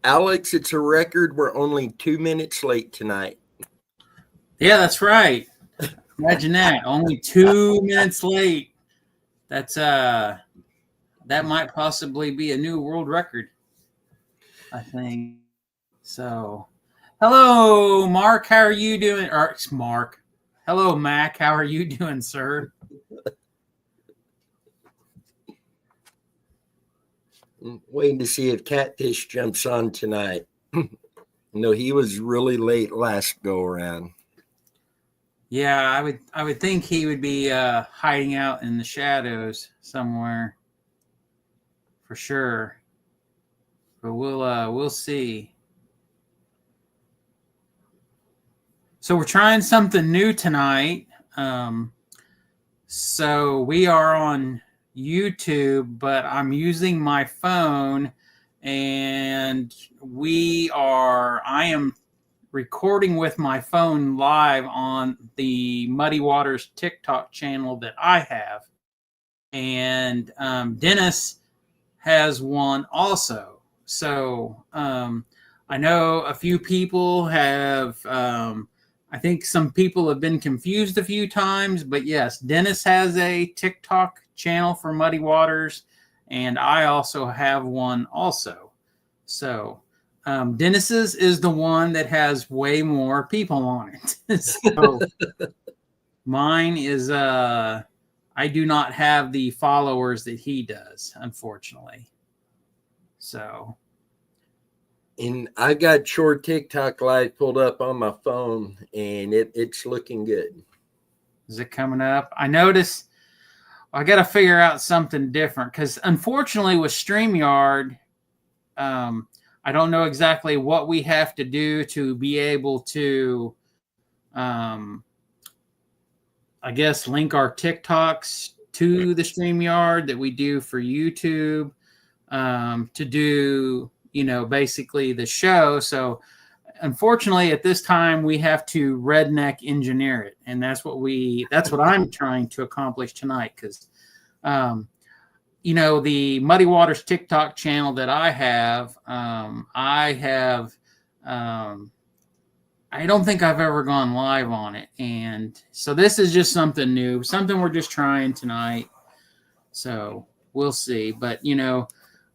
Alex, it's a record. We're only 2 minutes late tonight. Yeah, that's right. Imagine that. Only 2 minutes late. That's that might possibly be a new world record, I think. So, hello, Mark. How are you doing? Or it's Mark. Hello, Mac. How are you doing, sir? Waiting to see if Catfish jumps on tonight. No, he was really late last go around. Yeah, I would think he would be hiding out in the shadows somewhere for sure. But we'll see. So we're trying something new tonight. So we are on YouTube, but I'm using my phone, and I am recording with my phone live on the Muddy Waters TikTok channel that I have. And Dennis has one also. So I know a few people have, I think some people have been confused a few times, but yes, Dennis has a TikTok channel for Muddy Waters, and I also have one also. So Dennis's is the one that has way more people on it. So mine is, I do not have the followers that he does, unfortunately. So. And I got your TikTok live pulled up on my phone, and it's looking good. Is it coming up? I noticed I got to figure out something different because unfortunately with StreamYard, I don't know exactly what we have to do to be able to, I guess, link our TikToks to the StreamYard that we do for YouTube to do, basically the show. So unfortunately at this time we have to redneck engineer it. And that's what I'm trying to accomplish tonight. Cause, the Muddy Waters TikTok channel that I have, I don't think I've ever gone live on it. And so this is just something new, something we're just trying tonight. So we'll see. But,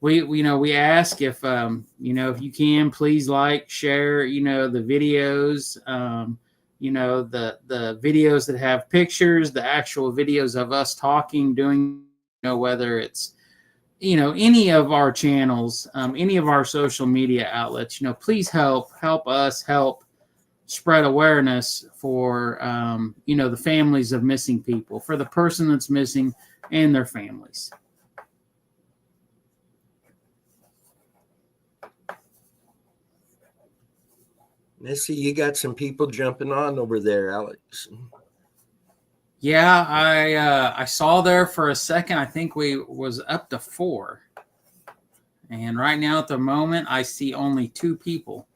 we ask if if you can please share the videos, the videos that have pictures, the actual videos of us talking, doing, whether it's any of our channels, any of our social media outlets, please help us help spread awareness for the families of missing people, for the person that's missing and their families. Let's see, you got some people jumping on over there, Alex. Yeah, I saw there for a second. I think we was up to 4. And right now at the moment, I see only 2 people.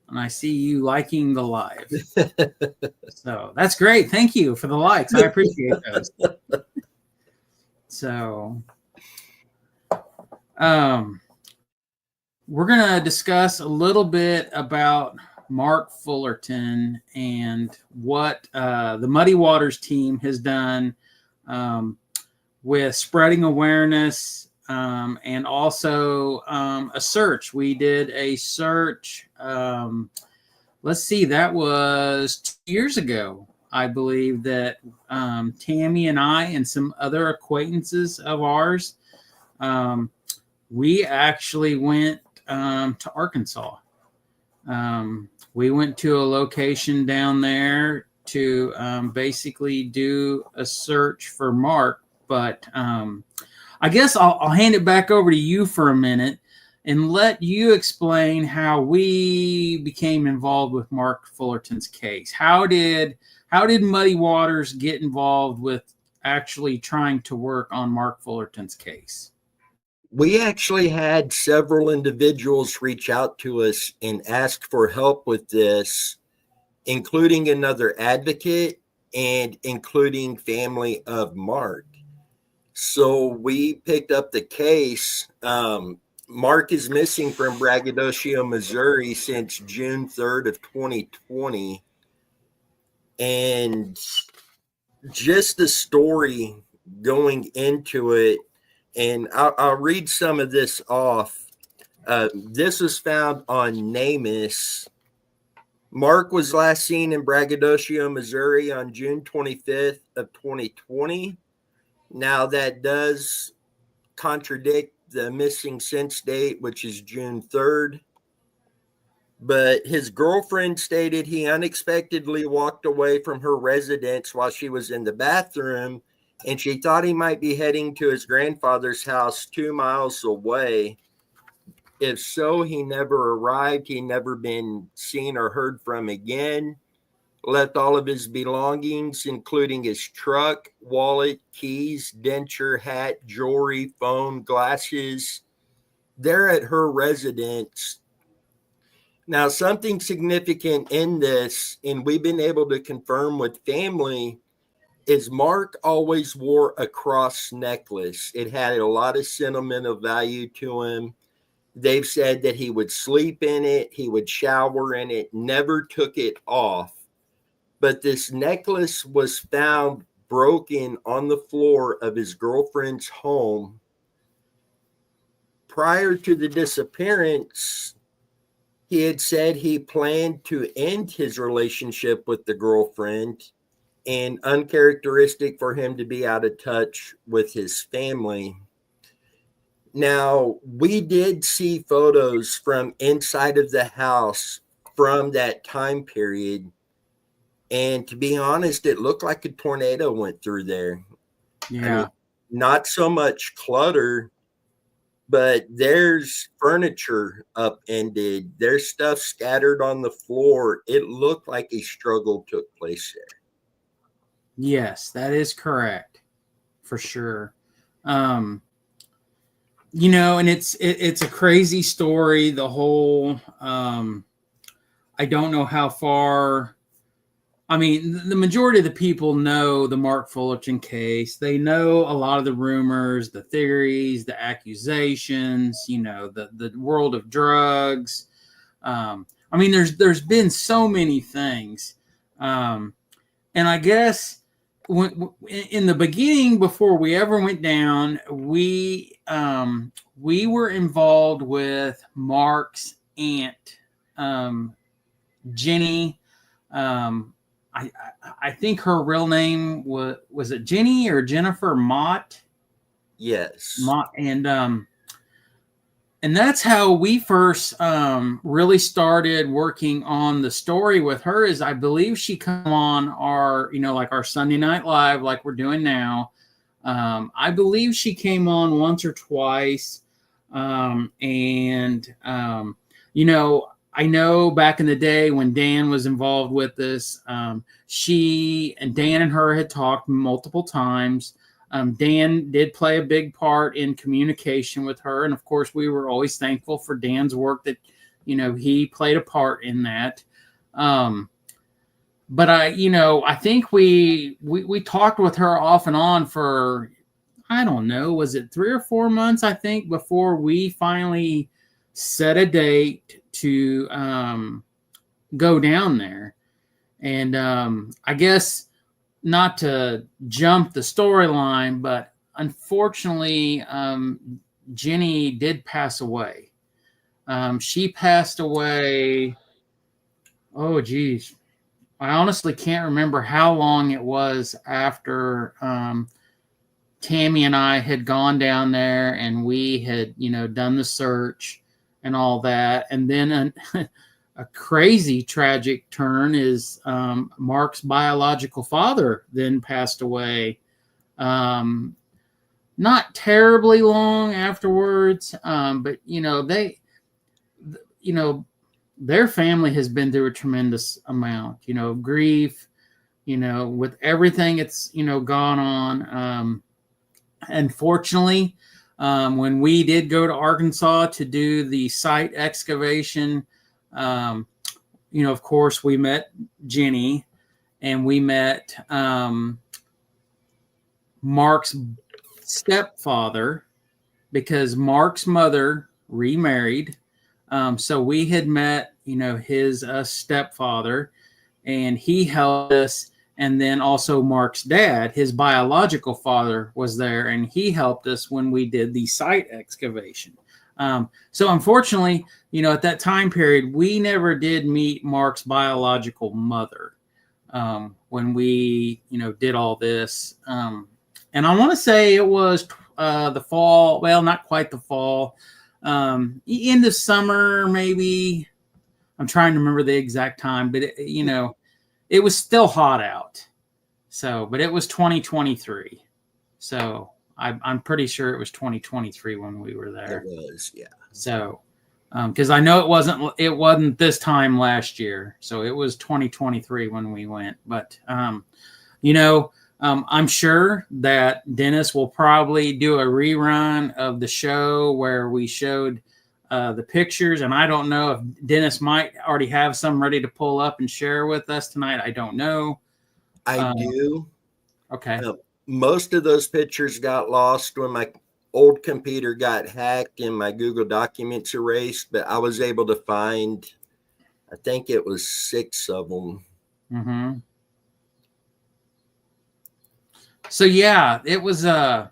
And I see you liking the live. So that's great. Thank you for the likes. I appreciate those. So we're going to discuss a little bit about Marc Fullerton and what the Muddy Waters team has done with spreading awareness and also a search. We did a search. Let's see, that was 2 years ago, I believe, that Tammy and I and some other acquaintances of ours, we actually went to Arkansas. We went to a location down there to basically do a search for Marc. But I guess I'll hand it back over to you for a minute and let you explain how we became involved with Marc Fullerton's case. How did Muddy Waters get involved with actually trying to work on Marc Fullerton's case? We actually had several individuals reach out to us and ask for help with this, including another advocate and including family of Marc. So we picked up the case. Mark is missing from Braggadocio, Missouri since June 3rd of 2020. And just the story going into it, and I'll read some of this off. This was found on NamUs. Mark was last seen in Braggadocio, Missouri on June 25th of 2020. Now that does contradict the missing since date, which is June 3rd. But his girlfriend stated he unexpectedly walked away from her residence while she was in the bathroom, and she thought he might be heading to his grandfather's house 2 miles away. If so, he never arrived. He never been seen or heard from again. Left all of his belongings, including his truck, wallet, keys, denture, hat, jewelry, phone, glasses, there at her residence. Now, something significant in this, and we've been able to confirm with family, is Mark always wore a cross necklace. It had a lot of sentimental value to him. They've said that he would sleep in it, he would shower in it, never took it off. But this necklace was found broken on the floor of his girlfriend's home. Prior to the disappearance, he had said he planned to end his relationship with the girlfriend, and uncharacteristic for him to be out of touch with his family. Now, we did see photos from inside of the house from that time period. And to be honest, it looked like a tornado went through there. Yeah. I mean, not so much clutter, but there's furniture upended. There's stuff scattered on the floor. It looked like a struggle took place there. Yes, that is correct, for sure. You know, and it's a crazy story. The whole, I don't know how far. I mean, the majority of the people know the Mark Fullerton case. They know a lot of the rumors, the theories, the accusations. You know, the world of drugs. I mean, there's been so many things, and I guess in the beginning, before we ever went down, we were involved with Mark's aunt, Jenny. I think her real name was it Jenny or Jennifer Mott? Yes. Mott, and that's how we first really started working on the story with her. Is I believe she come on our, you know, like our Sunday Night Live, like we're doing now. I believe she came on once or twice, and you know, I know back in the day when Dan was involved with this, she and Dan and her had talked multiple times. Dan did play a big part in communication with her. And of course, we were always thankful for Dan's work that, you know, he played a part in that. But I think we talked with her off and on for, I don't know, was it 3 or 4 months, I think, before we finally set a date to go down there. And I guess, not to jump the storyline, but unfortunately, Jenny did pass away. She passed away. Oh, geez. I honestly can't remember how long it was after Tammy and I had gone down there and we had, you know, done the search and all that. And then a crazy tragic turn is Mark's biological father then passed away. Not terribly long afterwards, but their family has been through a tremendous amount, of grief, with everything it's gone on. Unfortunately, when we did go to Arkansas to do the site excavation, of course, we met Jenny and we met Mark's stepfather, because Mark's mother remarried. So we had met, his stepfather, and he helped us. And then also Mark's dad, his biological father, was there, and he helped us when we did the site excavation. So unfortunately, at that time period, we never did meet Mark's biological mother when we, did all this. And I want to say it was the fall. Well, not quite the fall. In the summer, maybe. I'm trying to remember the exact time, but it was still hot out. So, but it was 2023. So I'm pretty sure it was 2023 when we were there. It was, yeah. So, because I know it wasn't this time last year. So it was 2023 when we went. But I'm sure that Dennis will probably do a rerun of the show where we showed the pictures. And I don't know if Dennis might already have some ready to pull up and share with us tonight. I don't know. I do. Okay. Most of those pictures got lost when my old computer got hacked and my Google Documents erased, but I was able to find, I think it was 6 of them. Mm-hmm. So yeah, it was an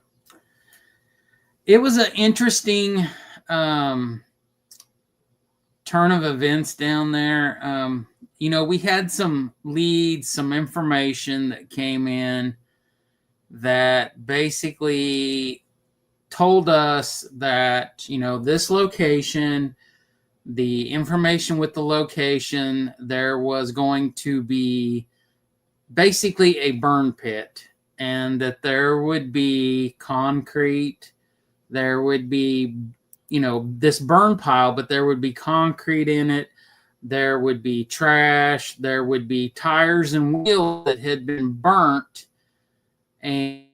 interesting turn of events down there. We had some leads, some information that came in that basically told us that, this location, the information with the location, there was going to be basically a burn pit, and that there would be concrete, there would be, this burn pile, but there would be concrete in it. There would be trash. There would be tires and wheels that had been burnt. And,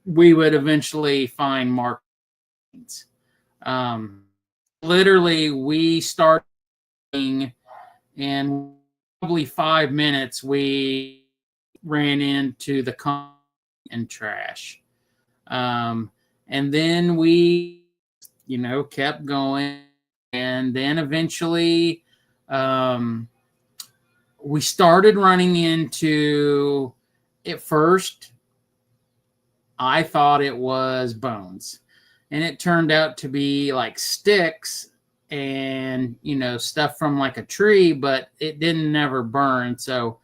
we would eventually find Mark. Literally, we started, and probably 5 minutes, we ran into the concrete and trash. And then we, kept going. And then eventually we started running into, at first, I thought it was bones. And it turned out to be like sticks and, stuff from like a tree, but it didn't never burn. So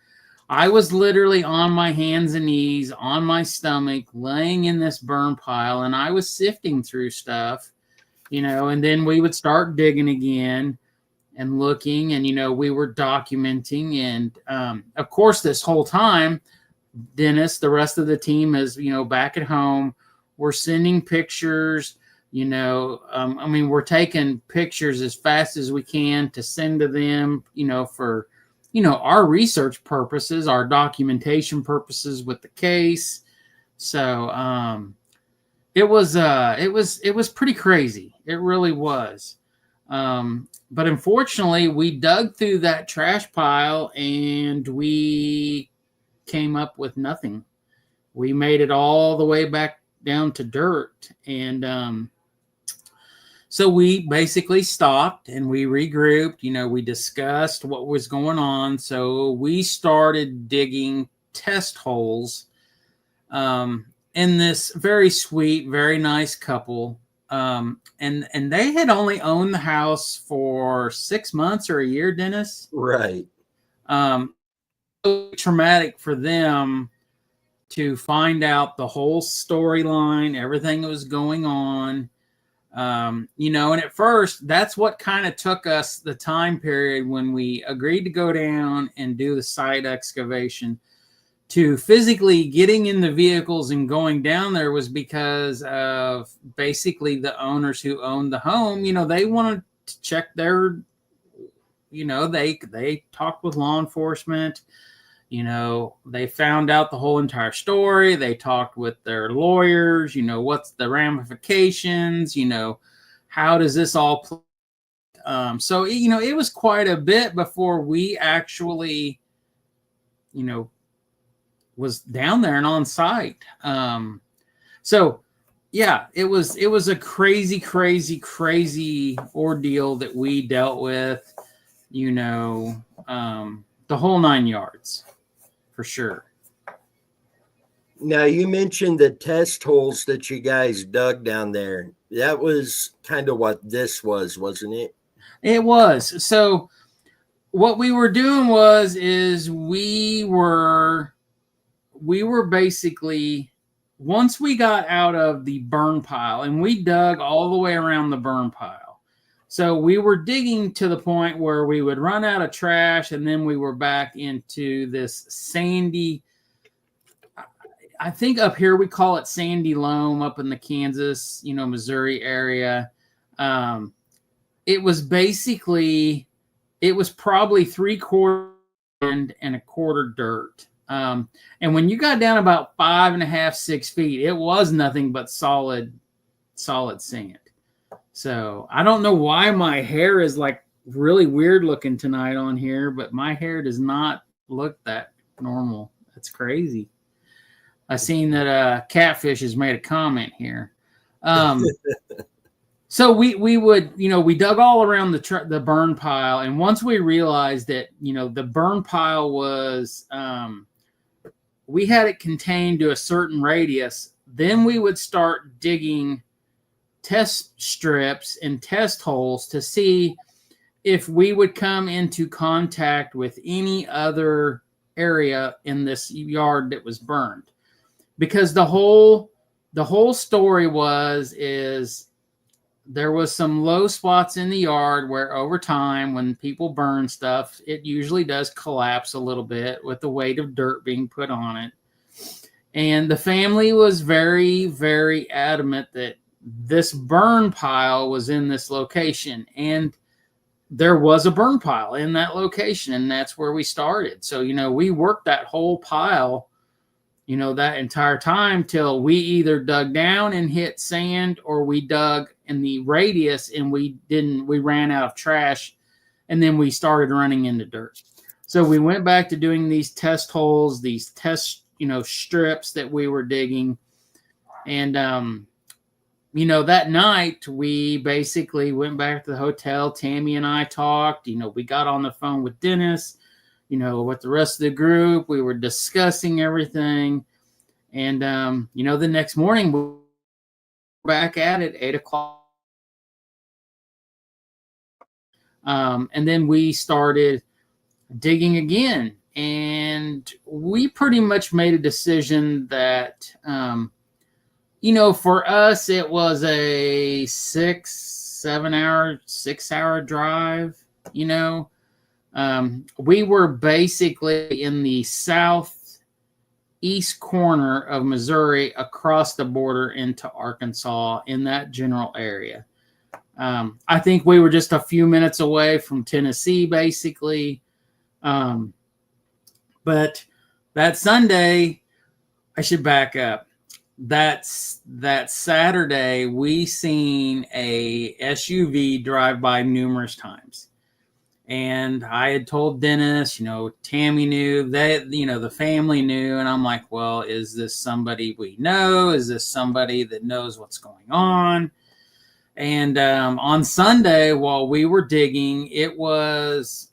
I was literally on my hands and knees, on my stomach, laying in this burn pile, and I was sifting through stuff, and then we would start digging again and looking, and, we were documenting. And, of course, this whole time, Dennis, the rest of the team is, back at home. We're sending pictures, we're taking pictures as fast as we can to send to them, for, our research purposes, our documentation purposes with the case. So, it was pretty crazy. It really was. But unfortunately, we dug through that trash pile and we came up with nothing. We made it all the way back down to dirt. And so we basically stopped and we regrouped. We discussed what was going on. So we started digging test holes in this very sweet, very nice couple. And they had only owned the house for 6 months or a year, Dennis. Right. Traumatic for them to find out the whole storyline, everything that was going on. And at first, that's what kind of took us the time period when we agreed to go down and do the site excavation, to physically getting in the vehicles and going down there, was because of basically the owners who owned the home. They wanted to check their, they talked with law enforcement. They found out the whole entire story. They talked with their lawyers, what's the ramifications, how does this all play? So, it was quite a bit before we actually, was down there and on site. So, yeah, it was a crazy, crazy, crazy ordeal that we dealt with, you know, the whole 9 yards for sure. Now, you mentioned the test holes that you guys dug down there. That was kind of what this was, wasn't it? It was. So what we were doing is we were basically, once we got out of the burn pile, and we dug all the way around the burn pile. So we were digging to the point where we would run out of trash, and then we were back into this sandy, I think up here we call it sandy loam, up in the Kansas, Missouri area. Um, it was basically, it was probably 3/4 and a quarter dirt. And when you got down about 5.5, 6 feet, it was nothing but solid sand. So I don't know why my hair is like really weird looking tonight on here, but my hair does not look that normal. That's crazy. I seen that Catfish has made a comment here. So we would, we dug all around the burn pile, and once we realized that, the burn pile was, we had it contained to a certain radius, then we would start digging test strips and test holes to see if we would come into contact with any other area in this yard that was burned. Because the whole story is there was some low spots in the yard where over time, when people burn stuff, it usually does collapse a little bit with the weight of dirt being put on it. And the family was very, very adamant that this burn pile was in this location. And there was a burn pile in that location, and that's where we started. So, we worked that whole pile, that entire time till we either dug down and hit sand, or we dug in the radius and we ran out of trash, and then we started running into dirt. So we went back to doing these test holes, these test, strips that we were digging. And, that night we basically went back to the hotel. Tammy and I talked, we got on the phone with Dennis, with the rest of the group. We were discussing everything. And, the next morning we were back at it, 8:00. And then we started digging again. And we pretty much made a decision that, for us, it was a 6-hour drive, we were basically in the southeast corner of Missouri, across the border into Arkansas, in that general area. I think we were just a few minutes away from Tennessee, basically. But that Sunday, I should back up. That Saturday, we seen a SUV drive by numerous times. And I had told Dennis, Tammy knew, that, the family knew. And I'm like, well, is this somebody we know? Is this somebody that knows what's going on? And on Sunday, while we were digging, it was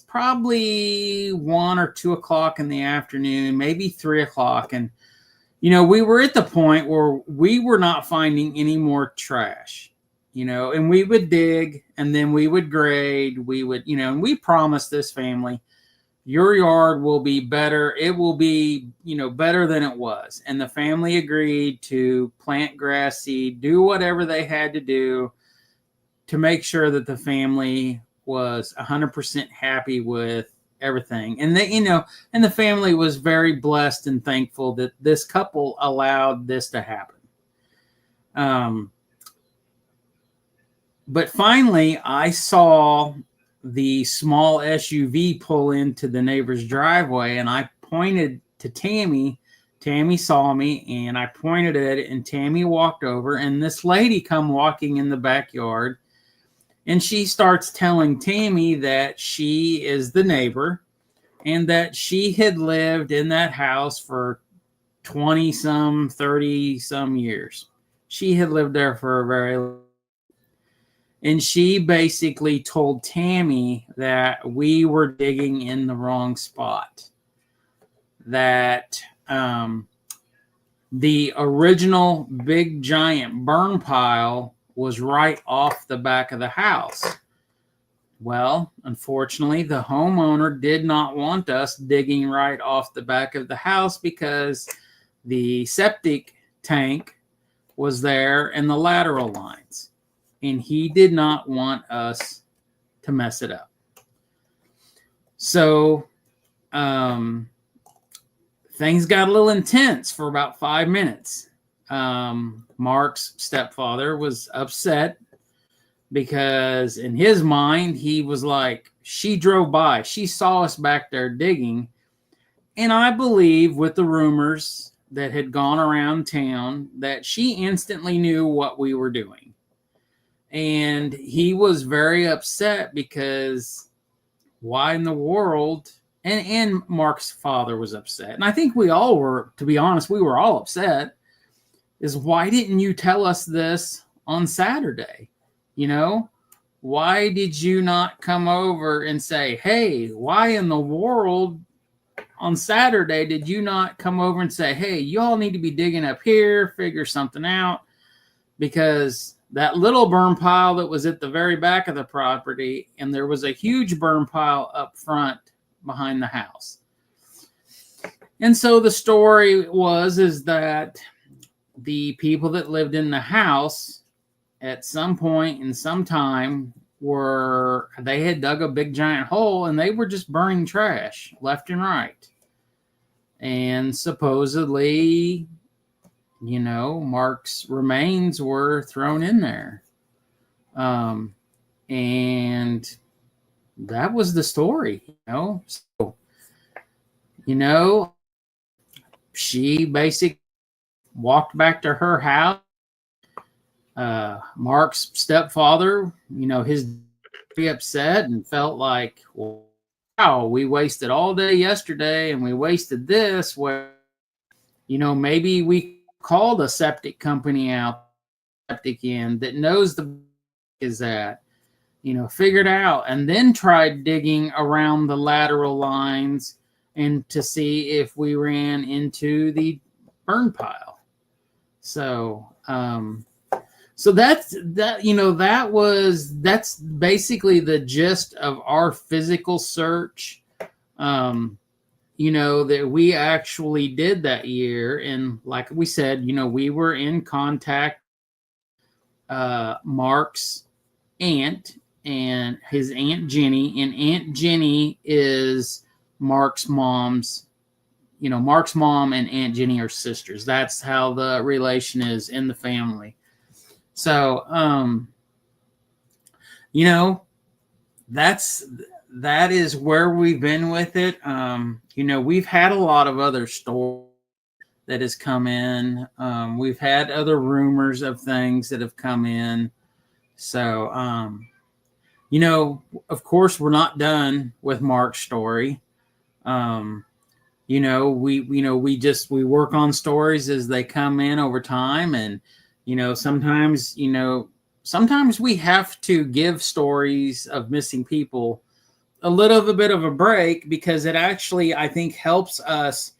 probably 1 or 2 o'clock in the afternoon, maybe 3 o'clock. And, we were at the point where we were not finding any more trash. And we would dig, and then we would grade. We would, and we promised this family, your yard will be better. It will be, better than it was. And the family agreed to plant grass seed, do whatever they had to do to make sure that the family was 100% happy with everything. And they, and the family was very blessed and thankful that this couple allowed this to happen. But finally, I saw the small SUV pull into the neighbor's driveway, and I pointed to Tammy. Tammy saw me, and I pointed at it, and Tammy walked over, and this lady come walking in the backyard, and she starts telling Tammy that she is the neighbor and that she had lived in that house for 20 some, 30 some years. She had lived there for a very long time. And she basically told Tammy that we were digging in the wrong spot. That the original big giant burn pile was right off the back of the house. Well, unfortunately, the homeowner did not want us digging right off the back of the house because the septic tank was there and the lateral lines. And he did not want us to mess it up. So things got a little intense for about 5 minutes. Mark's stepfather was upset because in his mind, he was like, she drove by. She saw us back there digging. And I believe with the rumors that had gone around town that she instantly knew what we were doing. And he was very upset because why in the world? And Mark's father was upset. And I think we all were, to be honest, we were all upset. Is why didn't you tell us this on Saturday? You know, why did you not come over and say, hey, why in the world on Saturday did you not come over and say, hey, y'all need to be digging up here, figure something out? Because that little burn pile that was at the very back of the property, and there was a huge burn pile up front behind the house. And so the story is that the people that lived in the house at some point in some time they had dug a big giant hole and they were just burning trash left and right. And supposedly, you know, Mark's remains were thrown in there. And that was the story, you know. So, you know, she basically walked back to her house. Mark's stepfather, you know, his very upset and felt like, well, wow, we wasted all day yesterday and we wasted this. Where, you know, maybe we called a septic company out, septic in that knows the is that, you know, figured out and then tried digging around the lateral lines and to see if we ran into the burn pile. So, that's basically the gist of our physical search, you know, that we actually did that year. And like we said, you know, we were in contact, Mark's aunt and his Aunt Jenny, and Aunt Jenny is Mark's mom's, you know, Mark's mom and Aunt Jenny are sisters. That's how the relation is in the family. So, you know, that is where we've been with it. You know, we've had a lot of other stories that has come in. We've had other rumors of things that have come in. So, you know, of course, we're not done with Mark's story. You know, we work on stories as they come in over time. And, you know, sometimes we have to give stories of missing people a little bit of a break because it actually, I think, helps us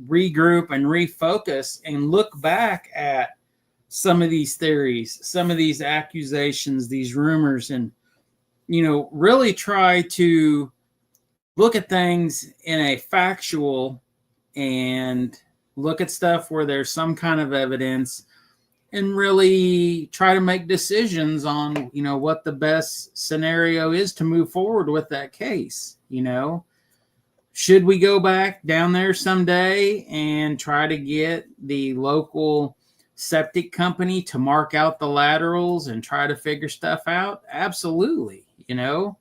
regroup and refocus and look back at some of these theories, some of these accusations, these rumors, and, you know, really try to look at things in a factual and look at stuff where there's some kind of evidence and really try to make decisions on, you know, what the best scenario is to move forward with that case. You know, should we go back down there someday and try to get the local septic company to mark out the laterals and try to figure stuff out? Absolutely. You know,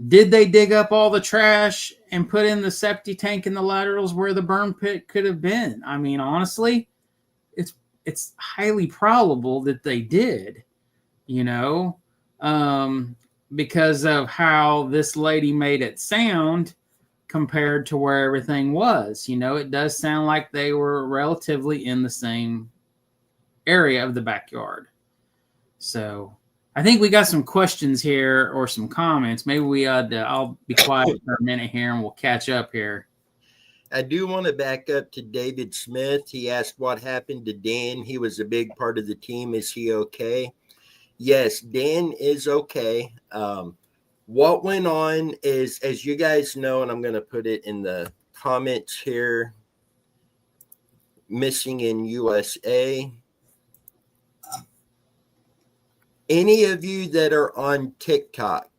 did they dig up all the trash and put in the septic tank in the laterals where the burn pit could have been? I mean, honestly, it's highly probable that they did, you know, because of how this lady made it sound compared to where everything was. It does sound like they were relatively in the same area of the backyard. So I think we got some questions here or some comments. Maybe I'll be quiet for a minute here and we'll catch up here. I do want to back up to David Smith. He asked what happened to Dan. He was a big part of the team. Is he okay? Yes, Dan is okay. What went on is, as you guys know, and I'm going to put it in the comments here, missing in USA. Any of you that are on TikTok,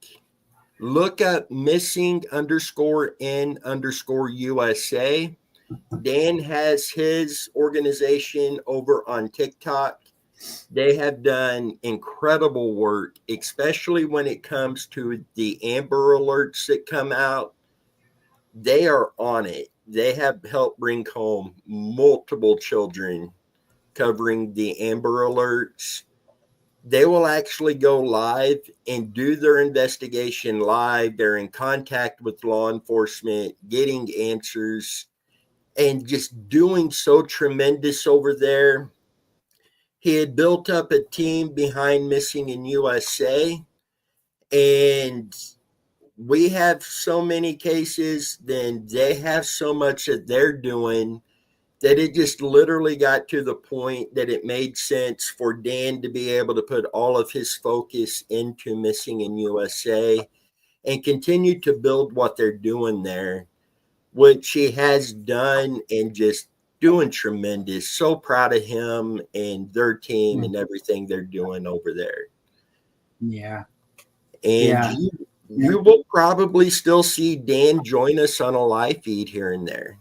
look up missing_in_USA. Dan has his organization over on TikTok. They have done incredible work, especially when it comes to the Amber Alerts that come out. They are on it. They have helped bring home multiple children covering the Amber Alerts. They will actually go live and do their investigation live. They're in contact with law enforcement, getting answers, and just doing so tremendous over there. He had built up a team behind Missing in USA, and we have so many cases, then they have so much that they're doing that it just literally got to the point that it made sense for Dan to be able to put all of his focus into Missing in USA and continue to build what they're doing there, which he has done and just doing tremendous. So proud of him and their team and everything they're doing over there. Yeah. And you will probably still see Dan join us on a live feed here and there.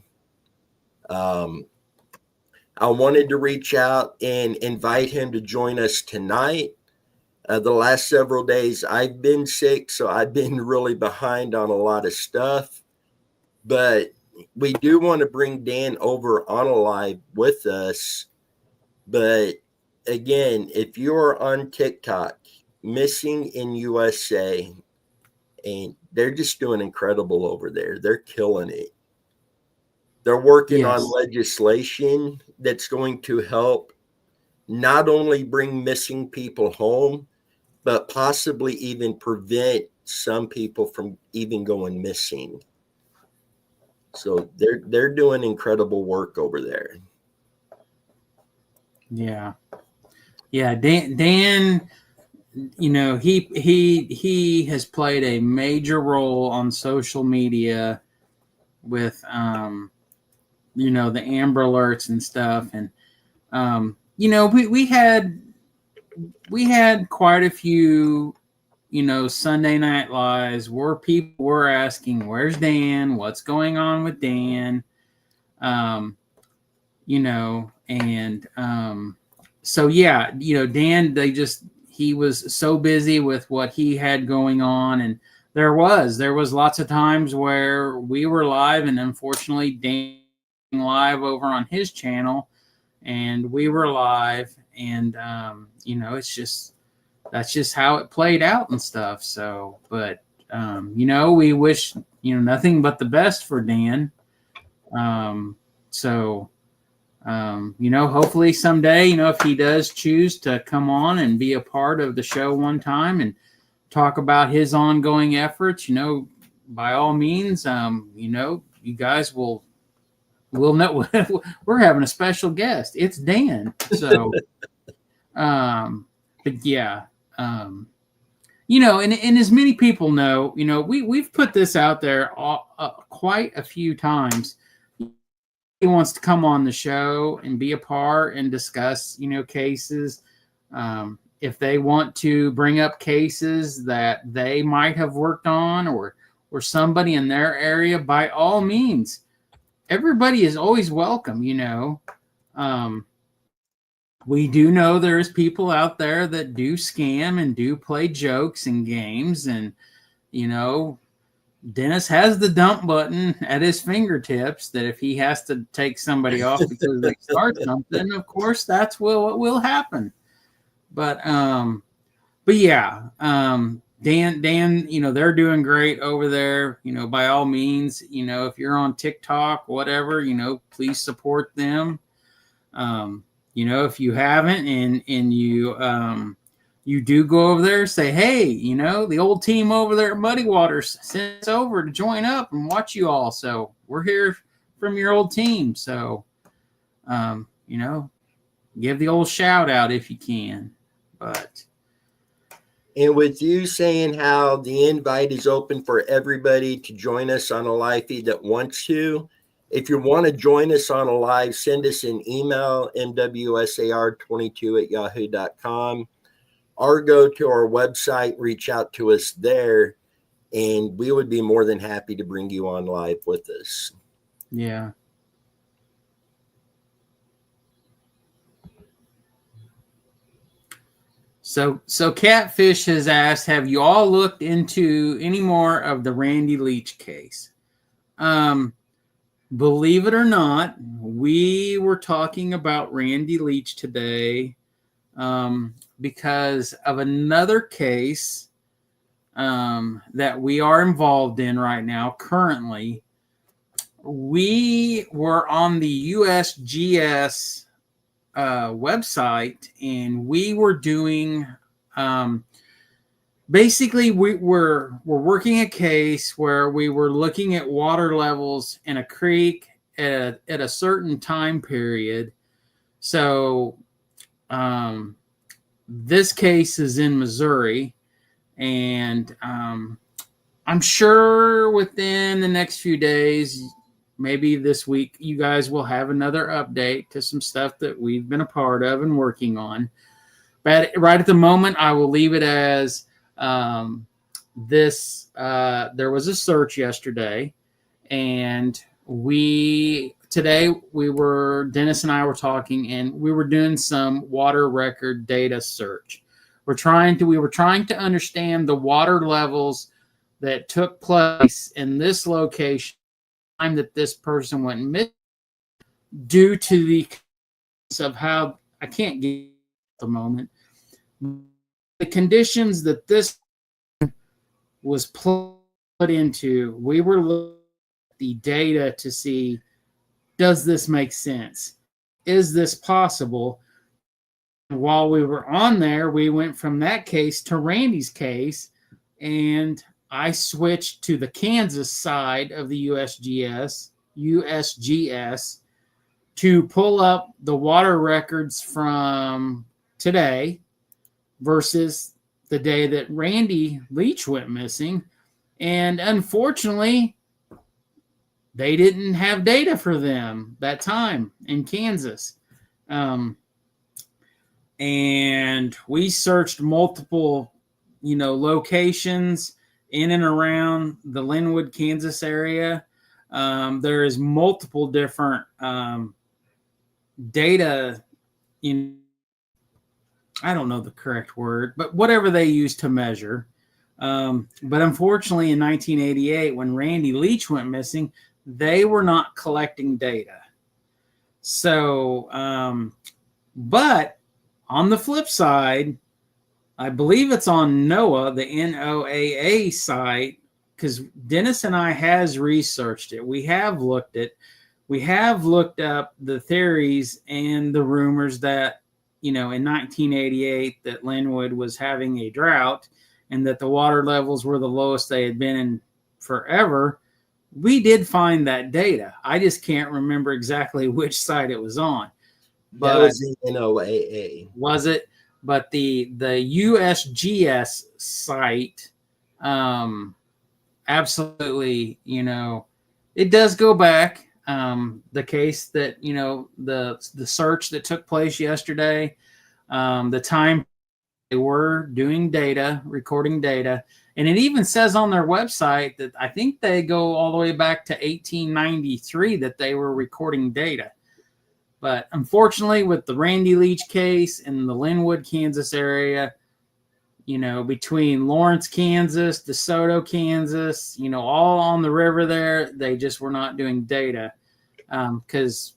I wanted to reach out and invite him to join us tonight. The last several days I've been sick, so I've been really behind on a lot of stuff. But we do want to bring Dan over on a live with us. But again, if you're on TikTok, Missing in USA, and they're just doing incredible over there. They're killing it. They're working on legislation that's going to help not only bring missing people home, but possibly even prevent some people from even going missing. So they're doing incredible work over there. Yeah. Dan, he has played a major role on social media with the Amber Alerts and stuff, and we had quite a few Sunday Night Lives where people were asking, where's Dan, what's going on with Dan, so Dan, he was so busy with what he had going on, and there was lots of times where we were live, and unfortunately Dan live over on his channel, and we were live, and that's just how it played out and stuff. So, but we wish nothing but the best for Dan. Hopefully someday, if he does choose to come on and be a part of the show one time and talk about his ongoing efforts, by all means, you guys will know we're having a special guest. It's Dan. So, but yeah, and as many people know, we've put this out there quite a few times. He wants to come on the show and be a part and discuss, cases. If they want to bring up cases that they might have worked on or somebody in their area, by all means, everybody is always welcome. We do know there's people out there that do scam and do play jokes and games, and Dennis has the dump button at his fingertips that if he has to take somebody off because they start something, of course, that's what will happen. But yeah, Dan, they're doing great over there. By all means, if you're on TikTok, whatever, please support them. If you haven't and you do go over there, say, hey, the old team over there at Muddy Waters sent us over to join up and watch you all. So we're here from your old team. So, give the old shout out if you can. And with you saying how the invite is open for everybody to join us on a live feed that wants to, if you want to join us on a live, send us an email, mwsar22@yahoo.com, or go to our website, reach out to us there, and we would be more than happy to bring you on live with us. Yeah. So Catfish has asked, have you all looked into any more of the Randy Leach case? Believe it or not, we were talking about Randy Leach today because of another case that we are involved in right now currently. We were on the USGS website, and we were doing basically we're working a case where we were looking at water levels in a creek at a certain time period. So this case is in Missouri, and I'm sure within the next few days, maybe this week, you guys will have another update to some stuff that we've been a part of and working on. But right at the moment, I will leave it as this. There was a search yesterday, and Dennis and I were talking, and we were doing some water record data search. We were trying to understand the water levels that took place in this location time that this person went missing due to the of how I can't get at the moment the conditions that this was put into. We were looking at the data to see, does this make sense? Is this possible? While we were on there, we went from that case to Randy's case, and I switched to the Kansas side of the USGS to pull up the water records from today versus the day that Randy Leach went missing. And unfortunately, they didn't have data for them that time in Kansas. And we searched multiple, locations in and around the Linwood, Kansas area. There is multiple different data I don't know the correct word, but whatever they use to measure. But unfortunately, in 1988, when Randy Leach went missing, they were not collecting data. So, but on the flip side, I believe it's on NOAA, the NOAA site, because Dennis and I has researched it. We have looked up the theories and the rumors that, in 1988 that Linwood was having a drought and that the water levels were the lowest they had been in forever. We did find that data. I just can't remember exactly which site it was on. But that was the NOAA. Was it? But the USGS site, absolutely, it does go back. The case that, the search that took place yesterday, the time they were doing data, recording data, and it even says on their website that I think they go all the way back to 1893 that they were recording data. But unfortunately, with the Randy Leach case in the Linwood, Kansas area, between Lawrence, Kansas, DeSoto, Kansas, all on the river there, they just were not doing data. Because,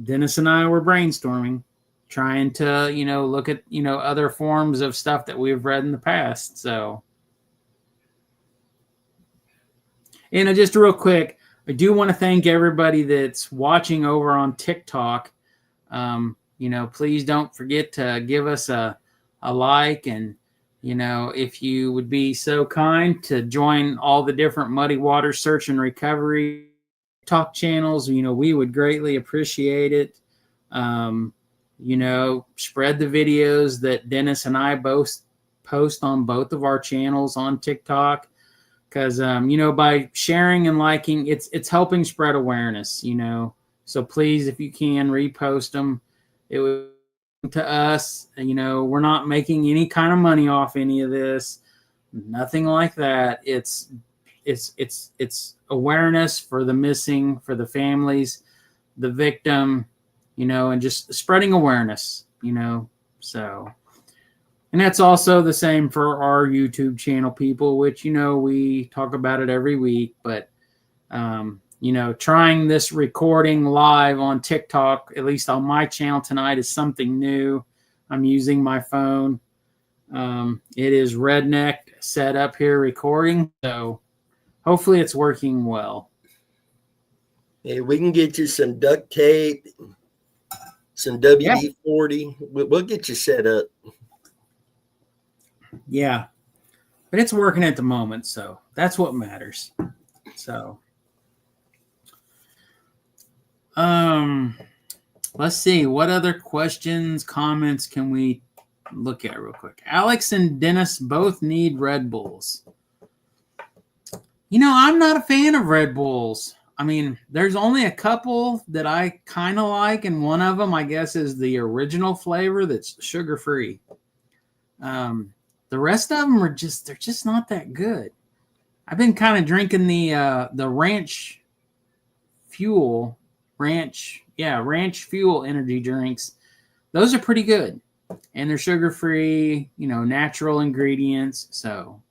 Dennis and I were brainstorming. trying to, look at, other forms of stuff that we've read in the past. So, and just real quick, I do want to thank everybody that's watching over on TikTok. Please don't forget to give us a like, and, if you would be so kind to join all the different Muddy Water Search and Recovery talk channels, we would greatly appreciate it. Spread the videos that Dennis and I both post on both of our channels on TikTok. Because, by sharing and liking, it's helping spread awareness, So please, if you can, repost them. It would, to us, we're not making any kind of money off any of this. Nothing like that. It's awareness for the missing, for the families, the victim, and just spreading awareness, So. And that's also the same for our YouTube channel, people, which, we talk about it every week. But, trying this recording live on TikTok, at least on my channel tonight, is something new. I'm using my phone. It is redneck set up here recording. So hopefully it's working well. Hey, we can get you some duct tape, some WD-40. We'll get you set up. Yeah, but it's working at the moment, so that's what matters. So, let's see, what other questions, comments can we look at real quick? Alex and Dennis both need Red Bulls. I'm not a fan of Red Bulls. I mean, there's only a couple that I kind of like, and one of them, I guess, is the original flavor that's sugar-free. The rest of them they're just not that good. I've been kind of drinking the ranch fuel energy drinks. Those are pretty good. And they're sugar-free, natural ingredients. So.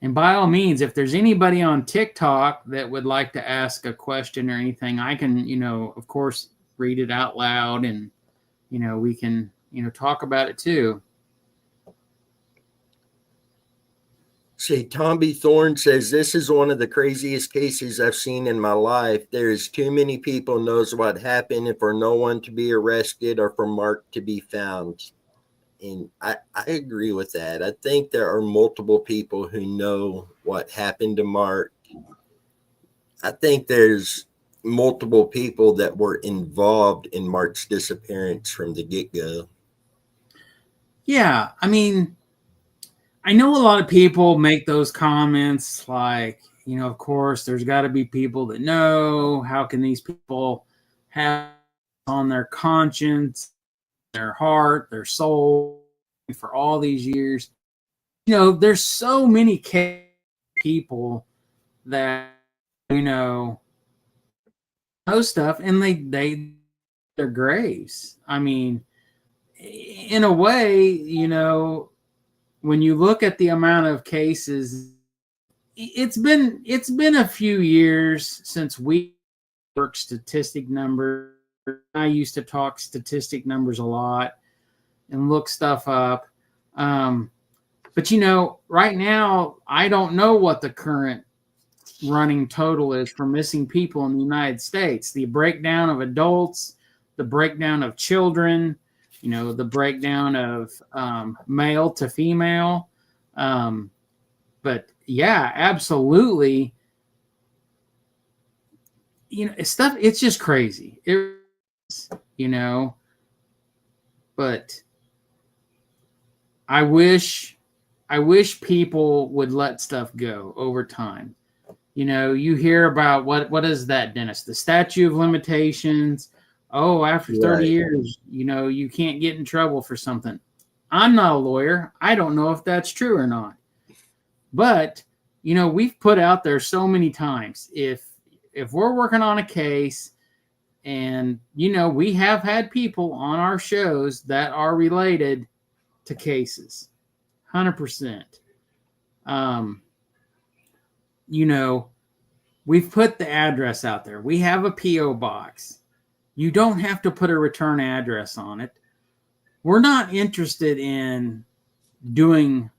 And by all means, if there's anybody on TikTok that would like to ask a question or anything, I can, of course, read it out loud, and, we can, talk about it too. See, Tomby Thorne says, this is one of the craziest cases I've seen in my life. There's too many people knows what happened and for no one to be arrested or for Marc to be found. And I agree with that. I think there are multiple people who know what happened to Marc. I think there's multiple people that were involved in Marc's disappearance from the get-go. Yeah, I mean, I know a lot of people make those comments like, of course, there's got to be people that know. How can these people have on their conscience, their heart, their soul for all these years? There's so many people that know stuff, and they their graves. I mean, in a way, when you look at the amount of cases, it's been a few years since we worked statistic numbers. I used to talk statistic numbers a lot and look stuff up. But, right now, I don't know what the current running total is for missing people in the United States. The breakdown of adults, the breakdown of children, the breakdown of male to female. But, yeah, absolutely. It's just crazy. But I wish people would let stuff go over time. You hear about what is that, Dennis? The statute of limitations. Oh, after 30 years, you can't get in trouble for something. I'm not a lawyer. I don't know if that's true or not. But, we've put out there so many times, if we're working on a case and, we have had people on our shows that are related to cases, 100%. Um, you know, we've put the address out there. We have a P.O. box. You don't have to put a return address on it. We're not interested in doing,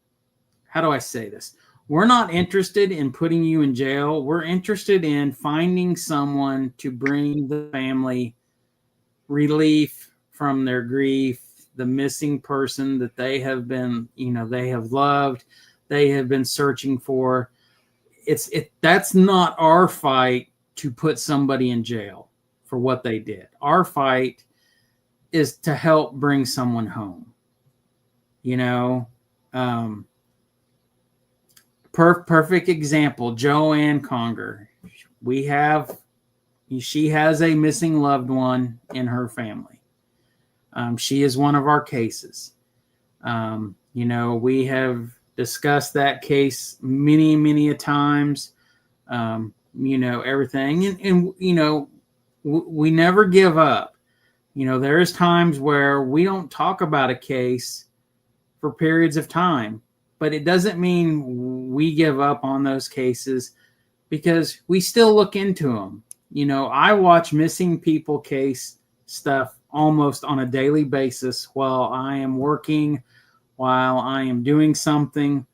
how do I say this? We're not interested in putting you in jail. We're interested in finding someone to bring the family relief from their grief, the missing person that they have been, they have loved, they have been searching for. That's not our fight to put somebody in jail for what they did. Our fight is to help bring someone home. Perfect example, Joanne Conger. She has a missing loved one in her family. She is one of our cases. We have discussed that case many a times. Everything, and we never give up. There is times where we don't talk about a case for periods of time, but it doesn't mean we give up on those cases, because we still look into them. I watch missing people case stuff almost on a daily basis while I am working, while I am doing something,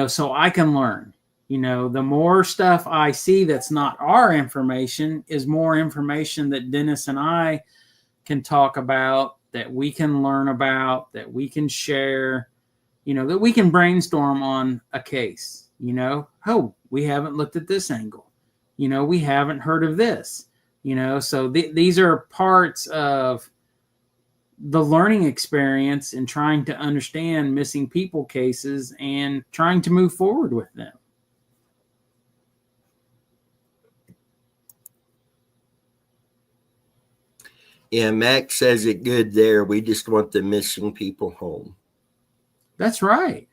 so I can learn. The more stuff I see that's not our information is more information that Dennis and I can talk about, that we can learn about, that we can share, that we can brainstorm on a case. Oh, we haven't looked at this angle. We haven't heard of this. So these are parts of the learning experience in trying to understand missing people cases and trying to move forward with them. Yeah, Max says it good there. We just want the missing people home. That's right.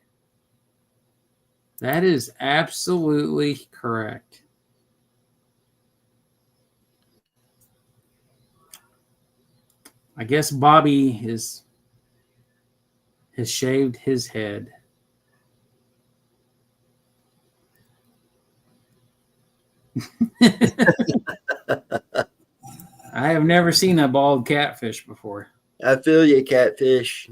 That is absolutely correct. I guess Bobby has shaved his head. I have never seen a bald catfish before. I feel you, catfish.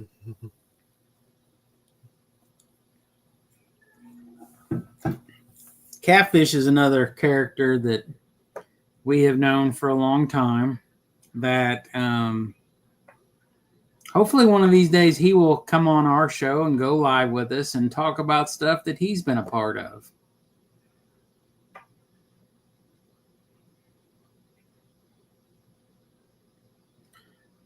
Catfish is another character that we have known for a long time, that hopefully one of these days he will come on our show and go live with us and talk about stuff that he's been a part of.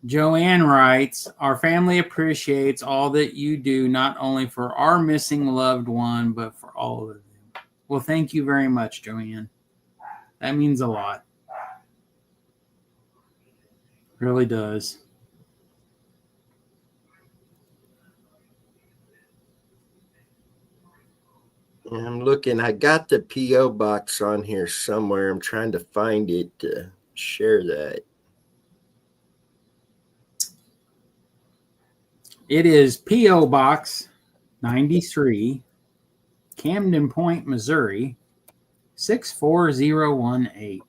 Joanne writes, our family appreciates all that you do, not only for our missing loved one, but for all of them. Well, thank you very much, Joanne. That means a lot. It really does. I'm looking. I got the P.O. box on here somewhere. I'm trying to find it to share that. It is P.O. Box 93, Camden Point, Missouri, 64018.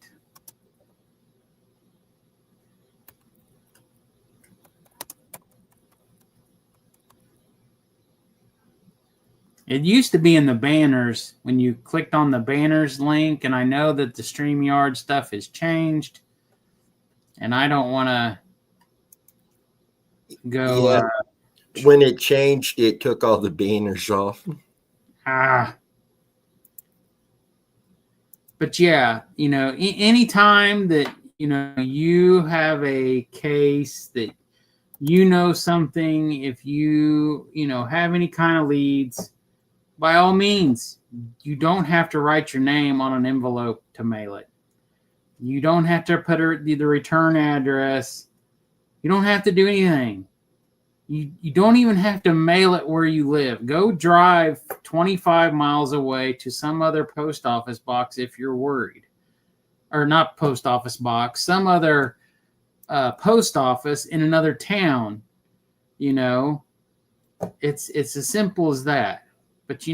It used to be in the banners when you clicked on the banners link, and I know that the StreamYard stuff has changed, and I don't want to go... Yeah. When it changed, it took all the banners off. But yeah, anytime that, you have a case that something, if you have any kind of leads, by all means, you don't have to write your name on an envelope to mail it. You don't have to put the return address. You don't have to do anything. You don't even have to mail it where you live. Go drive 25 miles away to some other post office box if you're worried. Or not post office box, some other post office in another town. It's as simple as that. But,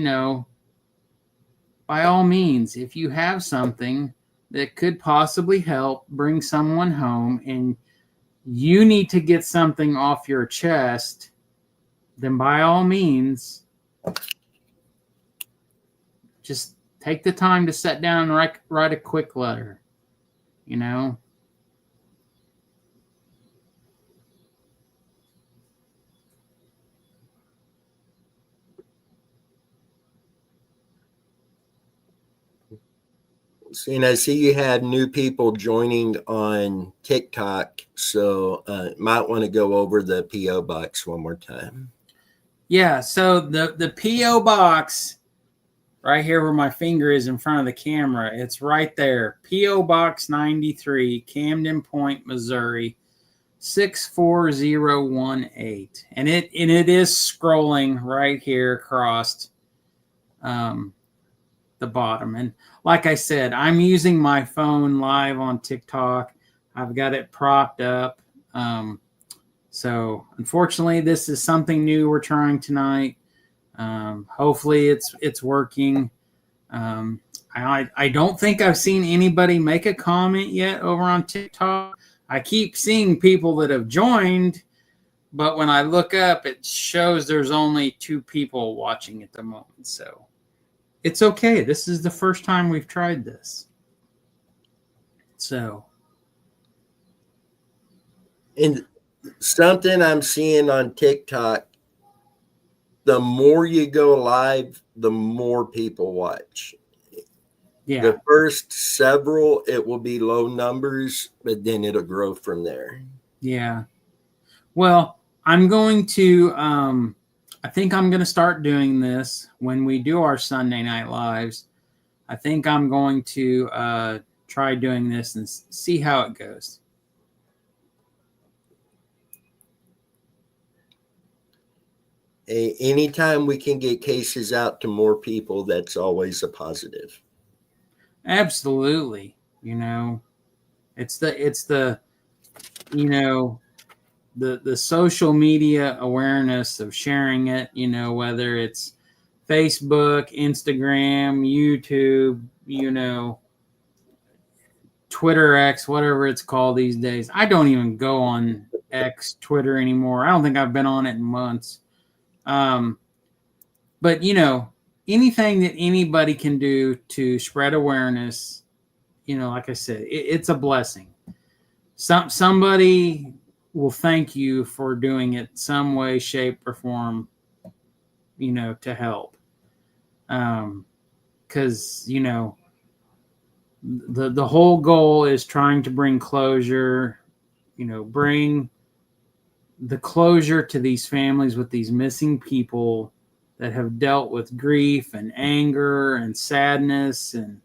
by all means, if you have something that could possibly help bring someone home and you need to get something off your chest, then by all means, just take the time to sit down and write a quick letter, And I see you have new people joining on TikTok, so might want to go over the PO box one more time. Yeah, so the PO box right here where my finger is in front of the camera, it's right there. PO Box 93, Camden Point, Missouri, 64018. And it is scrolling right here across the bottom. And like I said, I'm using my phone live on TikTok. I've got it propped up. So unfortunately, this is something new we're trying tonight. Hopefully it's working. I don't think I've seen anybody make a comment yet over on TikTok. I keep seeing people that have joined, but when I look up, it shows there's only 2 people watching at the moment. So it's okay. This is the first time we've tried this. So. And something I'm seeing on TikTok, the more you go live, the more people watch. Yeah. The first several, it will be low numbers, but then it'll grow from there. Yeah. Well, I'm going to, I think I'm going to start doing this when we do our Sunday night lives. I think I'm going to try doing this and see how it goes. Anytime we can get cases out to more people, that's always a positive. Absolutely. It's the the social media awareness of sharing it, whether it's Facebook, Instagram, YouTube, Twitter X, whatever it's called these days. I don't even go on X, Twitter anymore. I don't think I've been on it in months. But anything that anybody can do to spread awareness, like I said, it's a blessing. Somebody will thank you for doing it some way, shape, or form, to help. Because, the whole goal is trying to bring closure, bring the closure to these families with these missing people that have dealt with grief and anger and sadness and,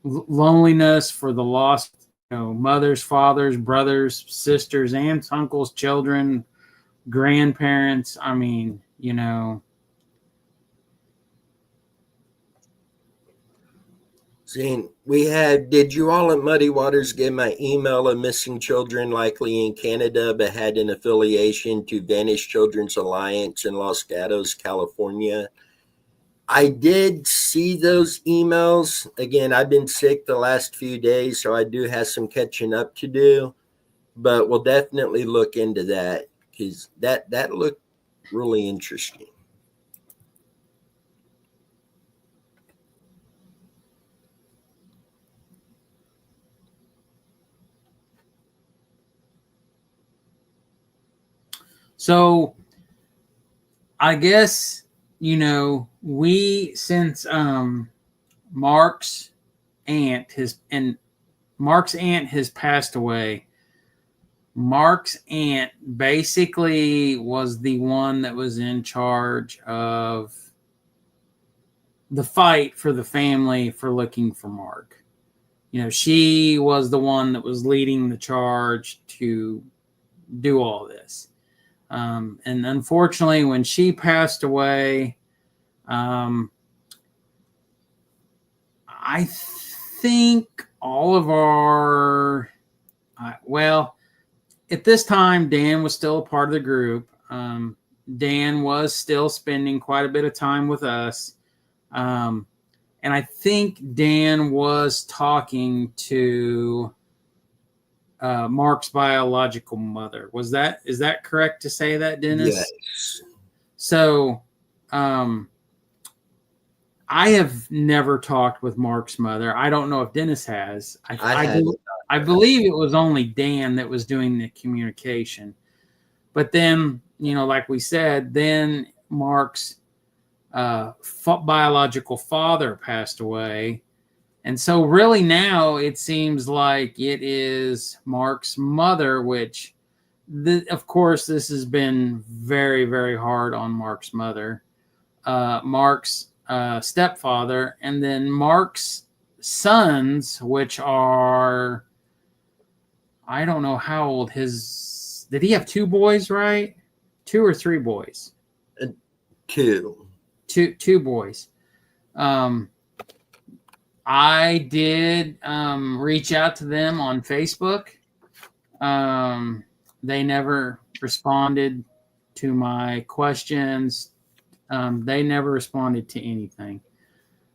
loneliness for the lost, mothers, fathers, brothers, sisters, aunts, uncles, children, grandparents. I mean, Zane, did you all at Muddy Waters get my email of missing children likely in Canada but had an affiliation to Vanished Children's Alliance in Los Gatos, California? I did see those emails. Again, I've been sick the last few days, so I do have some catching up to do, but we'll definitely look into that because that looked really interesting. So I guess, since Marc's aunt has passed away, Marc's aunt basically was the one that was in charge of the fight for the family for looking for Marc. She was the one that was leading the charge to do all this. And unfortunately, when she passed away, I think all of our, at this time, Dan was still a part of the group. Dan was still spending quite a bit of time with us. And I think Dan was talking to Mark's biological mother. Is that correct to say that, Dennis? Yes. So, I have never talked with Mark's mother. I don't know if Dennis has. I believe it was only Dan that was doing the communication. But then, like we said, then Mark's biological father passed away. And so really now it seems like it is Mark's mother, which, of course, this has been very, very hard on Mark's mother. Mark's stepfather, and then Mark's sons, which are, I don't know how old did he have 2 boys, right? 2 or 3 boys? 2. Two boys. I did reach out to them on Facebook. They never responded to my questions. They never responded to anything.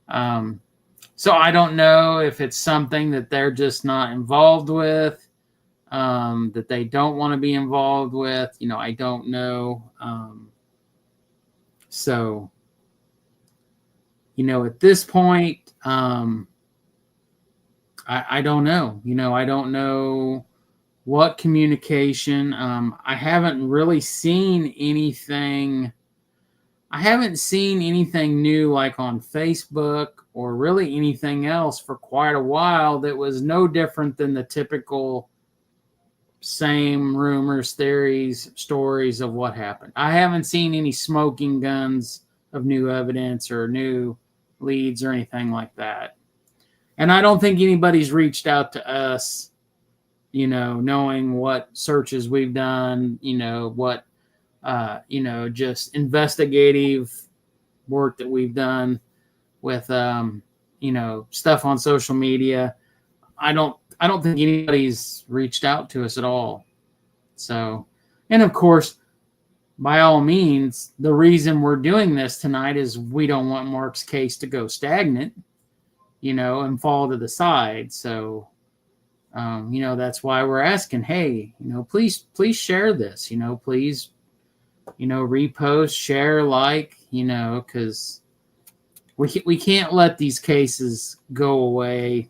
So I don't know if it's something that they're just not involved with, that they don't want to be involved with. I don't know. So, at this point, I don't know. I don't know what communication. I haven't really seen anything. I haven't seen anything new like on Facebook or really anything else for quite a while that was no different than the typical same rumors, theories, stories of what happened. I haven't seen any smoking guns of new evidence or new leads or anything like that. And I don't think anybody's reached out to us, knowing what searches we've done, what just investigative work that we've done with, stuff on social media. I don't think anybody's reached out to us at all. So, and of course, by all means, the reason we're doing this tonight is we don't want Mark's case to go stagnant, and fall to the side. So, that's why we're asking, hey, please share this, please, repost, share, like, because we can't let these cases go away,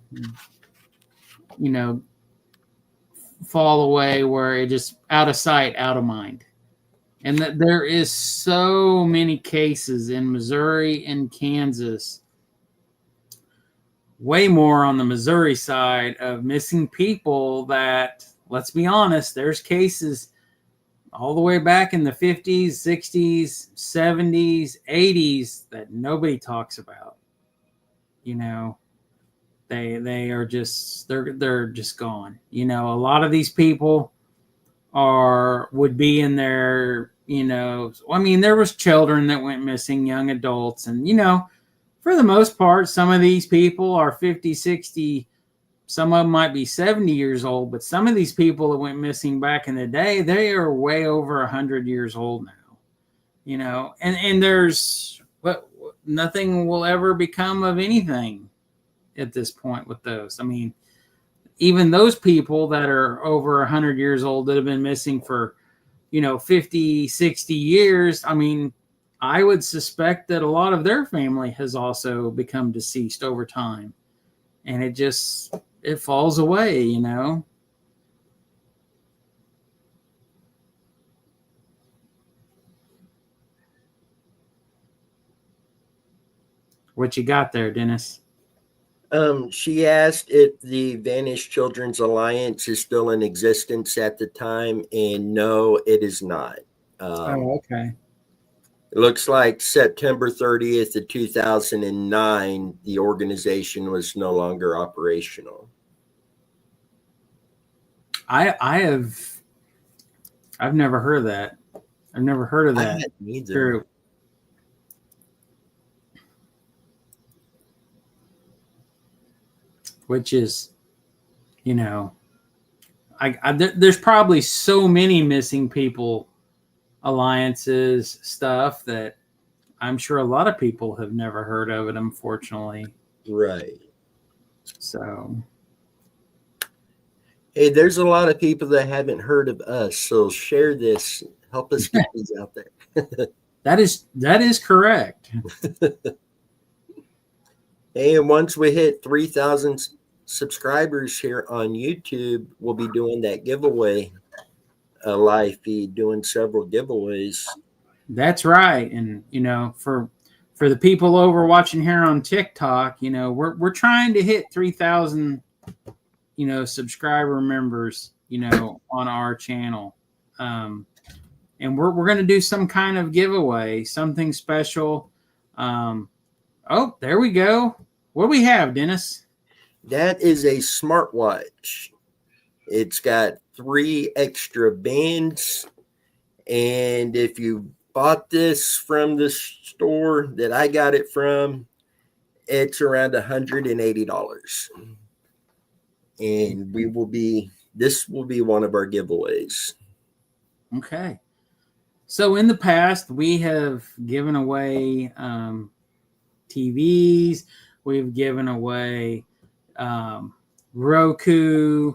fall away where it just out of sight, out of mind. And that there is so many cases in Missouri and Kansas, way more on the Missouri side, of missing people that, let's be honest, there's cases all the way back in the 50s, 60s, 70s, 80s that nobody talks about. They are just, they're just gone. A lot of these people would be in their, there was children that went missing, young adults. And, for the most part, some of these people are 50, 60, some of them might be 70 years old, but some of these people that went missing back in the day, they are way over 100 years old now, and there's, nothing will ever become of anything at this point with those. Even those people that are over 100 years old that have been missing for, 50, 60 years, I would suspect that a lot of their family has also become deceased over time. And it falls away, What you got there, Dennis? She asked if the Vanished Children's Alliance is still in existence at the time, and no, it is not. Okay. It looks like September 30th of 2009, the organization was no longer operational. I've never heard of that. I've never heard of that. I hadn't either. True. Which is, there's probably so many missing people alliances, stuff that I'm sure a lot of people have never heard of it, unfortunately. Right. So, Hey, there's a lot of people that haven't heard of us, so share this. Help us get these out there. that is correct. Hey, and once we hit 3,000 subscribers here on YouTube, we'll be doing that giveaway, a live feed, doing several giveaways. That's right. And for the people over watching here on TikTok, we're trying to hit 3,000 subscriber members, on our channel. And we're going to do some kind of giveaway, something special. Oh, there we go. What do we have, Dennis? That is a smartwatch. It's got 3 extra bands. And if you bought this from the store that I got it from, it's around $180. And this will be one of our giveaways. Okay. So in the past, we have given away TVs. We've given away Roku,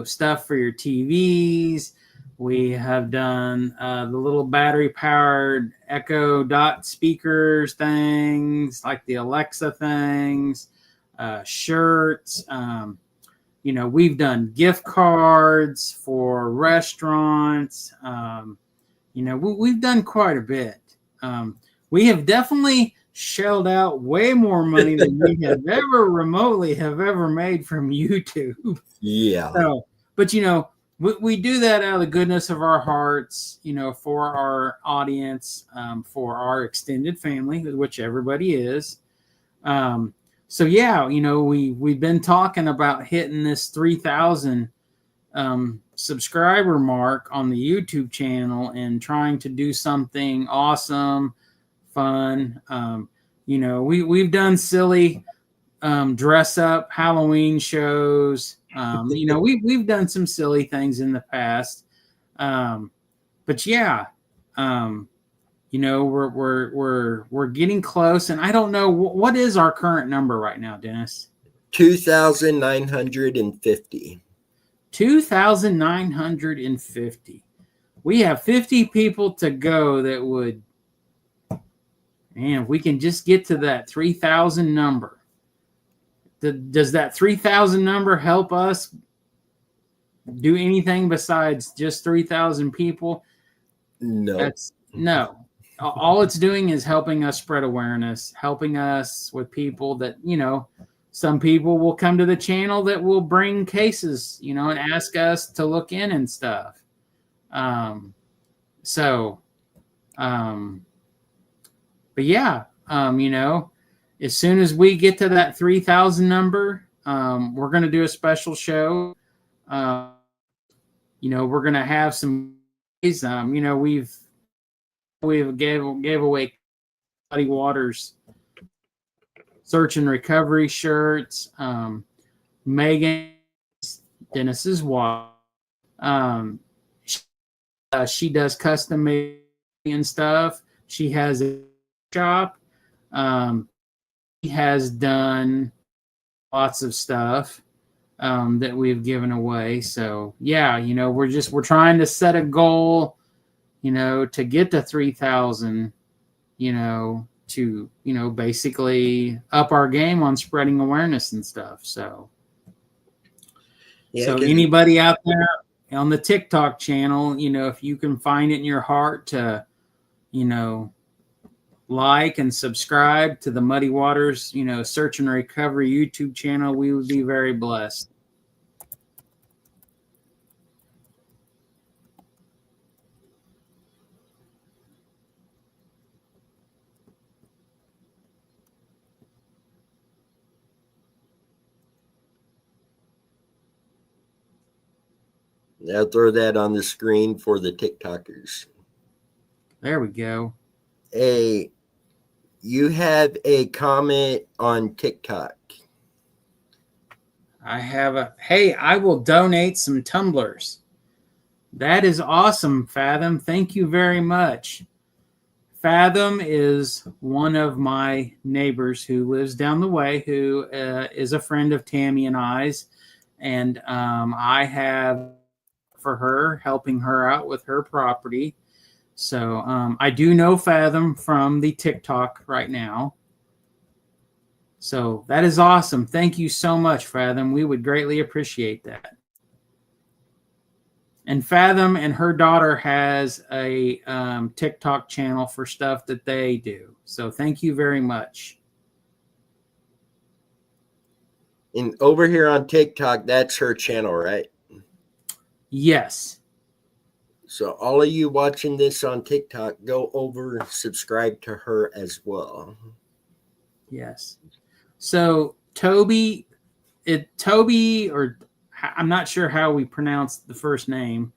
stuff for your TVs. We have done the little battery-powered Echo Dot speakers things, like the Alexa things, shirts. We've done gift cards for restaurants. We've done quite a bit. We have definitely shelled out way more money than we have ever made from YouTube. Yeah. So, but we do that out of the goodness of our hearts, for our audience, for our extended family, which everybody is. So yeah, we've been talking about hitting this 3,000 subscriber mark on the YouTube channel and trying to do something awesome, fun. We've done silly dress up Halloween shows. We've done some silly things in the past. But yeah, we're getting close, and I don't know what is our current number right now, Dennis. 2,950. 2,950. We have 50 people to go that would, man, if we can just get to that 3,000 number. Does that 3,000 number help us do anything besides just 3,000 people? No. No. All it's doing is helping us spread awareness, helping us with people that, some people will come to the channel that will bring cases, and ask us to look in and stuff. But yeah, as soon as we get to that 3,000 number, we're going to do a special show. We're going to have some, we've gave away Muddy Waters search and recovery shirts. Megan, Dennis's wife, she does custom made and stuff. She has a shop. She has done lots of stuff that we've given away. So yeah, we're trying to set a goal, to get to 3,000, to basically up our game on spreading awareness and stuff. So Yeah, so anybody out there on the TikTok channel, if you can find it in your heart to like and subscribe to the Muddy Waters search and recovery YouTube channel, we would be very blessed. I'll throw that on the screen for the TikTokers. There we go. Hey, you have a comment on TikTok. I have hey, I will donate some tumblers. That is awesome, Fathom. Thank you very much. Fathom is one of my neighbors who lives down the way, who is a friend of Tammy and I's. And I have for her, helping her out with her property. So I do know Fathom from the TikTok right now. So that is awesome. Thank you so much, Fathom. We would greatly appreciate that. And Fathom and her daughter has a TikTok channel for stuff that they do. So thank you very much. And over here on TikTok, that's her channel, right? Yes. So all of you watching this on TikTok, go over, subscribe to her as well. Yes. So Toby, or I'm not sure how we pronounce the first name,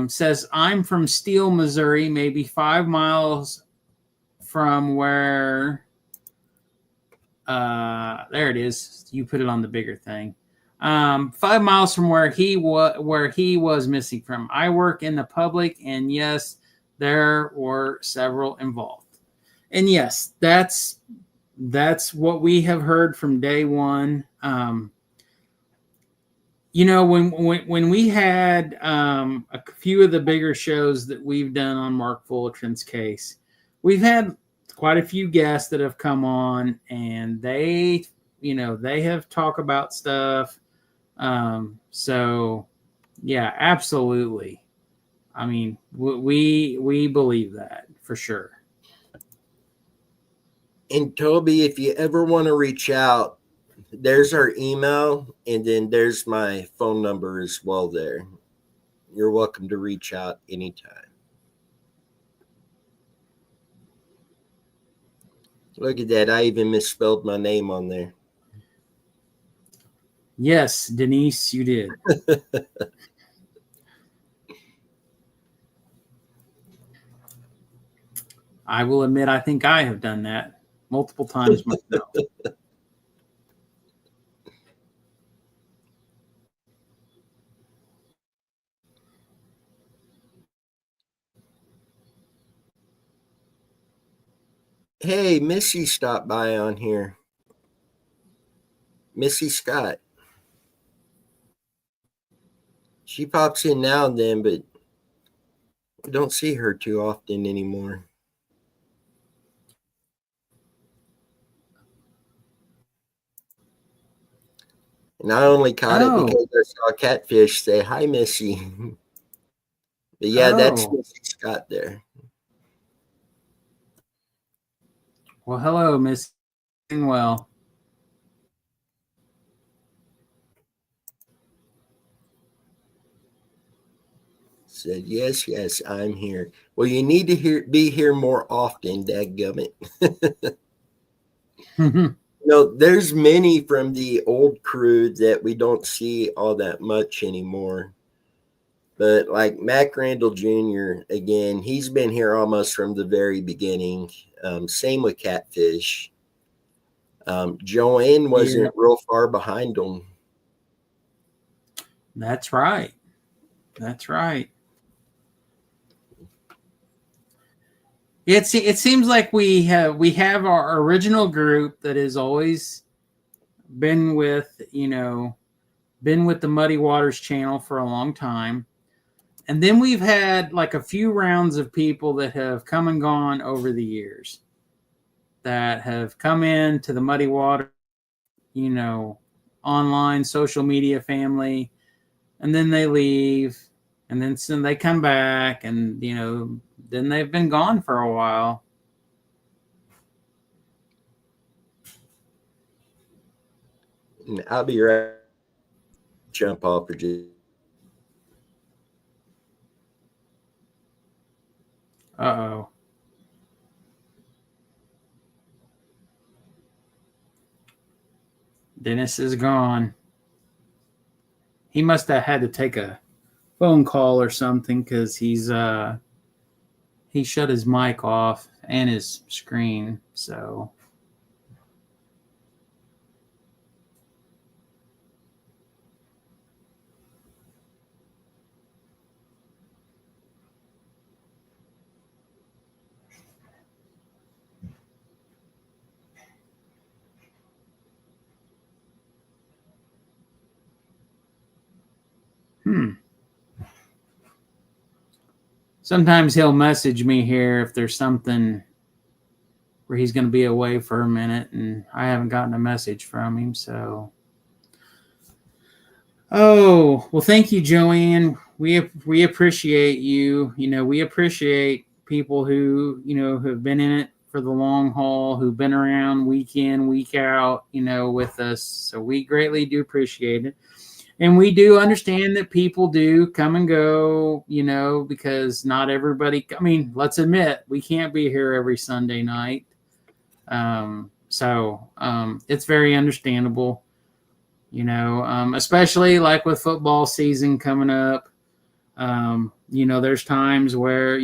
says, I'm from Steele, Missouri, maybe 5 miles from where, there it is. You put it on the bigger thing. 5 miles from where he was missing from. I work in the public, and yes, there were several involved. And yes, that's what we have heard from day one. When we had a few of the bigger shows that we've done on Mark Fullerton's case, we've had quite a few guests that have come on, and they have talked about stuff. So yeah, absolutely. I mean, we believe that for sure. And Toby, if you ever want to reach out, there's our email, and then there's my phone number as well there. You're welcome to reach out anytime. Look at that. I even misspelled my name on there. Yes, Denise, you did. I will admit, I think I have done that multiple times myself. Hey, Missy stopped by on here. Missy Scott. She pops in now and then, but I don't see her too often anymore. And I only caught it because I saw a catfish say, "Hi, Missy." But yeah, that's Missy Scott there. Well, hello, Miss. Well, said, yes, I'm here. Well, you need to be here more often, dadgummit. There's many from the old crew that we don't see all that much anymore. But like Mac Randall Jr., again, he's been here almost from the very beginning. Same with Catfish. Joanne wasn't real far behind him. That's right. That's right. It seems like we have our original group that has always been with the Muddy Waters channel for a long time. And then we've had like a few rounds of people that have come and gone over the years that have come in to the Muddy Water, online social media family, and then they leave, and then they come back, and then they've been gone for a while. I'll be right. Jump off or just. Uh-oh. Dennis is gone. He must have had to take a phone call or something, because he shut his mic off and his screen. So Sometimes he'll message me here if there's something where he's going to be away for a minute, and I haven't gotten a message from him. So, oh well, thank you, Joanne. We appreciate you. We appreciate people who have been in it for the long haul, who've been around week in, week out, with us. So we greatly do appreciate it. And we do understand that people do come and go, because not everybody, let's admit, we can't be here every Sunday night. So it's very understandable, especially like with football season coming up. There's times where,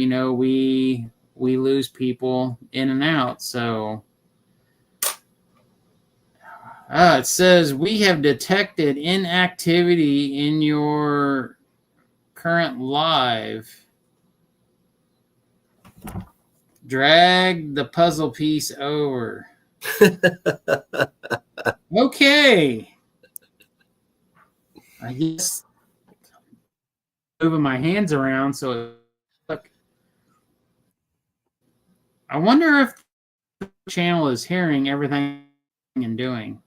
we lose people in and out. So it says we have detected inactivity in your current live. Drag the puzzle piece over. Okay. I guess moving my hands around so look. I wonder if the channel is hearing everything and doing.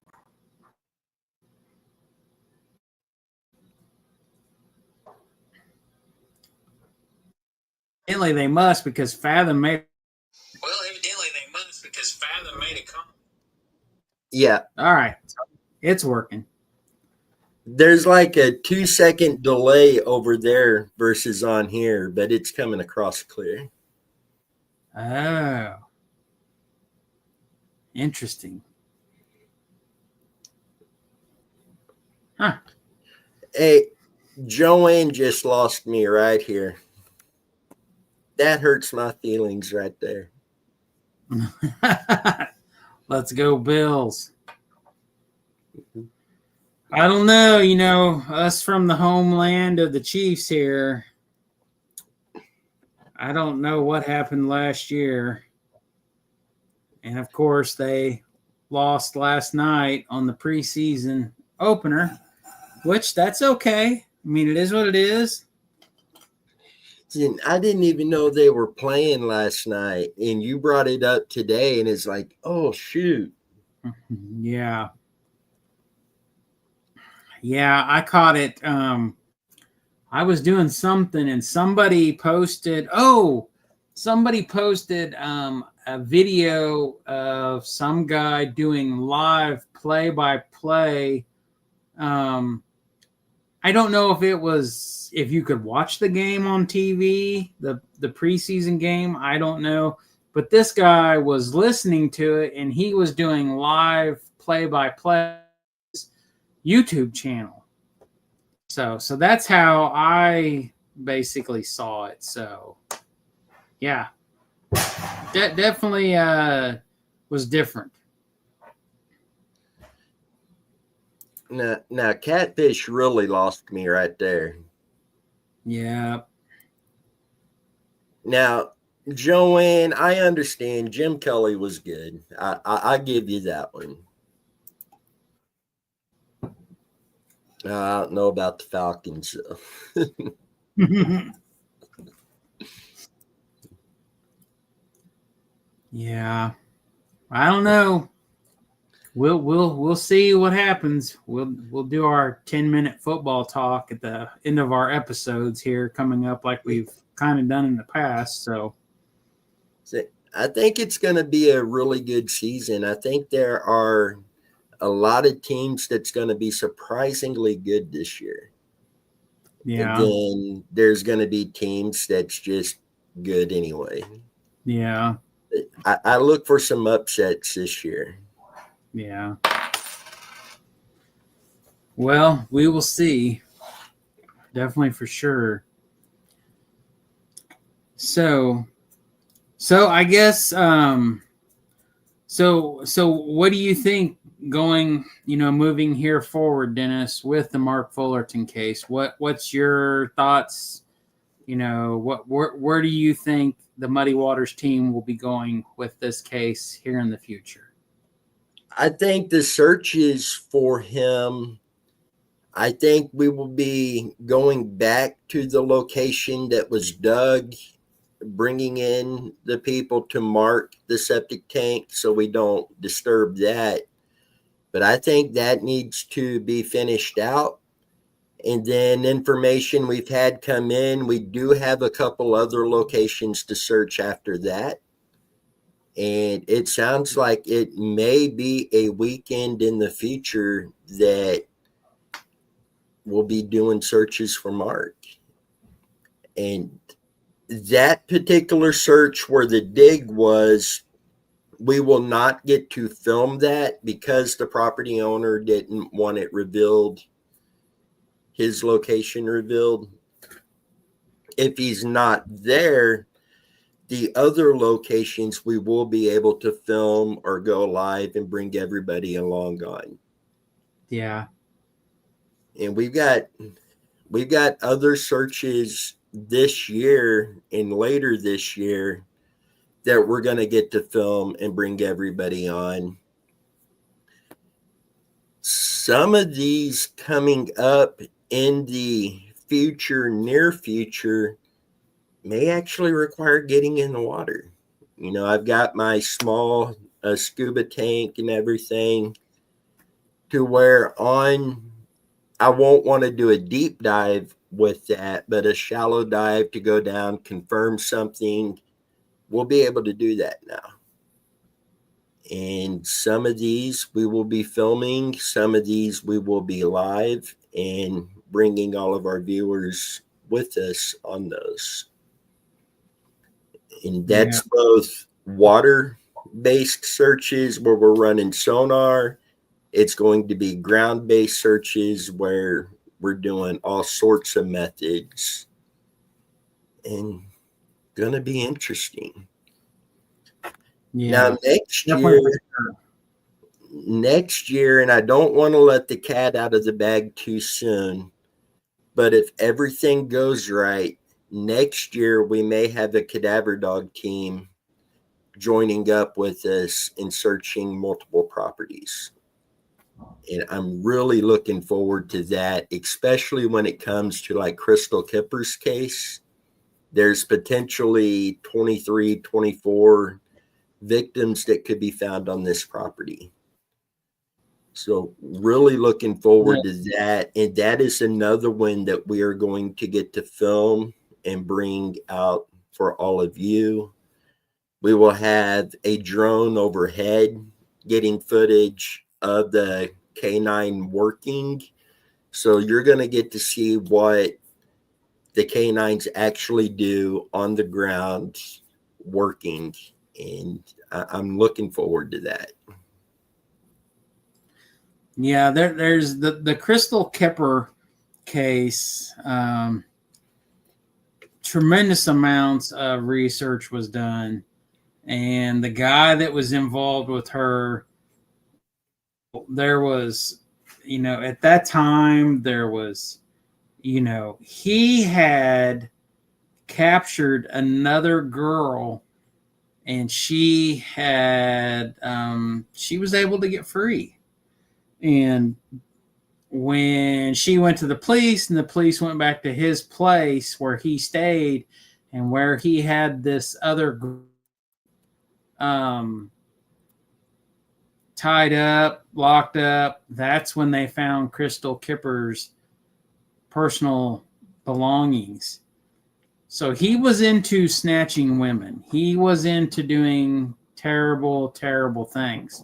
Evidently they must, because Fathom made. Well, evidently they must, because Fathom made a comment. Yeah. All right. It's working. There's like a 2-second delay over there versus on here, but it's coming across clear. Oh. Interesting. Huh. Hey, Joanne just lost me right here. That hurts my feelings right there. Let's go, Bills. I don't know, us from the homeland of the Chiefs here. I don't know what happened last year. And of course, they lost last night on the preseason opener, which that's okay. It is what it is. I didn't even know they were playing last night, and you brought it up today, and it's like, oh, shoot. Yeah. Yeah, I caught it. I was doing something, and somebody posted a video of some guy doing live play-by-play. I don't know if you could watch the game on TV, the preseason game. I don't know. But this guy was listening to it, and he was doing live play-by-play YouTube channel. So that's how I basically saw it. So, yeah, that definitely was different. Now, Catfish really lost me right there. Yeah. Now, Joanne, I understand Jim Kelly was good. I give you that one. I don't know about the Falcons. Yeah, I don't know. We'll see what happens. We'll do our 10-minute football talk at the end of our episodes here coming up, like we've kind of done in the past. So I think it's going to be a really good season. I think there are a lot of teams that's going to be surprisingly good this year. Yeah. And then there's going to be teams that's just good anyway. Yeah. I look for some upsets this year. Yeah. Well, we will see. Definitely, for sure. So I guess so what do you think going, moving here forward, Dennis, with the Marc Fullerton case? What's your thoughts? Where do you think the Muddy Waters team will be going with this case here in the future? I think the searches for him I think we will be going back to the location that was dug, bringing in the people to mark the septic tank so we don't disturb that. But I think that needs to be finished out. And then information we've had come in, we do have a couple other locations to search after that. And it sounds like it may be a weekend in the future that we'll be doing searches for Marc. And that particular search where the dig was, we will not get to film that because the property owner didn't want it revealed, his location revealed. If he's not there, the other locations we will be able to film or go live and bring everybody along on. Yeah. And we've got other searches this year and later this year that we're going to get to film and bring everybody on. Some of these coming up in the future, near future, may actually require getting in the water. You know, I've got my small scuba tank and everything to where I won't want to do a deep dive with that, but a shallow dive to go down, confirm something, we'll be able to do that now. And some of these we will be filming, some of these we will be live and bringing all of our viewers with us on those. And that's both water-based searches where we're running sonar. It's going to be ground-based searches where we're doing all sorts of methods. And going to be interesting. Yeah. Now next year, and I don't want to let the cat out of the bag too soon, but if everything goes right, next year we may have a cadaver dog team joining up with us in searching multiple properties. And I'm really looking forward to that, especially when it comes to like Crystal Kipper's case. There's potentially 23, 24 victims that could be found on this property. So really looking forward to that. And that is another one that we are going to get to film and bring out for all of you. We will have a drone overhead getting footage of the canine working. So you're going to get to see what the canines actually do on the ground working. And I'm looking forward to that. Yeah, there's the Crystal Kipper case. Tremendous amounts of research was done, and the guy that was involved with her, there was, at that time there was, he had captured another girl, and she was able to get free. And when she went to the police and the police went back to his place where he stayed and where he had this other tied up, locked up, that's when they found Crystal Kipper's personal belongings. So he was into snatching women. He was into doing terrible, terrible things.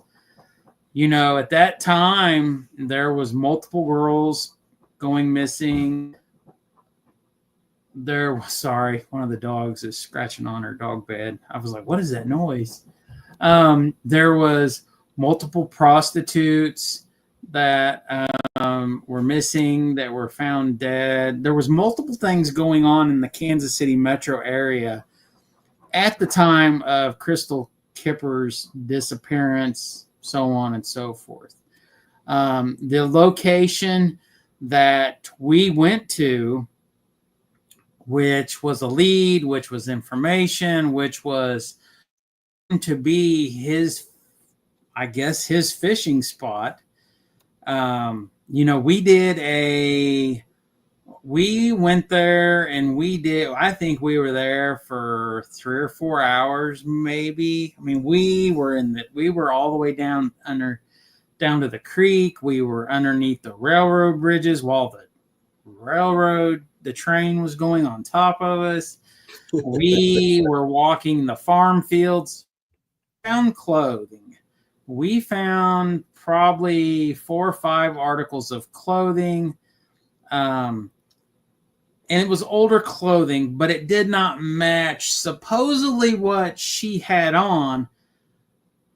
At that time, there was multiple girls going missing. One of the dogs is scratching on her dog bed. I was like, what is that noise? There was multiple prostitutes that were missing, that were found dead. There was multiple things going on in the Kansas City metro area at the time of Crystal Kipper's disappearance, so on and so forth. The location that we went to, which was a lead, which was information, which was to be his fishing spot. we went there and I think we were there for 3 or 4 hours, maybe. I mean, we were all the way down to the creek. We were underneath the railroad bridges while the train was going on top of us. We were walking the farm fields, found clothing. We found probably 4 or 5 articles of clothing. And it was older clothing, but it did not match supposedly what she had on.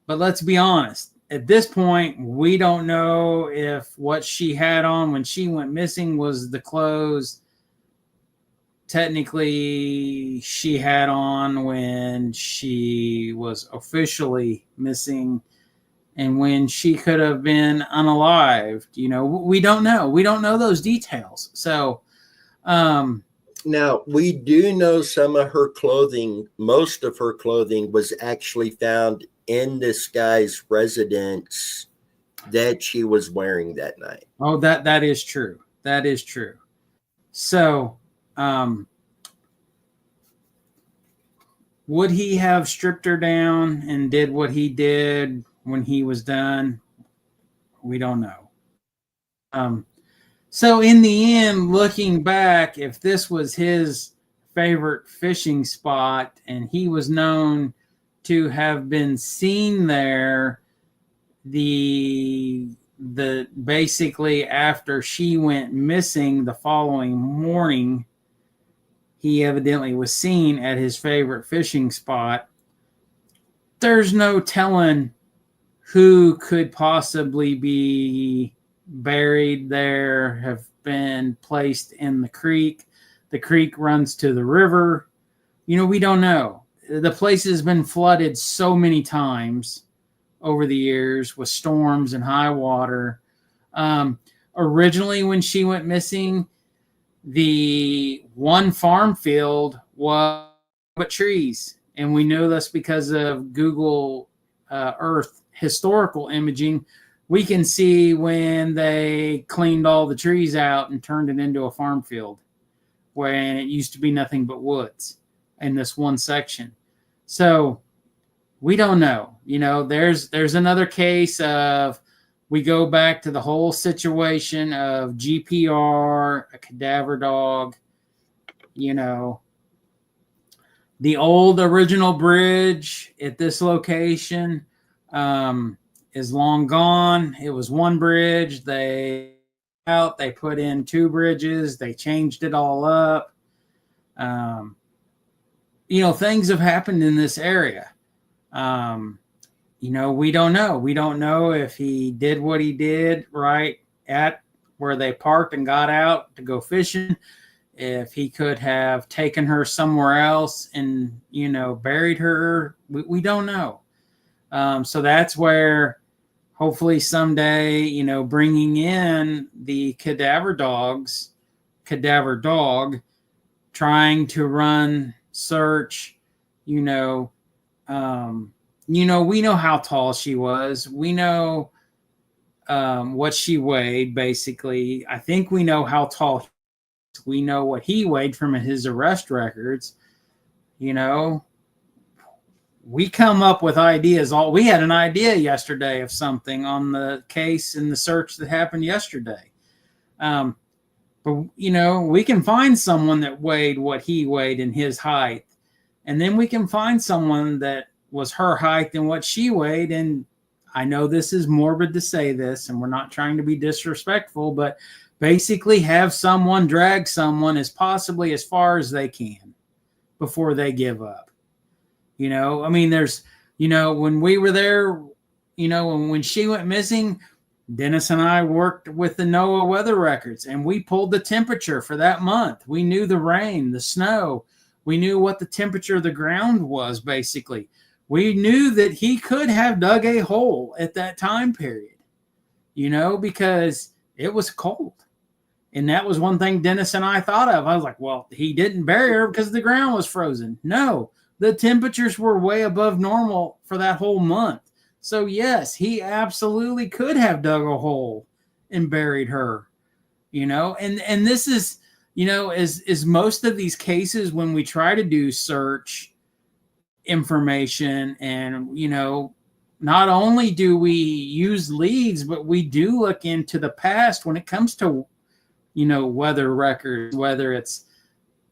But let's be honest, at this point, we don't know if what she had on when she went missing was the clothes technically she had on when she was officially missing and when she could have been unalived. We don't know. We don't know those details. So, now, we do know some of her clothing, most of her clothing was actually found in this guy's residence that she was wearing that night. Oh, that is true. That is true. So, would he have stripped her down and did what he did when he was done? We don't know. So in the end, looking back, if this was his favorite fishing spot and he was known to have been seen there, the basically after she went missing the following morning, he evidently was seen at his favorite fishing spot. There's no telling who could possibly be buried there, have been placed in the creek. The creek runs to the river. We don't know. The place has been flooded so many times over the years with storms and high water. Originally, when she went missing, the one farm field was but trees. And we know this because of Google Earth historical imaging. We can see when they cleaned all the trees out and turned it into a farm field when it used to be nothing but woods in this one section. So we don't know. There's another case of, we go back to the whole situation of GPR, a cadaver dog, the old original bridge at this location is long gone. It was one bridge. They put in 2 bridges. They changed it all up. Things have happened in this area. We don't know. We don't know if he did what he did right at where they parked and got out to go fishing, if he could have taken her somewhere else and, buried her. We don't know. So that's where hopefully someday, bringing in the cadaver dog, trying to run search, we know how tall she was. We know what she weighed, basically. I think we know how tall he was. We know what he weighed from his arrest records. We come up with ideas. We had an idea yesterday of something on the case and the search that happened yesterday. But, we can find someone that weighed what he weighed in his height. And then we can find someone that was her height and what she weighed. And I know this is morbid to say this, and we're not trying to be disrespectful, but basically have someone drag someone as possibly as far as they can before they give up. There's, when we were there, when she went missing, Dennis and I worked with the NOAA weather records, and we pulled the temperature for that month. We knew the rain, the snow. We knew what the temperature of the ground was, basically. We knew that he could have dug a hole at that time period, because it was cold. And that was one thing Dennis and I thought of. I was like, well, he didn't bury her because the ground was frozen. No, the temperatures were way above normal for that whole month. So, yes, he absolutely could have dug a hole and buried her, and this is, is most of these cases when we try to do search information, and not only do we use leads, but we do look into the past when it comes to weather records, whether it's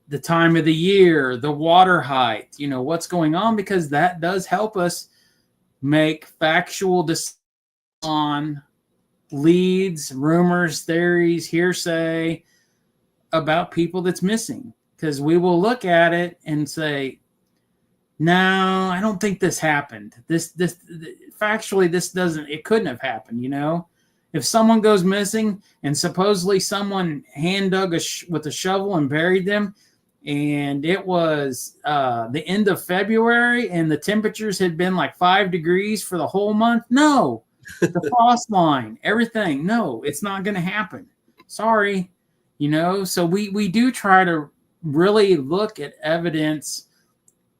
the time of the year, the water height, what's going on, because that does help us make factual decisions on leads, rumors, theories, hearsay about people that's missing. Because we will look at it and say, no, I don't think this happened. This factually, this doesn't, it couldn't have happened, If someone goes missing and supposedly someone hand dug with a shovel and buried them, and it was the end of February and the temperatures had been like 5 degrees for the whole month, no. The frost line, everything, no, it's not going to happen. Sorry. So we do try to really look at evidence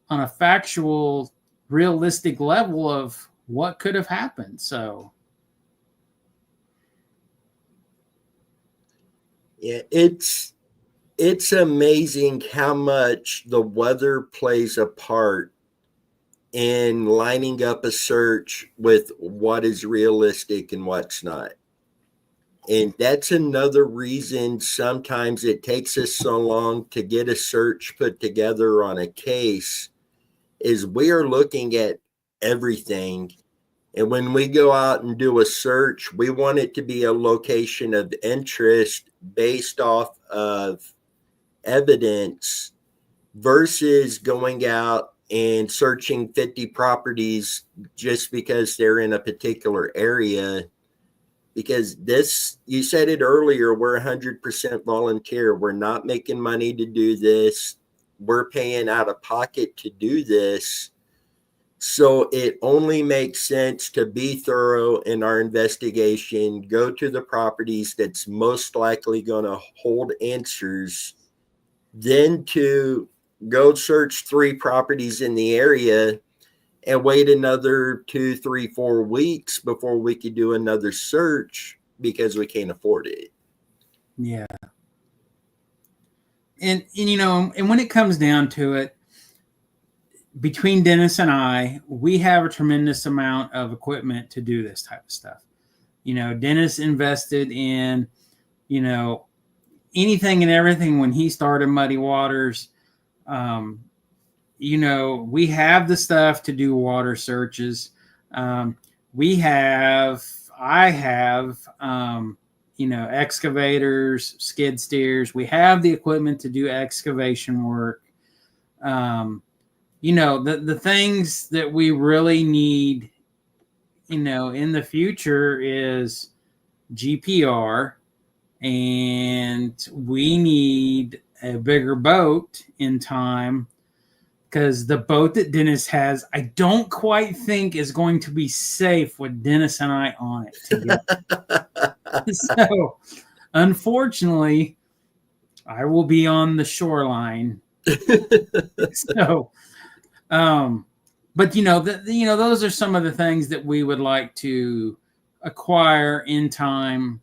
on a factual, realistic level of what could have happened. So yeah, it's amazing how much the weather plays a part in lining up a search with what is realistic and what's not. And that's another reason sometimes it takes us so long to get a search put together on a case, is we are looking at everything. And when we go out and do a search, we want it to be a location of interest based off of evidence versus going out and searching 50 properties just because they're in a particular area. Because this, you said it earlier, we're 100% volunteer. We're not making money to do this. We're paying out of pocket to do this. So it only makes sense to be thorough in our investigation, go to the properties that's most likely going to hold answers, then to go search 3 properties in the area and wait another 2, 3, 4 weeks before we could do another search because we can't afford it. Yeah. And when it comes down to it, between Dennis and I, we have a tremendous amount of equipment to do this type of stuff. Dennis invested in, anything and everything when he started Muddy Waters. We have the stuff to do water searches. I have, excavators, skid steers. We have the equipment to do excavation work. The things that we really need, in the future is GPR, and we need a bigger boat in time, because the boat that Dennis has, I don't quite think is going to be safe with Dennis and I on it together. So, unfortunately, I will be on the shoreline. So, but those are some of the things that we would like to acquire in time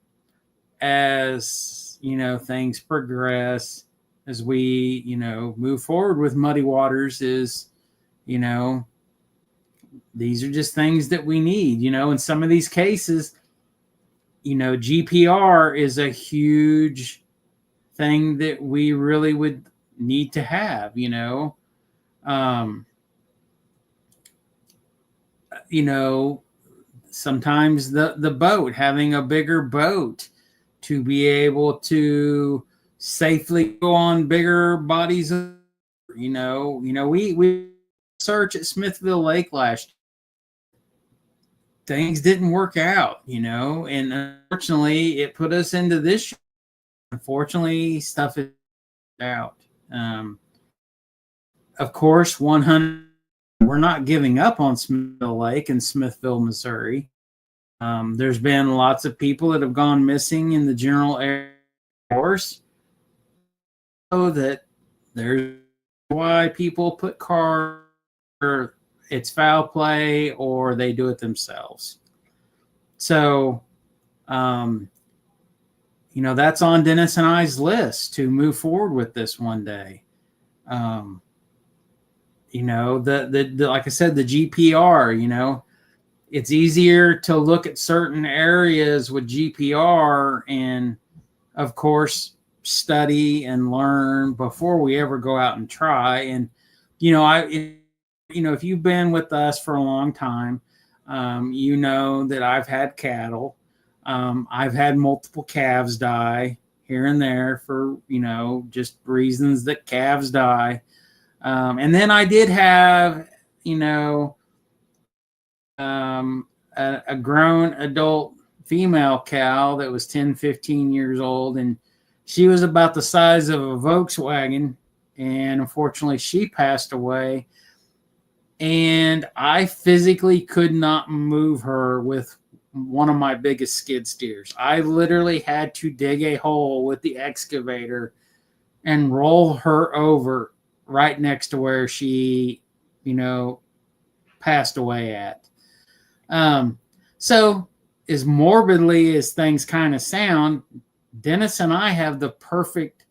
as things progress, as we move forward with Muddy Waters. Is these are just things that we need. In some of these cases, GPR is a huge thing that we really would need to have. Sometimes the boat, having a bigger boat to be able to safely go on bigger bodies of, we search at Smithville Lake last year. Things didn't work out, and unfortunately it put us into this. Unfortunately, stuff is out. Of course, 100. We're not giving up on Smithville Lake in Smithville, Missouri. There's been lots of people that have gone missing in the general area. Of course, so that there's why people put cars, or it's foul play, or they do it themselves. So, that's on Dennis and I's list to move forward with this one day. The like I said, the GPR, it's easier to look at certain areas with GPR and, of course, study and learn before we ever go out and try. And, if you've been with us for a long time, you know that I've had cattle. I've had multiple calves die here and there for, just reasons that calves die. And then I did have, a grown adult female cow that was 10, 15 years old. And she was about the size of a Volkswagen. And unfortunately, she passed away. And I physically could not move her with one of my biggest skid steers. I literally had to dig a hole with the excavator and roll her over right next to where she, passed away at. So as morbidly as things kind of sound, Dennis and I have the perfect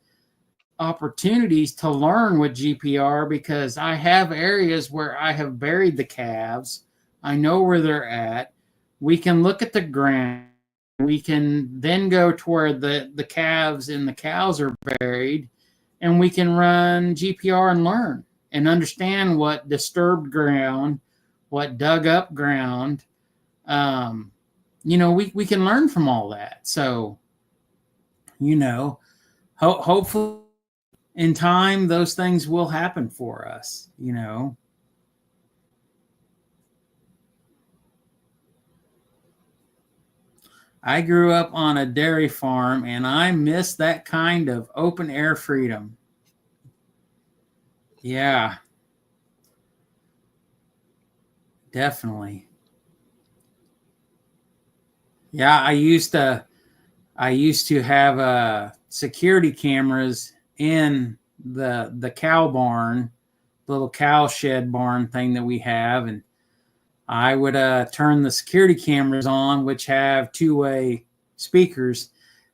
opportunities to learn with GPR because I have areas where I have buried the calves. I know where they're at. We can look at the ground. We can then go to where the calves and the cows are buried, and we can run GPR and learn and understand what disturbed ground, what dug up ground. We can learn from all that. So, hopefully in time, those things will happen for us, I grew up on a dairy farm and I miss that kind of open air freedom. Yeah, definitely. Yeah, I used to have security cameras in the cow barn, little cow shed barn thing that we have, and I would turn the security cameras on, which have two-way speakers,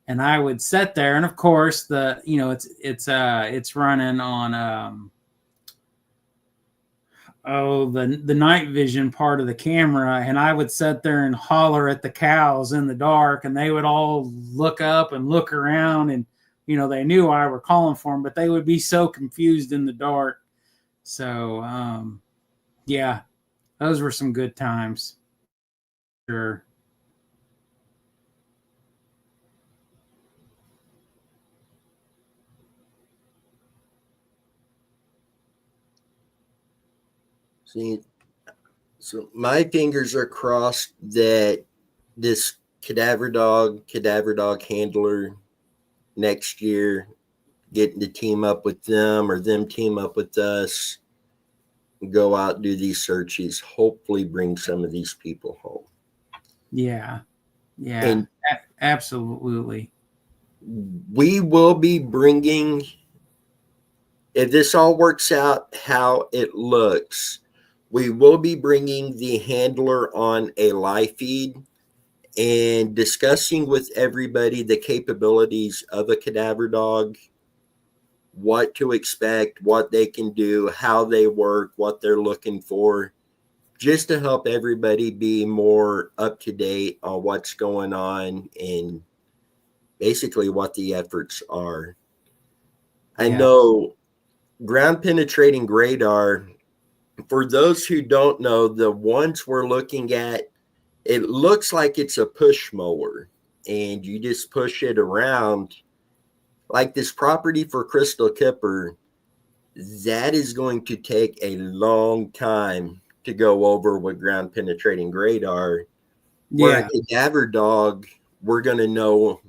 and I would sit there, and of course it's running on the night vision part of the camera, and I would sit there and holler at the cows in the dark, and they would all look up and look around, and they knew I were calling for them, but they would be so confused in the dark. So yeah, those were some good times. Sure. See, so my fingers are crossed that this cadaver dog handler next year, getting to team up with them or them team up with us, go out, do these searches, hopefully bring some of these people home. Yeah. And Absolutely. we will be bringing, if this all works out how it looks, we will be bringing the handler on a live feed and discussing with everybody the capabilities of a cadaver dog, what to expect, what they can do, how they work, what they're looking for, just to help everybody be more up to date on what's going on and basically what the efforts are. I know ground penetrating radar, for those who don't know, the ones we're looking at, it looks like it's a push mower and you just push it around. Like this property for Crystal Kipper, that is going to take a long time to go over with ground penetrating radar. Where a cadaver dog, we're going to know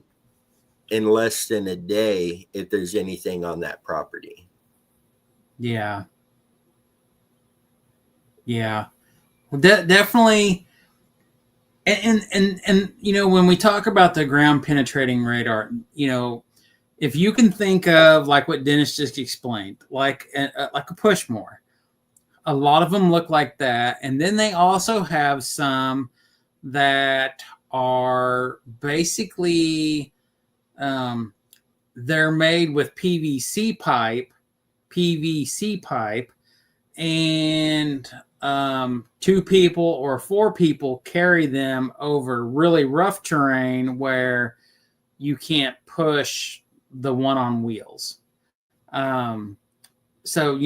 in less than a day if there's anything on that property. Yeah. Well, definitely. And when we talk about the ground penetrating radar, if you can think of like what Dennis just explained, like a push mower, a lot of them look like that. And then they also have some that are basically they're made with PVC pipe, and 2 people or 4 people carry them over really rough terrain where you can't push the one on wheels. So,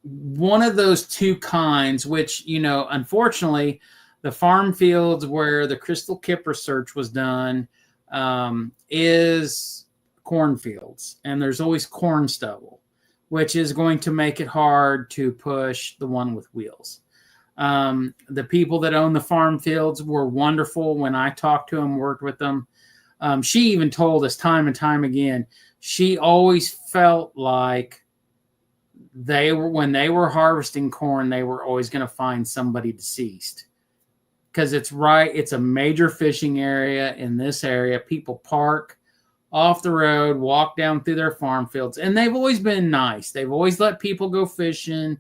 one of those 2 kinds, which, unfortunately, the farm fields where the crystal kip research was done is cornfields, and there's always corn stubble, which is going to make it hard to push the one with wheels. The people that own the farm fields were wonderful when I talked to them, worked with them. She even told us time and time again, she always felt like when they were harvesting corn, they were always going to find somebody deceased. Because it's a major fishing area in this area. People park off the road, walk down through their farm fields, and they've always been nice. They've always let people go fishing.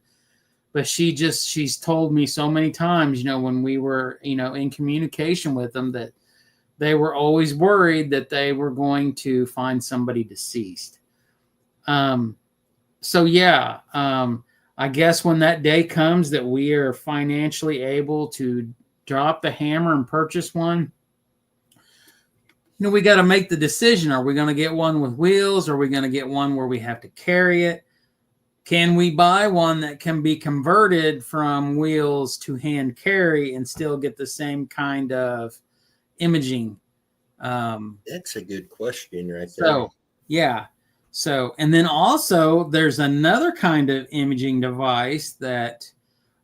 But she's told me so many times, when we were, in communication with them, that they were always worried that they were going to find somebody deceased. So yeah, I guess when that day comes that we are financially able to drop the hammer and purchase one, we got to make the decision. Are we going to get one with wheels? Or are we going to get one where we have to carry it? Can we buy one that can be converted from wheels to hand carry and still get the same kind of imaging? That's a good question right there. So, yeah. So, and then also there's another kind of imaging device that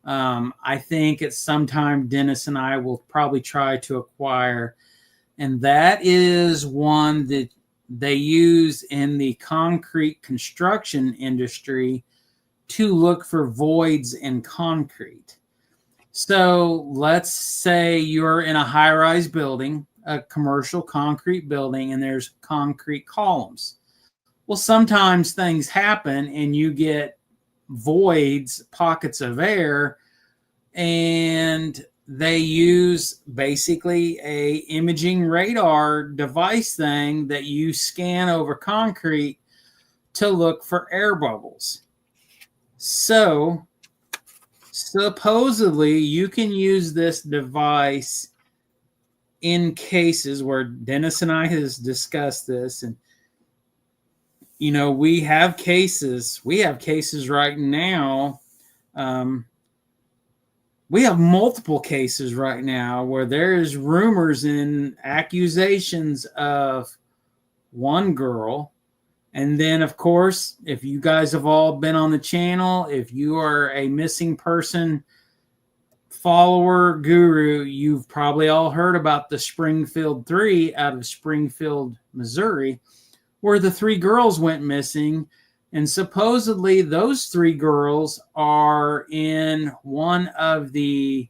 I think at some time Dennis and I will probably try to acquire. And that is one that they use in the concrete construction industry to look for voids in concrete. So let's say you're in a high-rise building, a commercial concrete building, and there's concrete columns. Well, sometimes things happen and you get voids, pockets of air, and they use basically a imaging radar device thing that you scan over concrete to look for air bubbles. So supposedly you can use this device in cases where Dennis and I has discussed this, and we have cases right now. We have multiple cases right now where there's rumors and accusations of one girl. And then, of course, if you guys have all been on the channel, if you are a missing person follower guru, you've probably all heard about the Springfield 3 out of Springfield, Missouri, where the 3 girls went missing. And supposedly those 3 girls are in one of the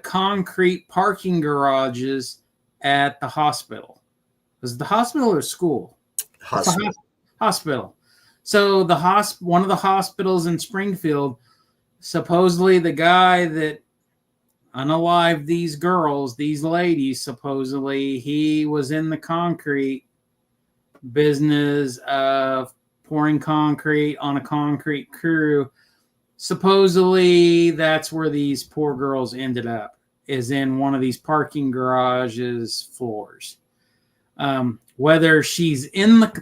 concrete parking garages at the hospital. Was it the hospital or school? Hospital. So one of the hospitals in Springfield, supposedly the guy that unalived these girls, these ladies, supposedly he was in the concrete business of pouring concrete on a concrete crew. Supposedly that's where these poor girls ended up, is in one of these parking garages floors. Whether she's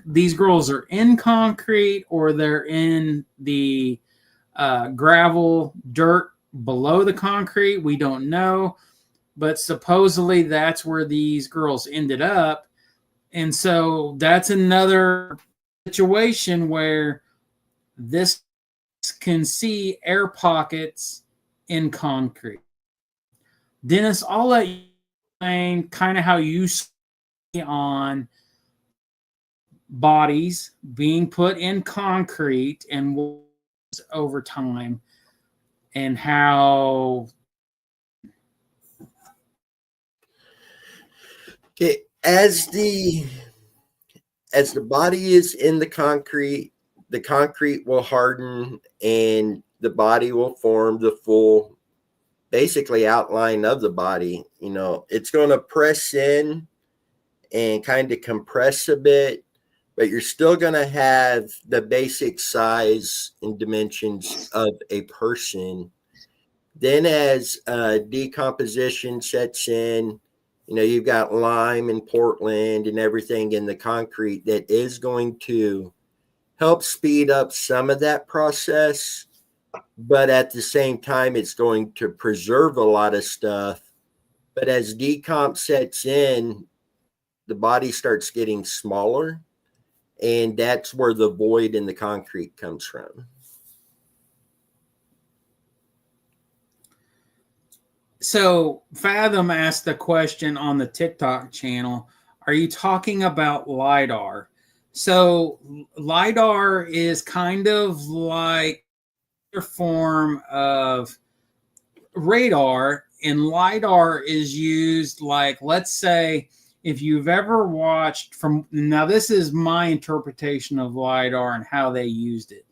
these girls are in concrete or they're in the gravel dirt below the concrete, we don't know. But supposedly that's where these girls ended up. And so that's another situation where this can see air pockets in concrete. Dennis, I'll let you explain kind of how you see on bodies being put in concrete and over time, and how. Okay, as the body is in the concrete will harden and the body will form the full basically outline of the body. It's going to press in and kind of compress a bit, but you're still going to have the basic size and dimensions of a person. Then as decomposition sets in, you've got lime and Portland and everything in the concrete that is going to help speed up some of that process, but at the same time, it's going to preserve a lot of stuff. But as decomp sets in, the body starts getting smaller, and that's where the void in the concrete comes from. So Fathom asked the question on the TikTok channel, are you talking about LiDAR? So LiDAR is kind of like a form of radar, and LiDAR is used like, let's say, if you've ever watched now this is my interpretation of LiDAR and how they used it.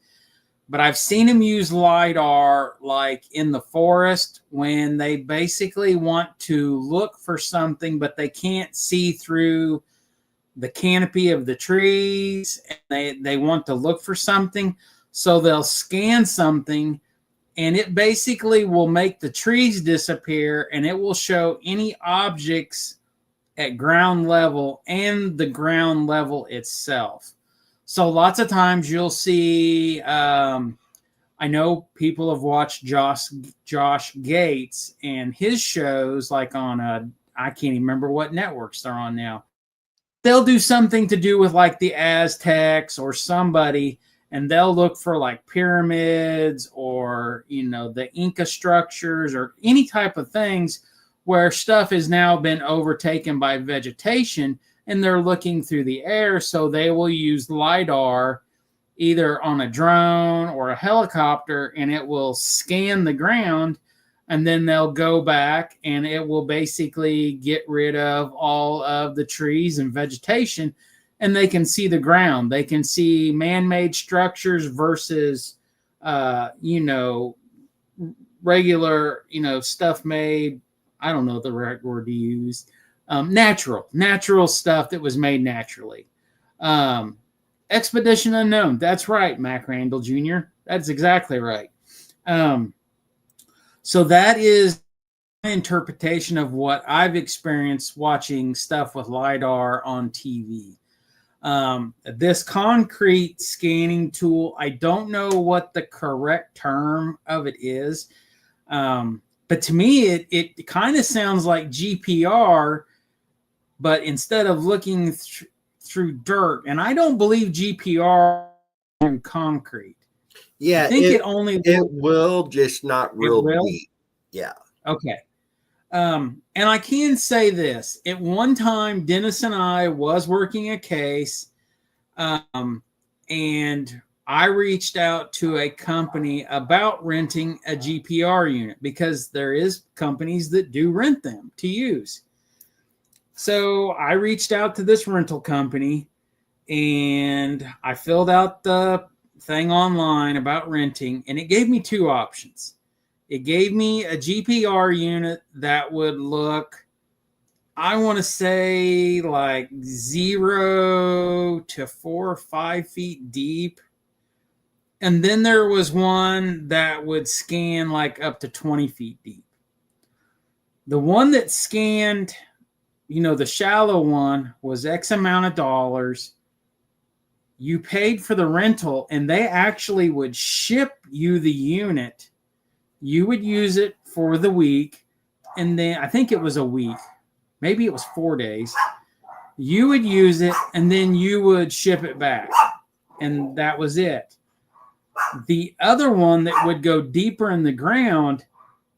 But I've seen them use LiDAR like in the forest when they basically want to look for something, but they can't see through the canopy of the trees. And they want to look for something. So they'll scan something, and it basically will make the trees disappear, and it will show any objects at ground level and the ground level itself. So lots of times you'll see, I know people have watched Josh Gates and his shows like on I can't even remember what networks they're on now. They'll do something to do with like the Aztecs or somebody, and they'll look for like pyramids or, the Inca structures or any type of things where stuff has now been overtaken by vegetation, and they're looking through the air. So they will use LiDAR either on a drone or a helicopter, and it will scan the ground, and then they'll go back and it will basically get rid of all of the trees and vegetation, and they can see the ground. They can see man-made structures versus, regular, stuff made, I don't know the right word to use, natural stuff that was made naturally. Expedition Unknown. That's right, Mac Randall Jr. That's exactly right. So that is my interpretation of what I've experienced watching stuff with LiDAR on TV. This concrete scanning tool, I don't know what the correct term of it is. But to me, it kind of sounds like GPR, but instead of looking through dirt, and I don't believe GPR through concrete. Yeah, I think it will, just not real deep. Yeah. Okay. And I can say this. At one time, Dennis and I was working a case, and I reached out to a company about renting a GPR unit because there is companies that do rent them to use. So I reached out to this rental company, and I filled out the thing online about renting, and it gave me two options. It gave me a GPR unit that would look, I want to say, like 0 to 4 or 5 feet deep. And then there was one that would scan like up to 20 feet deep. The one that scanned, the shallow one was X amount of dollars. You paid for the rental, and they actually would ship you the unit. You would use it for the week, and then I think it was a week. Maybe it was 4 days. You would use it, and then you would ship it back, and that was it. The other one that would go deeper in the ground,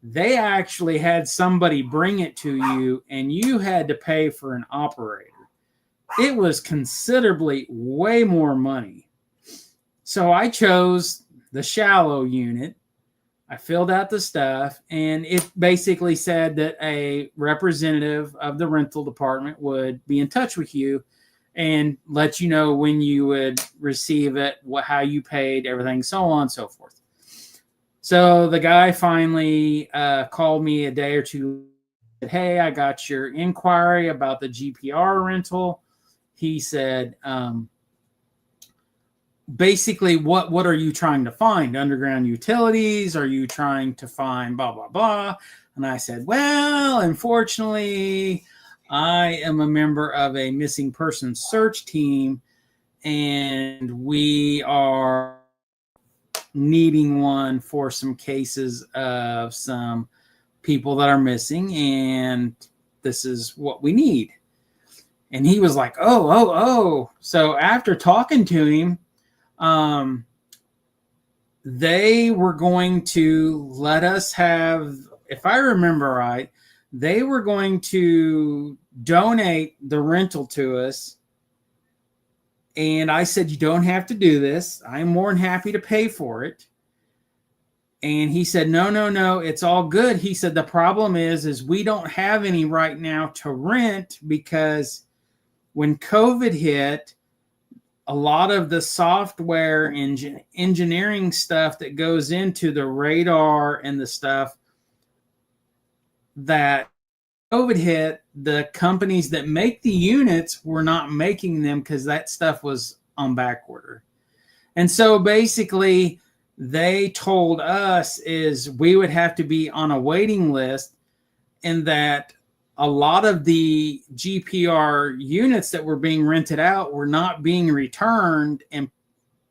they actually had somebody bring it to you, and you had to pay for an operator. It was considerably way more money. So I chose the shallow unit. I filled out the stuff, and it basically said that a representative of the rental department would be in touch with you and let you know when you would receive it, how you paid, everything, so on and so forth. So the guy finally called me a day or two Hey, I got your inquiry about the GPR rental. He said, basically, what are you trying to find? Underground utilities? Are you trying to find blah, blah, blah? And I said, well, unfortunately, I am a member of a missing person search team, and we are needing one for some cases of some people that are missing, and this is what we need. And he was like, oh. So after talking to him, they were going to let us have, if I remember right, they were going to donate the rental to us. And I said, you don't have to do this. I'm more than happy to pay for it. And he said, no, it's all good. He said, the problem is we don't have any right now to rent, because when COVID hit, a lot of the software and engineering stuff that goes into the radar and the stuff that COVID hit, the companies that make the units were not making them because that stuff was on back order. And so basically they told us is we would have to be on a waiting list, and that a lot of the GPR units that were being rented out were not being returned, and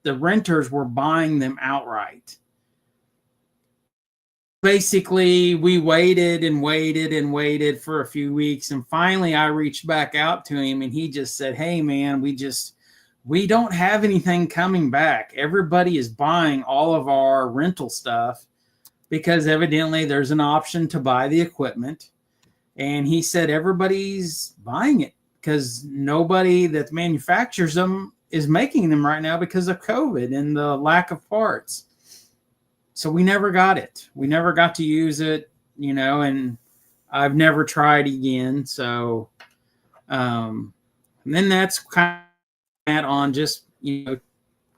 the renters were buying them outright. Basically, we waited for a few weeks, and finally I reached back out to him, and he just said, hey man, we don't have anything coming back. Everybody is buying all of our rental stuff because evidently there's an option to buy the equipment. And he said everybody's buying it because nobody that manufactures them is making them right now because of COVID and the lack of parts. So we never got it. We never got to use it, and I've never tried again. So and then that's kind of on just,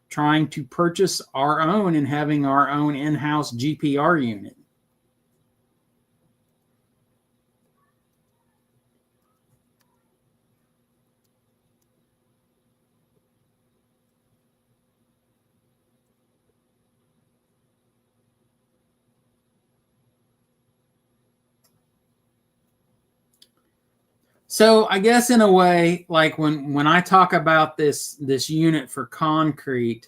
trying to purchase our own and having our own in-house GPR unit. So I guess in a way, like when I talk about this unit for concrete,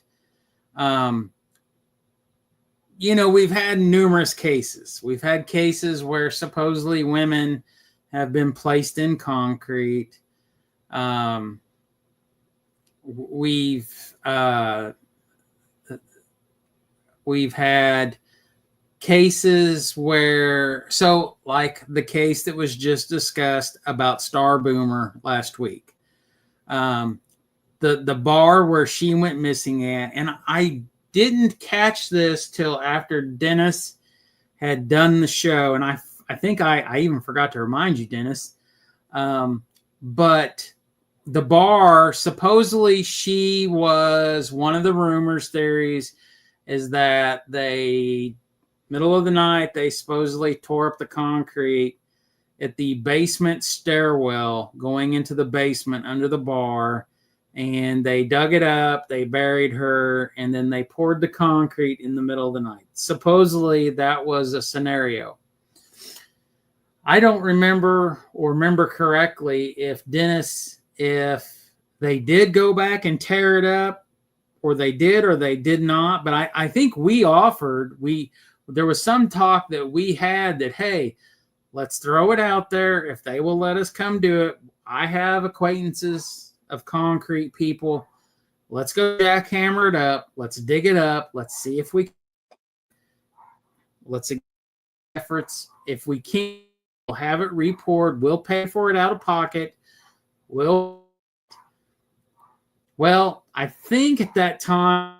we've had numerous cases. We've had cases where supposedly women have been placed in concrete. We've had cases where, so like the case that was just discussed about Star Boomer last week, the bar where she went missing at, and I didn't catch this till after Dennis had done the show, and I think I even forgot to remind you, Dennis, but the bar, supposedly she was, one of the rumors theories is that they, middle of the night, they supposedly tore up the concrete at the basement stairwell going into the basement under the bar, and they dug it up, they buried her, and then they poured the concrete in the middle of the night. Supposedly that was a scenario. I don't remember correctly if they did go back and tear it up, or they did not, but I think there was some talk that we had that, hey, let's throw it out there. If they will let us come do it, I have acquaintances of concrete people. Let's go jackhammer it up. Let's dig it up. Let's see if we efforts. If we can't, we'll have it repoured. We'll pay for it out of pocket. Well, I think at that time,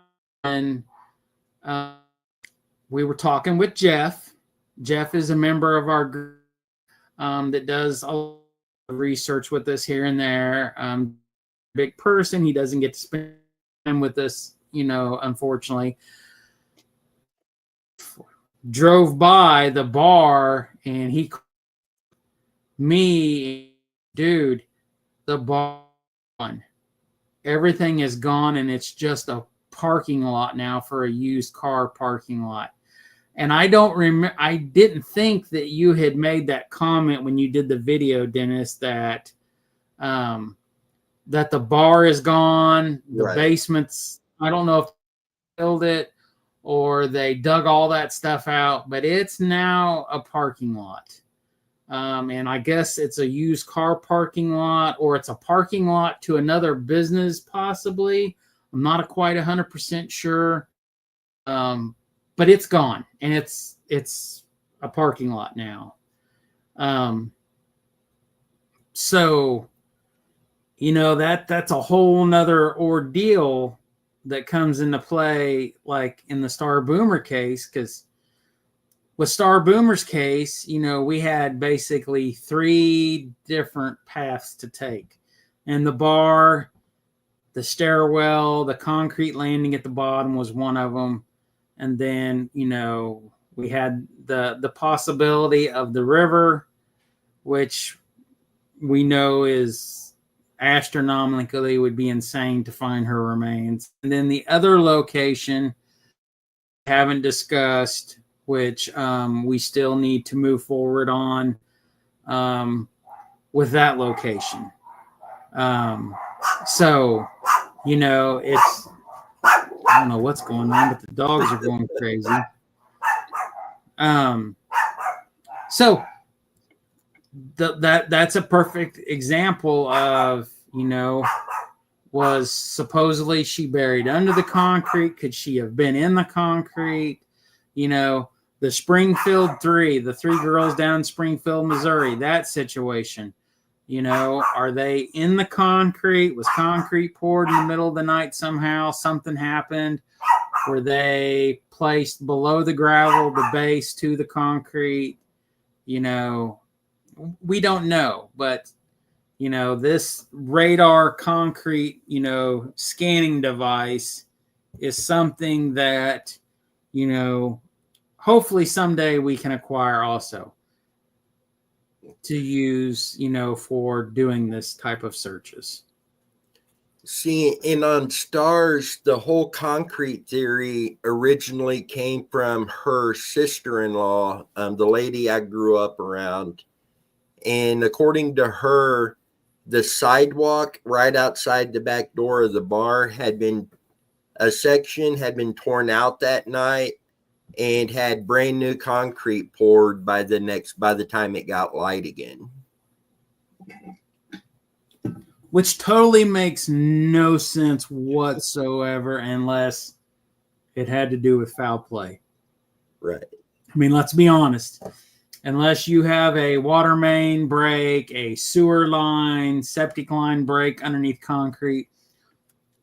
we were talking with Jeff. Jeff is a member of our group that does a lot of research with us here and there. Big person. He doesn't get to spend time with us, unfortunately. Drove by the bar, and me, dude, the bar, everything is gone, and it's just a parking lot now for a used car parking lot. And I don't remember, I didn't think that you had made that comment when you did the video, Dennis, that that the bar is gone, the Right. basement's, I don't know if they filled it or they dug all that stuff out, but it's now a parking lot. And I guess it's a used car parking lot, or it's a parking lot to another business, possibly. I'm not quite 100% sure. But it's gone, and it's a parking lot now. So, you know, that's a whole nother ordeal that comes into play, like in the Star Boomer case, because with Star Boomer's case, you know, we had basically 3 different paths to take. And the bar, the stairwell, the concrete landing at the bottom was one of them. And then, you know, we had the possibility of the river, which we know is astronomically, would be insane to find her remains. And then the other location we haven't discussed, which we still need to move forward on with that location. So, you know, it's, I don't know what's going on, but the dogs are going crazy. So that's a perfect example of, you know, was supposedly she buried under the concrete? Could she have been in the concrete? You know, the Springfield 3, the 3 girls down in Springfield, Missouri, that situation. You know, are they in the concrete? Was concrete poured in the middle of the night somehow? Something happened. Were they placed below the gravel, the base to the concrete? You know, we don't know. But, you know, this radar concrete, you know, scanning device is something that, you know, hopefully someday we can acquire also to use, you know, for doing this type of searches. See, and on stars, the whole concrete theory originally came from her sister-in-law, the lady I grew up around. And according to her, the sidewalk right outside the back door of the bar a section had been torn out that night and had brand new concrete poured by the time it got light again. Which totally makes no sense whatsoever unless it had to do with foul play. Right. I mean, let's be honest. Unless you have a water main break, a sewer line, septic line break underneath concrete,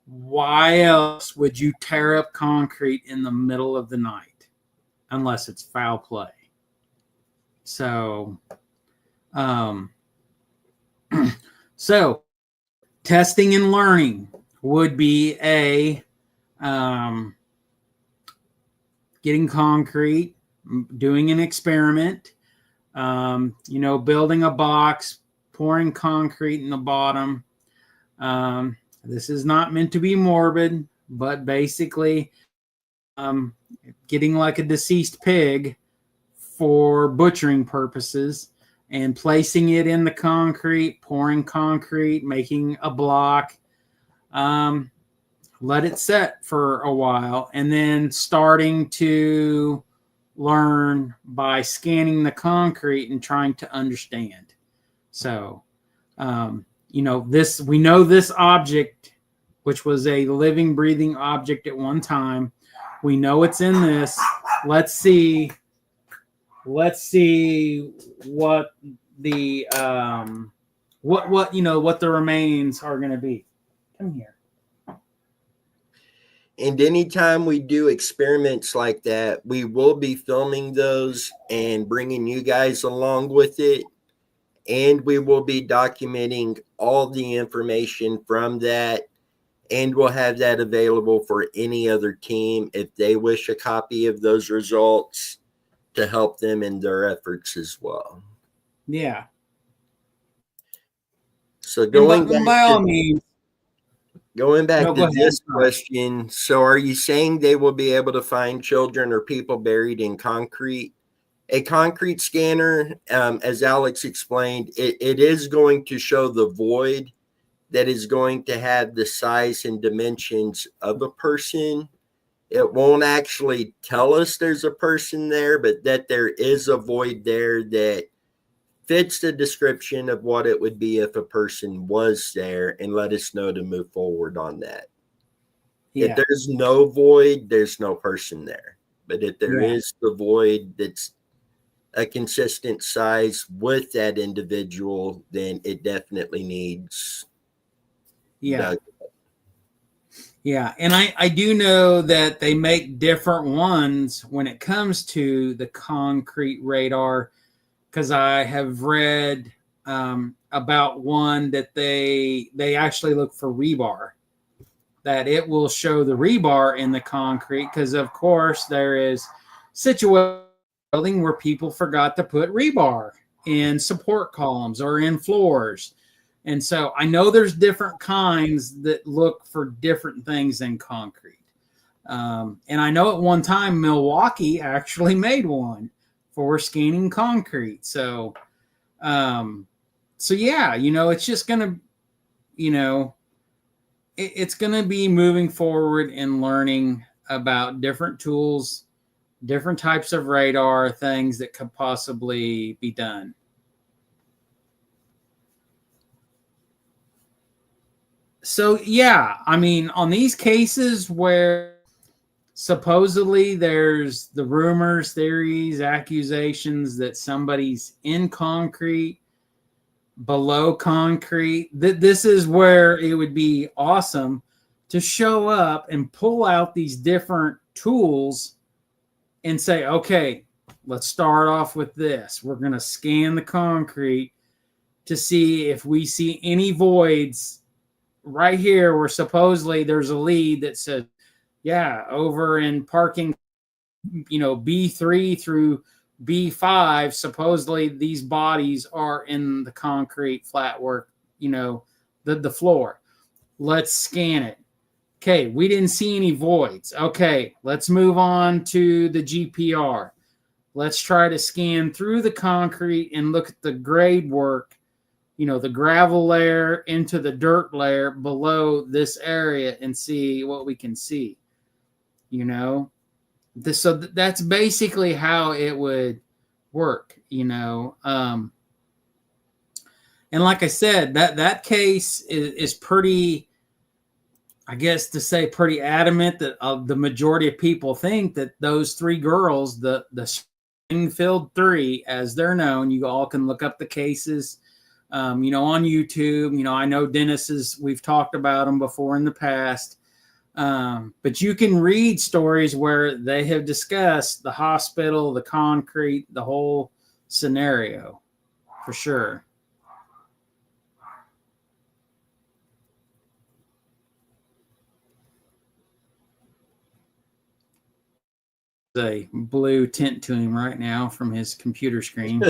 why else would you tear up concrete in the middle of the night? Unless it's foul play. So, so testing and learning would be getting concrete, doing an experiment, you know, building a box, pouring concrete in the bottom. This is not meant to be morbid, but basically getting like a deceased pig for butchering purposes and placing it in the concrete, pouring concrete, making a block, let it set for a while, and then starting to learn by scanning the concrete and trying to understand. So, you know, we know this object, which was a living, breathing object at one time. We know it's in this. Let's see what the what you know, what the remains are going to be. Come here. And anytime we do experiments like that, we will be filming those and bringing you guys along with it. And we will be documenting all the information from that. And we'll have that available for any other team if they wish a copy of those results to help them in their efforts as well. Yeah. So And by, going back by all to means, going no, back go to ahead. this Sorry. question, so are you saying they will be able to find children or people buried in concrete? A concrete scanner, as Alex explained, it is going to show the void that is going to have the size and dimensions of a person. It won't actually tell us there's a person there, but that there is a void there that fits the description of what it would be if a person was there, and let us know to move forward on that. If Yeah, there's no void, there's no person there. But if there yeah, is the void that's a consistent size with that individual, then it definitely needs yeah. dug. Yeah, and I do know that they make different ones when it comes to the concrete radar, because I have read about one that they actually look for rebar, that it will show the rebar in the concrete, because of course there is situation where people forgot to put rebar in support columns or in floors. And so I know there's different kinds that look for different things in concrete. And I know at one time Milwaukee actually made one for scanning concrete. So yeah, it's just gonna, you know, it's gonna be moving forward and learning about different tools, different types of radar, things that could possibly be done. So yeah, I mean, on these cases where supposedly there's the rumors, theories, accusations that somebody's in concrete, below concrete, this is where it would be awesome to show up and pull out these different tools and say, okay, let's start off with this. We're going to scan the concrete to see if we see any voids right here where supposedly there's a lead that says, yeah, over in parking, B3 through B5, supposedly these bodies are in the concrete flat work, the floor. Let's scan it. Okay, we didn't see any voids. Okay, let's move on to the GPR. Let's try to scan through the concrete and look at the grade work, the gravel layer into the dirt layer below this area and see what we can see. So that's basically how it would work. And like I said, that case is pretty, I guess to say, pretty adamant that the majority of people think that those three girls, the Springfield Three, as they're known, you all can look up the cases, on YouTube. I know we've talked about them before in the past. But you can read stories where they have discussed the hospital, the concrete, the whole scenario, for sure. A blue tint to him right now from his computer screen.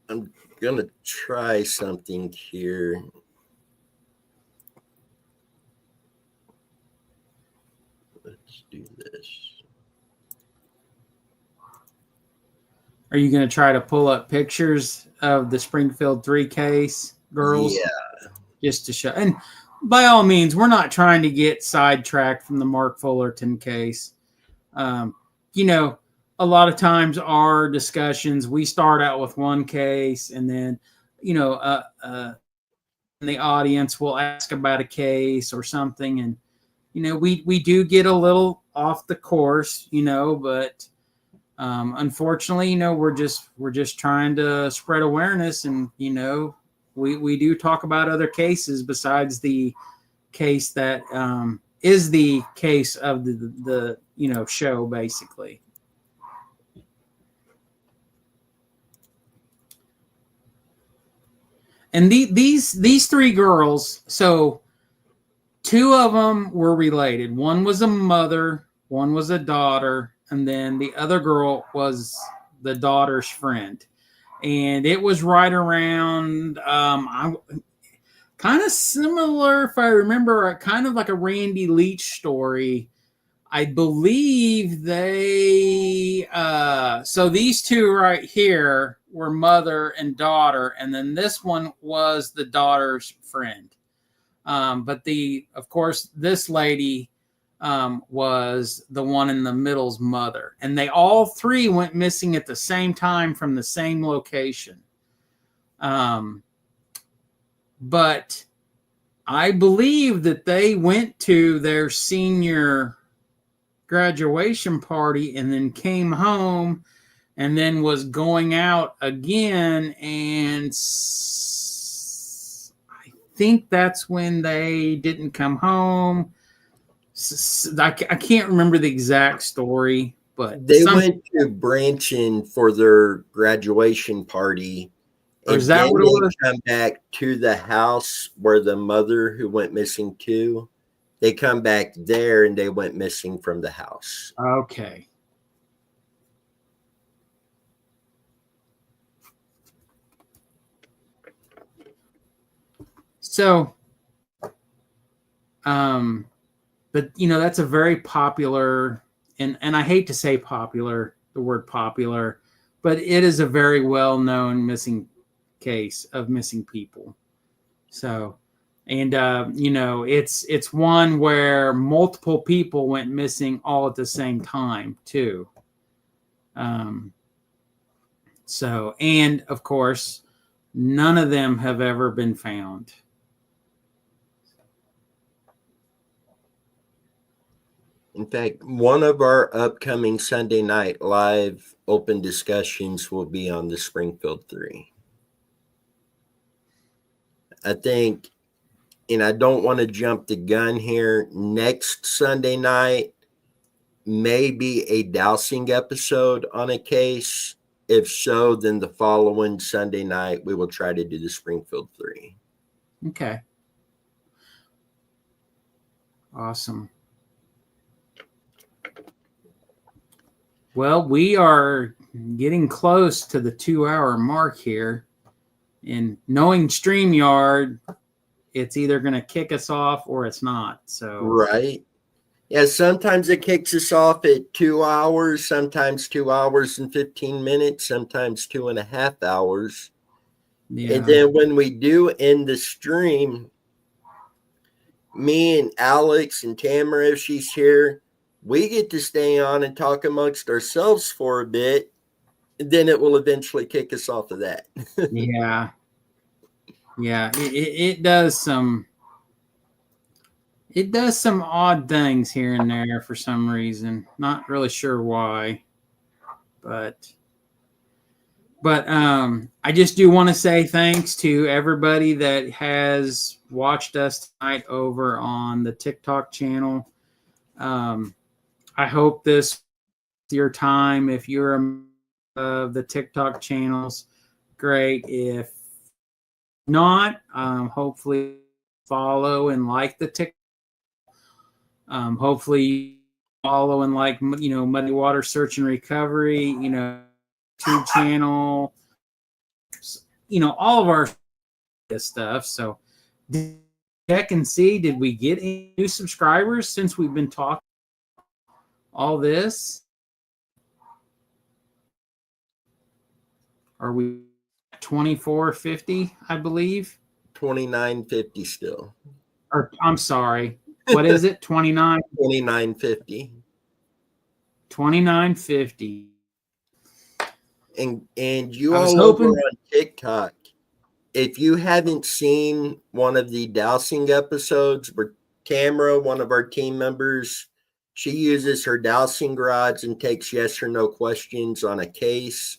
I'm going to try something here. Let's do this. Are you going to try to pull up pictures of the Springfield 3 case, girls? Yeah. Just to show. And by all means, we're not trying to get sidetracked from the Marc Fullerton case. A lot of times our discussions, we start out with one case, and then, the audience will ask about a case or something, and we do get a little off the course, but unfortunately, we're just trying to spread awareness, and we do talk about other cases besides the case that is the case of the show, basically. And these three girls, so two of them were related. One was a mother, one was a daughter, and then the other girl was the daughter's friend. and it was right around kind of similar, if I remember, kind of like a Randy Leach story. I believe they so these two right here were mother and daughter, and then this one was the daughter's friend. But of course, this lady was the one in the middle's mother, and they all three went missing at the same time from the same location. But I believe that they went to their senior graduation party and then came home and then was going out again, and I think that's when they didn't come home. I can't remember the exact story, but they went to Branson for their graduation party, and is that then what it was? Come back to the house where the mother who went missing to. They come back there and they went missing from the house. Okay. So, but that's a very popular, and I hate to say popular, the word popular, but it is a very well-known missing case of missing people. So, and it's one where multiple people went missing all at the same time too. So, and of course, none of them have ever been found. In fact, one of our upcoming Sunday night live open discussions will be on the Springfield 3. I think, and I don't want to jump the gun here, next Sunday night may be a dowsing episode on a case. If so, then the following Sunday night, we will try to do the Springfield 3. Okay. Awesome. Well, we are getting close to the 2-hour mark here. And knowing StreamYard, it's either going to kick us off or it's not. So right. Yeah, sometimes it kicks us off at 2 hours, sometimes 2 hours and 15 minutes, sometimes 2.5 hours. Yeah. And then when we do end the stream, me and Alex and Tamara, if she's here, we get to stay on and talk amongst ourselves for a bit. And then it will eventually kick us off of that. Yeah. Yeah. It does some. It does some odd things here and there for some reason. Not really sure why, but I just do want to say thanks to everybody that has watched us tonight over on the TikTok channel. I hope this your time. If you're of the TikTok channels, great. If not, hopefully follow and like the TikTok. Hopefully follow and like, Muddy Water Search and Recovery, YouTube channel, all of our stuff. So check and see, did we get any new subscribers since we've been talking all this? Are we 2450, I believe? 2950 still. Or I'm sorry. What is it? 2950. 2950. And you all over on TikTok, if you haven't seen one of the dowsing episodes where Tamara, one of our team members, she uses her dowsing rods and takes yes or no questions on a case.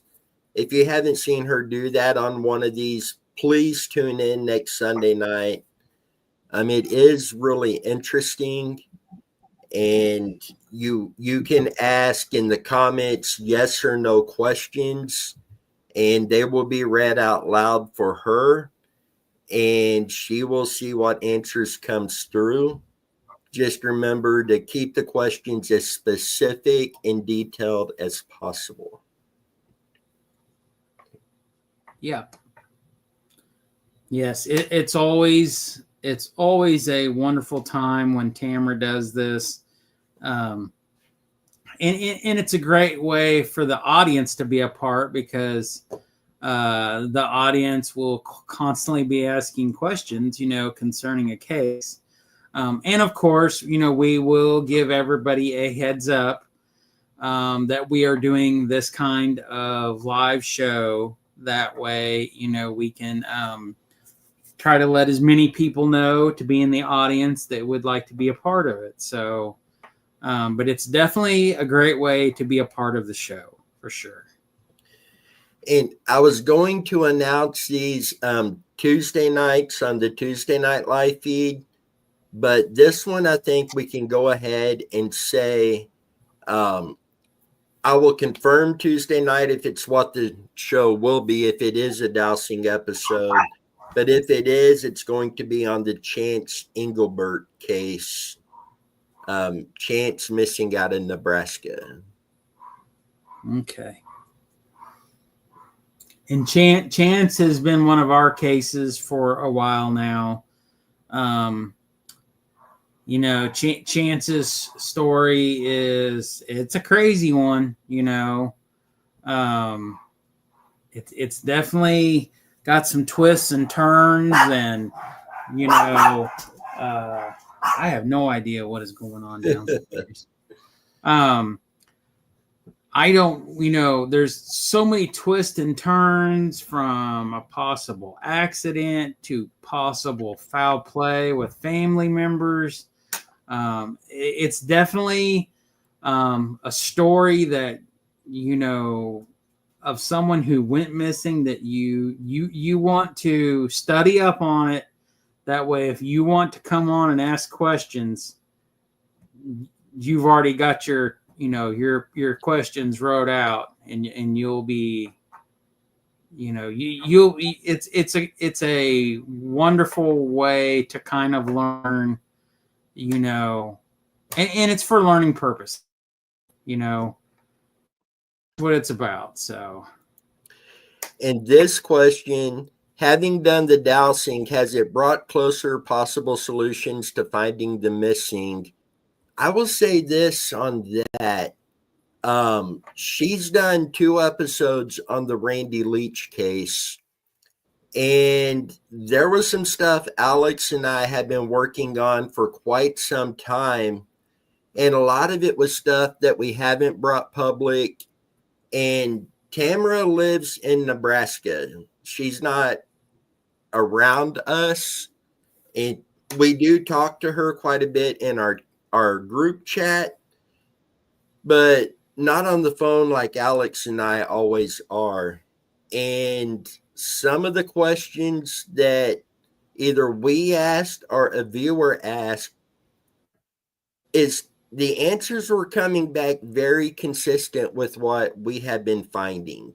If you haven't seen her do that on one of these, please tune in next Sunday night. It is really interesting, and you can ask in the comments yes or no questions, and they will be read out loud for her, and she will see what answers comes through. Just remember to keep the questions as specific and detailed as possible. Yeah. Yes, it's always a wonderful time when Tamara does this, and it's a great way for the audience to be a part because the audience will constantly be asking questions, concerning a case, and of course, we will give everybody a heads up that we are doing this kind of live show. That way, we can try to let as many people know to be in the audience that would like to be a part of it. So, but it's definitely a great way to be a part of the show for sure. And I was going to announce these Tuesday nights on the Tuesday Night Live feed, but this one I think we can go ahead and say I will confirm Tuesday night if it's what the show will be, if it is a dowsing episode. But if it is, it's going to be on the Chance Engelbert case. Chance missing out in Nebraska. Okay. And Chance has been one of our cases for a while now. Chance's story it's a crazy one. It's definitely got some twists and turns, and I have no idea what is going on downstairs. I don't, there's so many twists and turns from a possible accident to possible foul play with family members. It's definitely a story that, of someone who went missing that you want to study up on it. That way, if you want to come on and ask questions, you've already got your questions wrote out, and you'll be, it's a wonderful way to kind of learn, and it's for learning purpose, what it's about. So, and this question, having done the dowsing, has it brought closer possible solutions to finding the missing? I will say this on that. She's done 2 episodes on the Randy Leach case, and there was some stuff Alex and I had been working on for quite some time, and a lot of it was stuff that we haven't brought public. And Tamara lives in Nebraska. She's not around us, and we do talk to her quite a bit in our group chat, but not on the phone like Alex and I always are. And some of the questions that either we asked or a viewer asked, is the answers were coming back very consistent with what we have been finding.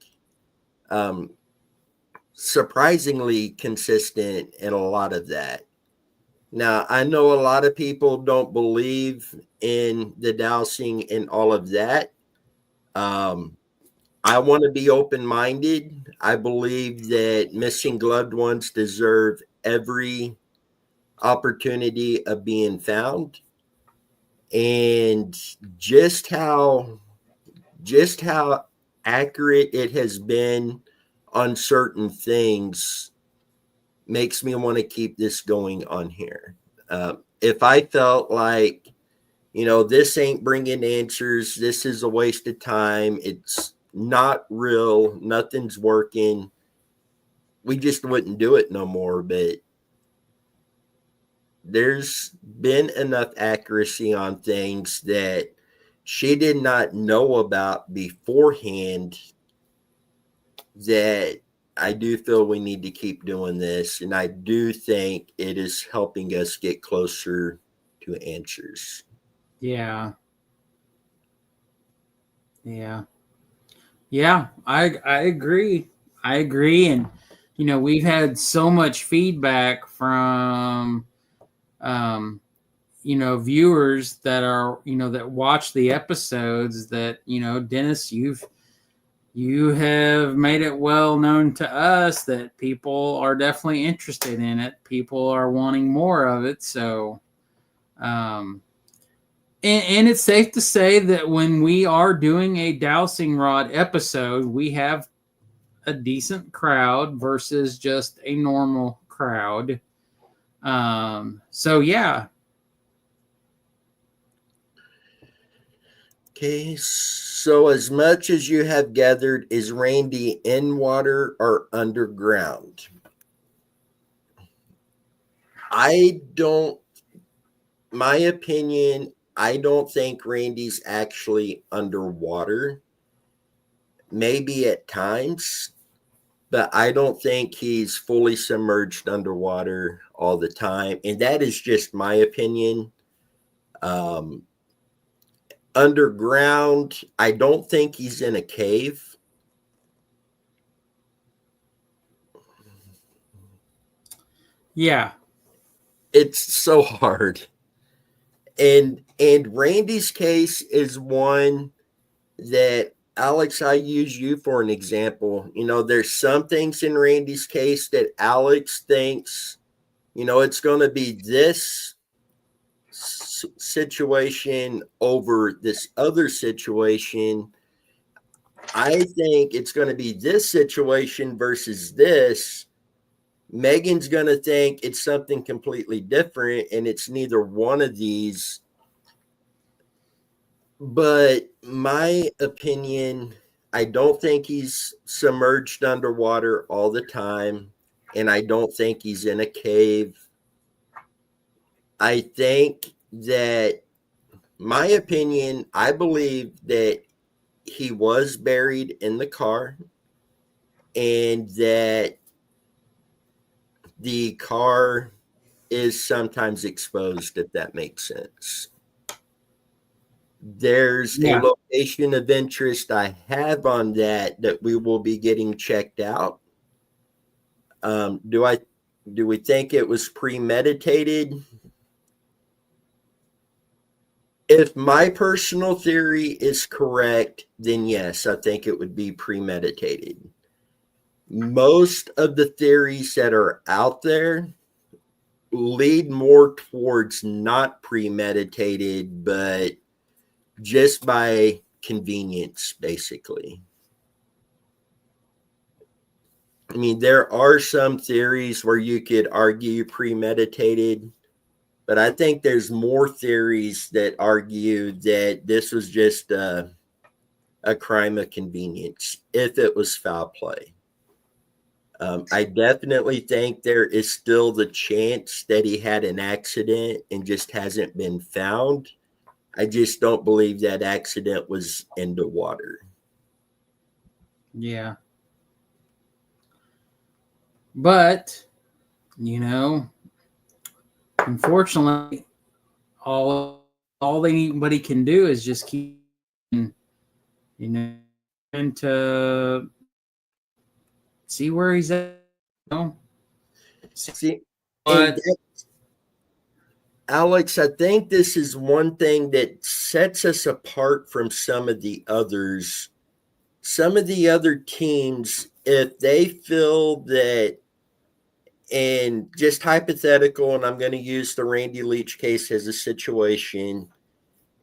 Surprisingly consistent in a lot of that. Now, I know a lot of people don't believe in the dowsing and all of that. I want to be open-minded. I believe that missing loved ones deserve every opportunity of being found. And just how accurate it has been on certain things makes me want to keep this going on here. If I felt like, this ain't bringing answers, this is a waste of time, it's not real, nothing's working, we just wouldn't do it no more. But there's been enough accuracy on things that she did not know about beforehand that I do feel we need to keep doing this. And I do think it is helping us get closer to answers. Yeah. Yeah. Yeah, I agree. I agree. And, we've had so much feedback from, viewers that are, that watch the episodes that, Dennis, you have made it well known to us that people are definitely interested in it. People are wanting more of it. So, and it's safe to say that when we are doing a dowsing rod episode, we have a decent crowd versus just a normal crowd. So yeah. Okay, so as much as you have gathered, is Randy in water or underground? My opinion, I don't think Randy's actually underwater. Maybe at times, but I don't think he's fully submerged underwater all the time. And that is just my opinion. Um, Underground, I don't think he's in a cave. Yeah. It's so hard. And Randy's case is one that, Alex, I use you for an example. There's some things in Randy's case that Alex thinks, it's going to be this situation over this other situation. I think it's going to be this situation versus this. Megan's going to think it's something completely different, and it's neither one of these. But my opinion, I don't think he's submerged underwater all the time, and I don't think he's in a cave. I think that, my opinion, I believe that he was buried in the car and that the car is sometimes exposed, if that makes sense. There's a location of interest I have on that we will be getting checked out. Do we think it was premeditated? If my personal theory is correct, then yes, I think it would be premeditated. Most of the theories that are out there lead more towards not premeditated, but just by convenience, basically. I mean, there are some theories where you could argue premeditated, but I think there's more theories that argue that this was just a crime of convenience if it was foul play. I definitely think there is still the chance that he had an accident and just hasn't been found. I just don't believe that accident was in the water. Yeah. But, unfortunately, all anybody can do is just keep, and to see where he's at. See, but Alex, I think this is one thing that sets us apart from some of the others. Some of the other teams, if they feel that, and just hypothetical, and I'm going to use the Randy Leach case as a situation,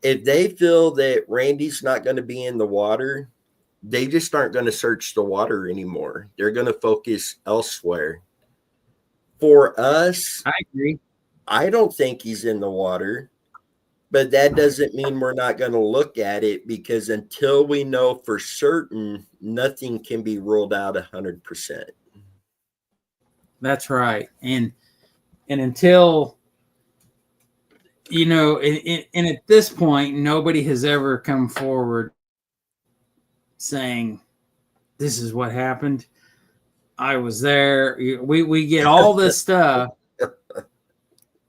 if they feel that Randy's not going to be in the water, they just aren't going to search the water anymore. They're going to focus elsewhere. For us, I agree. I don't think he's in the water, but that doesn't mean we're not going to look at it, because until we know for certain, nothing can be ruled out 100%. That's right. And until, and at this point, nobody has ever come forward saying, this is what happened. I was there. We get all this stuff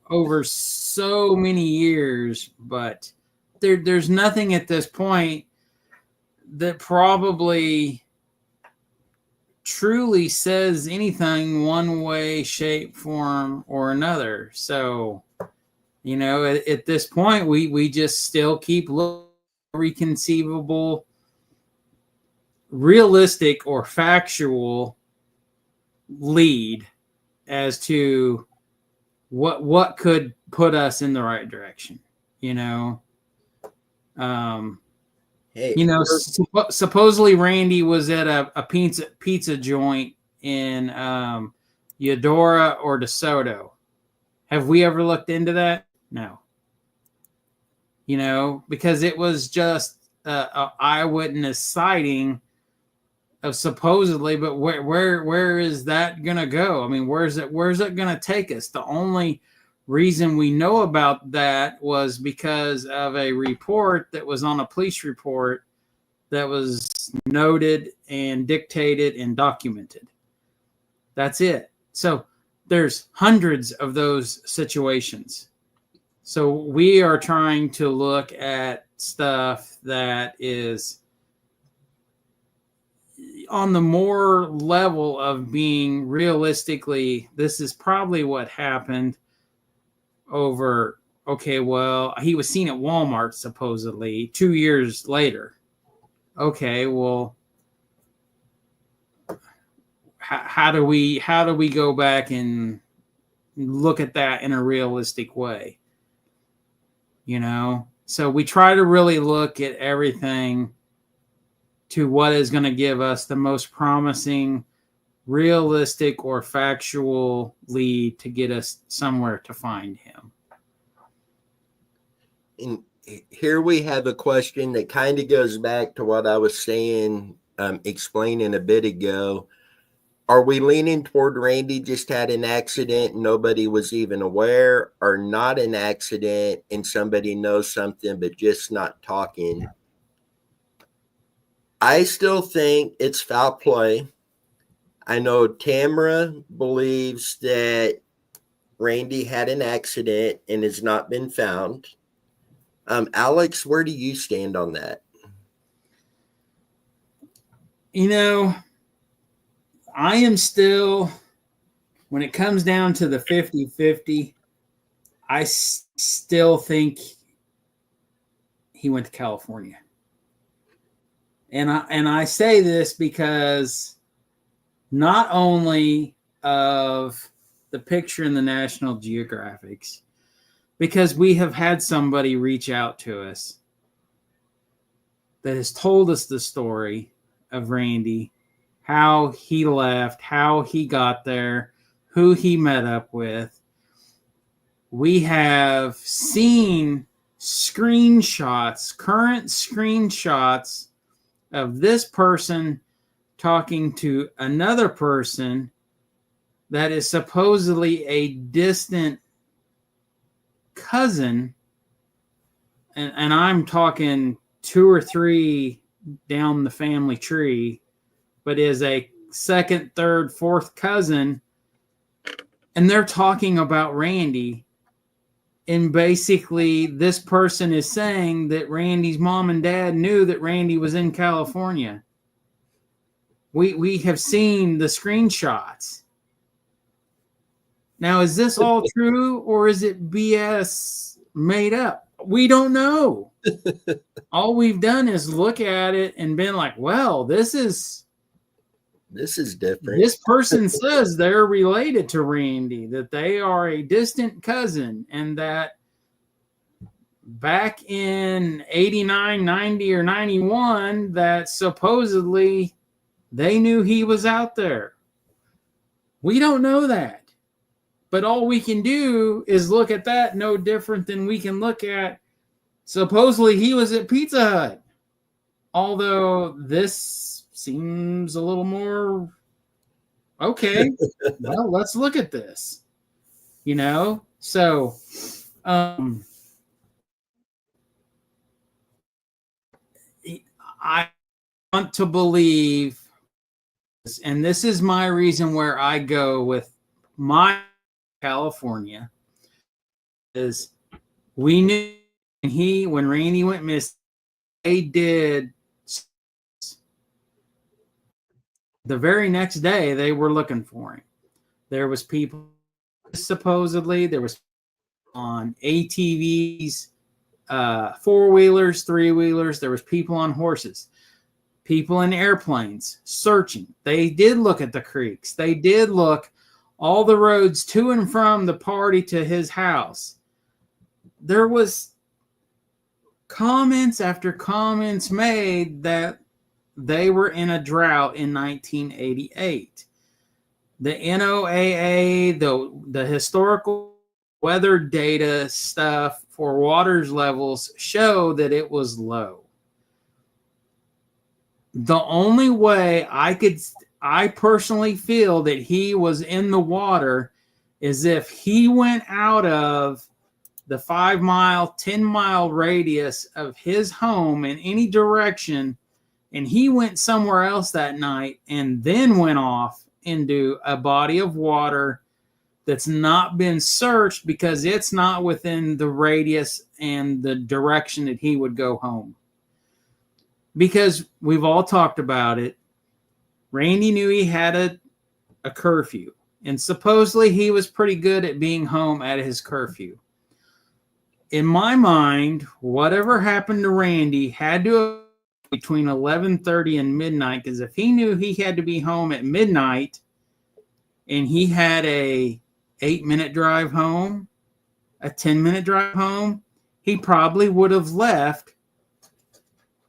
over so many years, but there's nothing at this point that probably truly says anything one way, shape, form, or another. So, at this point, we just still keep looking at every conceivable realistic or factual lead as to what could put us in the right direction, you know. Hey, You know, supposedly Randy was at a pizza joint in Eudora or DeSoto. Have we ever looked into that? No. You know, because it was just a eyewitness sighting of supposedly, but where is that gonna go? I mean, where's it gonna take us? The only reason we know about that was because of a report that was on a police report that was noted and dictated and documented. That's it. So there's hundreds of those situations. So we are trying to look at stuff that is on the more level of being realistically, this is probably what happened over, okay, well, he was seen at Walmart supposedly 2 years later. Okay, well, how do we go back and look at that in a realistic way? You know, so we try to really look at everything to what is going to give us the most promising, realistic or factual lead to get us somewhere to find him. And here we have a question that kind of goes back to what I was saying, explaining a bit ago. Are we leaning toward Randy just had an accident and nobody was even aware, or not an accident and somebody knows something but just not talking? I still think it's foul play. I know Tamara believes that Randy had an accident and has not been found. Alex, where do you stand on that? You know, I am still, when it comes down to the 50-50, I still think he went to California. And I say this because not only of the picture in the National Geographics, because we have had somebody reach out to us that has told us the story of Randy, how he left, how he got there, who he met up with. We have seen screenshots, current screenshots of this person talking to another person that is supposedly a distant cousin, and I'm talking 2 or 3 down the family tree, but is a second, third, fourth cousin, and they're talking about Randy. And basically, this person is saying that Randy's mom and dad knew that Randy was in California. We have seen the screenshots. Now, is this all true, or is it BS made up? We don't know. All we've done is look at it and been like, well, this is different. This person says they're related to Randy, that they are a distant cousin, and that back in 89, 90, or 91, that supposedly they knew he was out there. We don't know that. But all we can do is look at that no different than we can look at supposedly he was at Pizza Hut. Although this seems a little more okay. Well, let's look at this. You know? So I want to believe, and this is my reason where I go with my California, is we knew when Randy went missing, they did the very next day they were looking for him. There was people supposedly, there was on ATVs, 4-wheelers, 3-wheelers, there was people on horses. people in airplanes searching. They did look at the creeks. They did look all the roads to and from the party to his house. There was comments after comments made that they were in a drought in 1988. The NOAA, the historical weather data stuff for waters levels show that it was low. The only way I personally feel that he was in the water is if he went out of the 5 mile, 10 mile radius of his home in any direction, and he went somewhere else that night and then went off into a body of water that's not been searched because it's not within the radius and the direction that he would go home. Because we've all talked about it. Randy knew he had a curfew, and supposedly he was pretty good at being home at his curfew. In my mind, whatever happened to Randy had to have between 11:30 and midnight, because if he knew he had to be home at midnight and he had a 8-minute drive home, a 10-minute drive home, he probably would have left,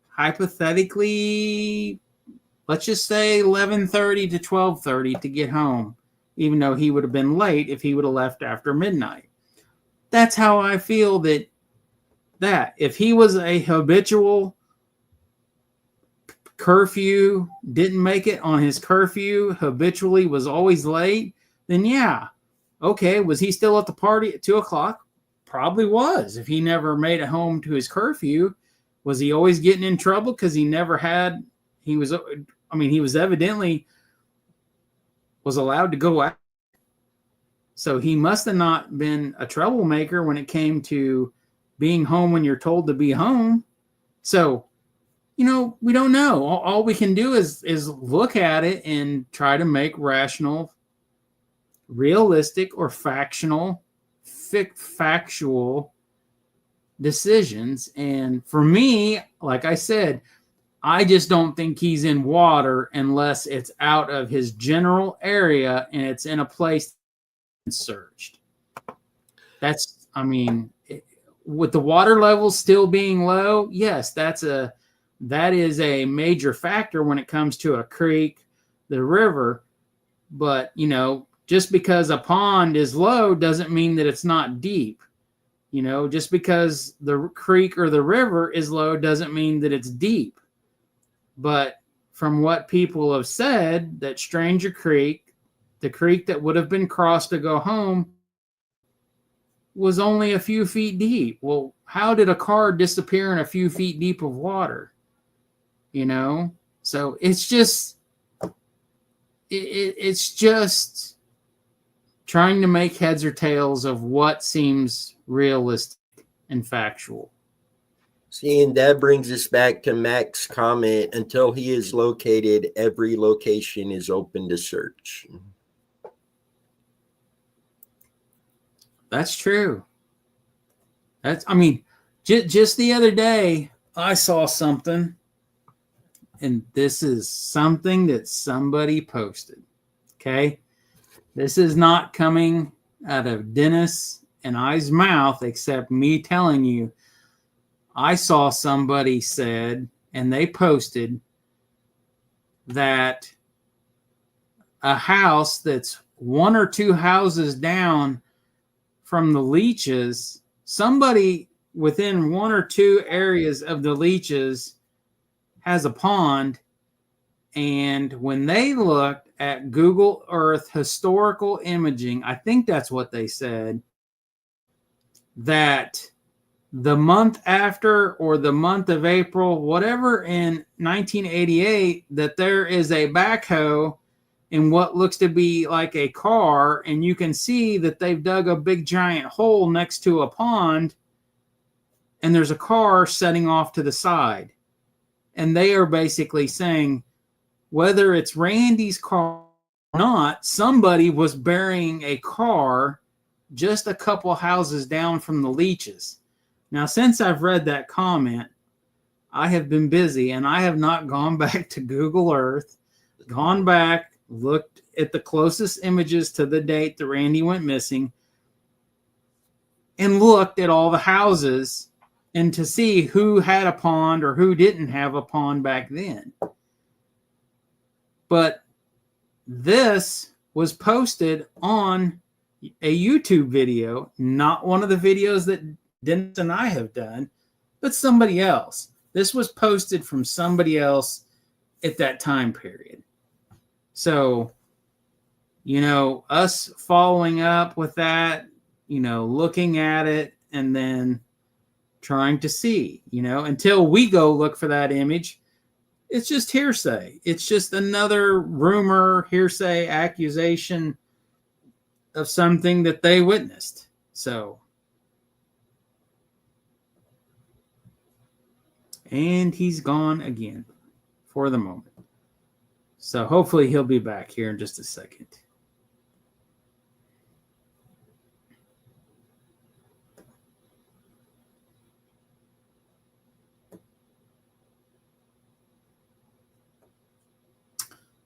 hypothetically, let's just say 11:30 to 12:30 to get home, even though he would have been late if he would have left after midnight. That's how I feel that if he was a habitual curfew, didn't make it on his curfew, habitually was always late, then yeah, okay, was he still at the party at 2 o'clock? Probably was. If he never made it home to his curfew, was he always getting in trouble because he was evidently was allowed to go out. So he must have not been a troublemaker when it came to being home when you're told to be home. So, we don't know. All we can do is look at it and try to make rational, realistic, or factual decisions. And for me, like I said, I just don't think he's in water unless it's out of his general area and it's in a place that's searched. With the water levels still being low, yes, that is a major factor when it comes to a creek, the river. But, just because a pond is low doesn't mean that it's not deep. Just because the creek or the river is low doesn't mean that it's deep. But from what people have said, that Stranger Creek, the creek that would have been crossed to go home, was only a few feet deep. Well, how did a car disappear in a few feet deep of water? So it's just trying to make heads or tails of what seems realistic and factual. See, and that brings us back to Mac's comment, until he is located, every location is open to search. That's true. Just the other day, I saw something, and this is something that somebody posted. Okay? This is not coming out of Dennis and I's mouth, except me telling you. I saw somebody said, and they posted, that a house that's 1 or 2 houses down from the leeches, somebody within 1 or 2 areas of the leeches has a pond. And when they looked at Google Earth historical imaging, I think that's what they said, that the month after, or the month of April, whatever, in 1988, that there is a backhoe in what looks to be like a car, and you can see that they've dug a big giant hole next to a pond, and there's a car setting off to the side. And they are basically saying, whether it's Randy's car or not, somebody was burying a car just a couple houses down from the leeches. Now, since I've read that comment, I have been busy and I have not gone back to Google Earth, gone back, looked at the closest images to the date that Randy went missing, and looked at all the houses and to see who had a pond or who didn't have a pond back then. But this was posted on a YouTube video, not one of the videos that Dennis and I have done, but somebody else. This was posted from somebody else at that time period. So, us following up with that, looking at it and then trying to see, until we go look for that image, it's just hearsay. It's just another rumor, hearsay, accusation of something that they witnessed. So, and he's gone again for the moment. So hopefully he'll be back here in just a second.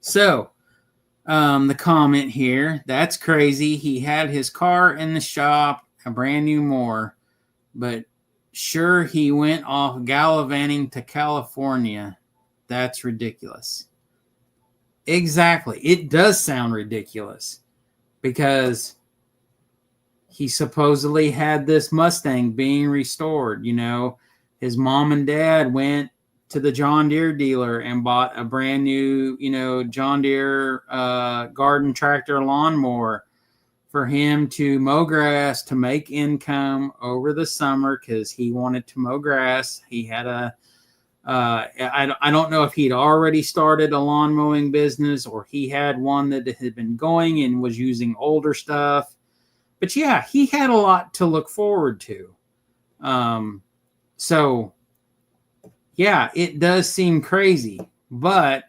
So, the comment here, that's crazy. He had his car in the shop, a brand new Moore, but sure he went off gallivanting to California. That's ridiculous. Exactly. It does sound ridiculous because he supposedly had this Mustang being restored. His mom and dad went to the John Deere dealer and bought a brand new, John Deere garden tractor lawnmower for him to mow grass, to make income over the summer because he wanted to mow grass. He had I don't know if he'd already started a lawn mowing business or he had one that had been going and was using older stuff. But yeah, he had a lot to look forward to. So yeah, it does seem crazy. But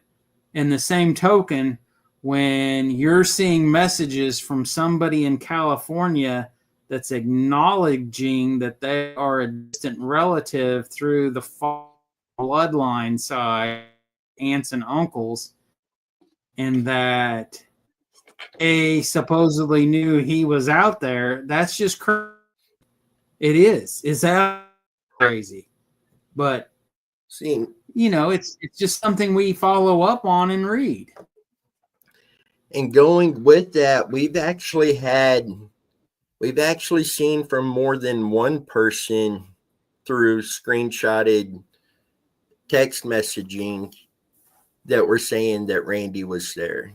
in the same token, when you're seeing messages from somebody in California that's acknowledging that they are a distant relative through the bloodline side, aunts and uncles, and that they supposedly knew he was out there, that's just crazy. It is. Is that crazy? But it's just something we follow up on and read. And going with that, we've actually seen from more than one person through screenshotted text messaging that were saying that Randy was there.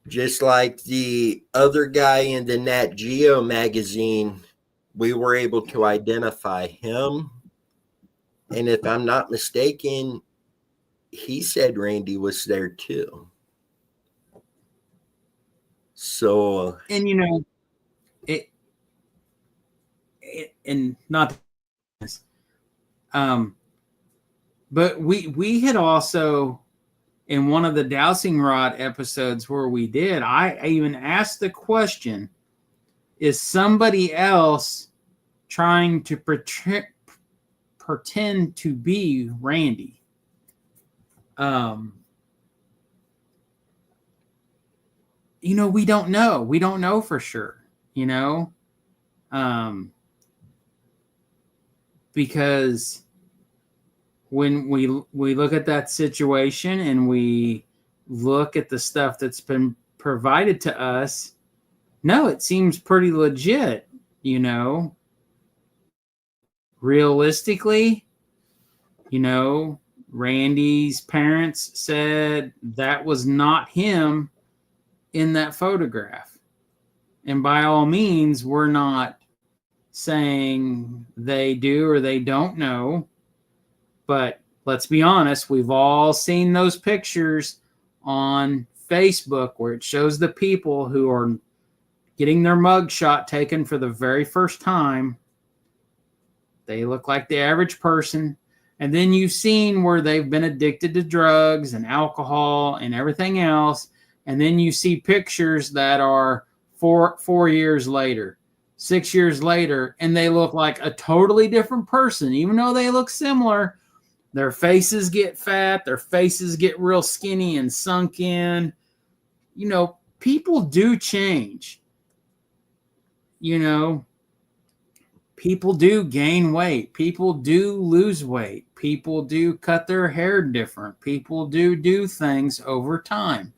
Just like the other guy in the Nat Geo magazine, we were able to identify him. And if I'm not mistaken, he said Randy was there too. So, and and not this, but we had also, in one of the dowsing rod episodes where we did, I even asked the question, is somebody else trying to pretend to be Randy? We don't know. We don't know for sure, because when we look at that situation and we look at the stuff that's been provided to us, no, it seems pretty legit, Realistically, Randy's parents said that was not him in that photograph. And by all means, we're not saying they do or they don't know. But let's be honest, we've all seen those pictures on Facebook where it shows the people who are getting their mug shot taken for the very first time. They look like the average person. And then you've seen where they've been addicted to drugs and alcohol and everything else. And then you see pictures that are four years later. 6 years later, and they look like a totally different person, even though they look similar. Their faces get fat, their faces get real skinny and sunk in. You know, people do change. You know, people do gain weight, people do lose weight, people do cut their hair different, people do things over time.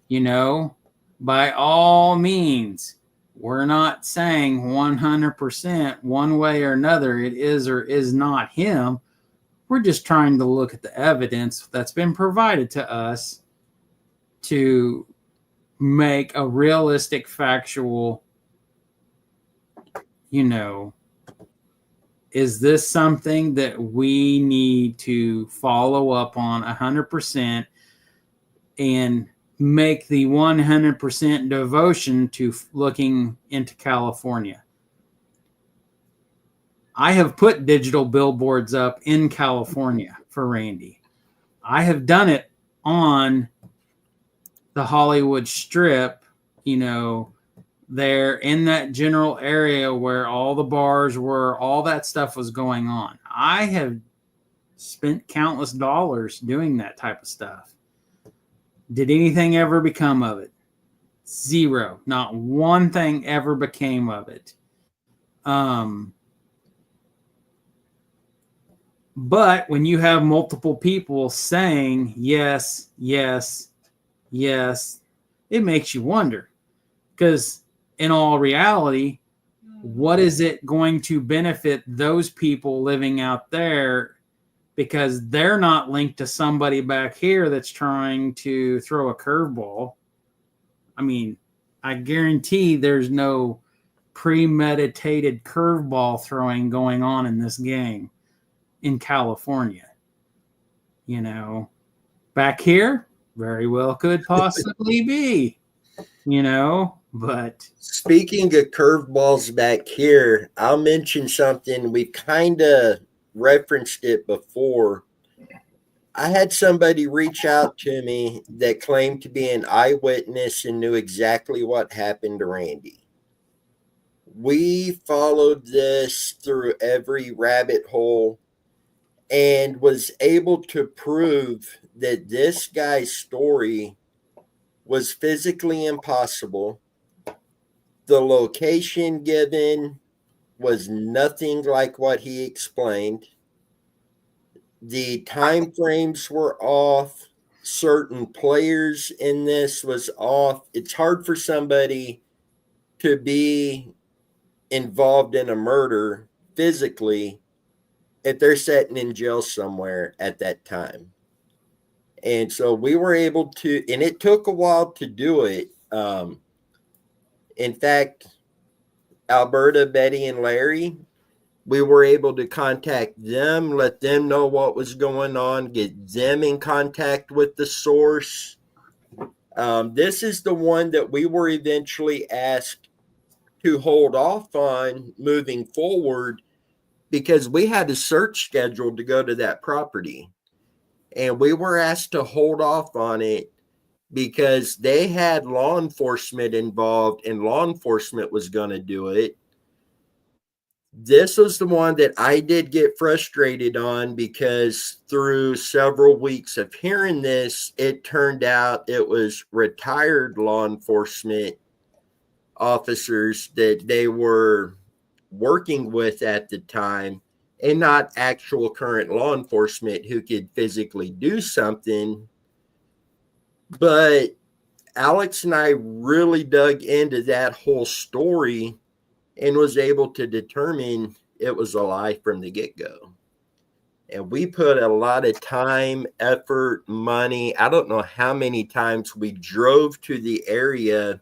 You know, by all means, we're not saying 100% one way or another it is or is not him. We're just trying to look at the evidence that's been provided to us to make a realistic, factual, you know, is this something that we need to follow up on 100% and make the 100% devotion to looking into California? I have put digital billboards up in California for Randy. I have done it on the Hollywood Strip, you know, there in that general area where all the bars were, all that stuff was going on. I have spent countless dollars doing that type of stuff. Did anything ever become of it? Zero. Not one thing ever became of it. But when you have multiple people saying yes, yes, yes, it makes you wonder. Because in all reality, what is it going to benefit those people living out there? Because they're not linked to somebody back here that's trying to throw a curveball. I mean, I guarantee there's no premeditated curveball throwing going on in this game in California. You know, back here, very well could possibly be, you know, but. Speaking of curveballs back here, I'll mention something. We kind of referenced it before. I had somebody reach out to me that claimed to be an eyewitness and knew exactly what happened to Randy. We followed this through every rabbit hole and was able to prove that this guy's story was physically impossible. The location given was nothing like what he explained. The time frames were off. Certain players in this was off. It's hard for somebody to be involved in a murder physically if they're sitting in jail somewhere at that time. And so we were able to, and it took a while to do it. In fact, Alberta, Betty, and Larry, we were able to contact them, let them know what was going on, get them in contact with the source. This is the one that we were eventually asked to hold off on moving forward because we had a search scheduled to go to that property. And we were asked to hold off on it because they had law enforcement involved and law enforcement was going to do it. This was the one that I did get frustrated on because through several weeks of hearing this, it turned out it was retired law enforcement officers that they were working with at the time and not actual current law enforcement who could physically do something. But Alex and I really dug into that whole story and was able to determine it was a lie from the get-go. And we put a lot of time, effort, money. I don't know how many times we drove to the area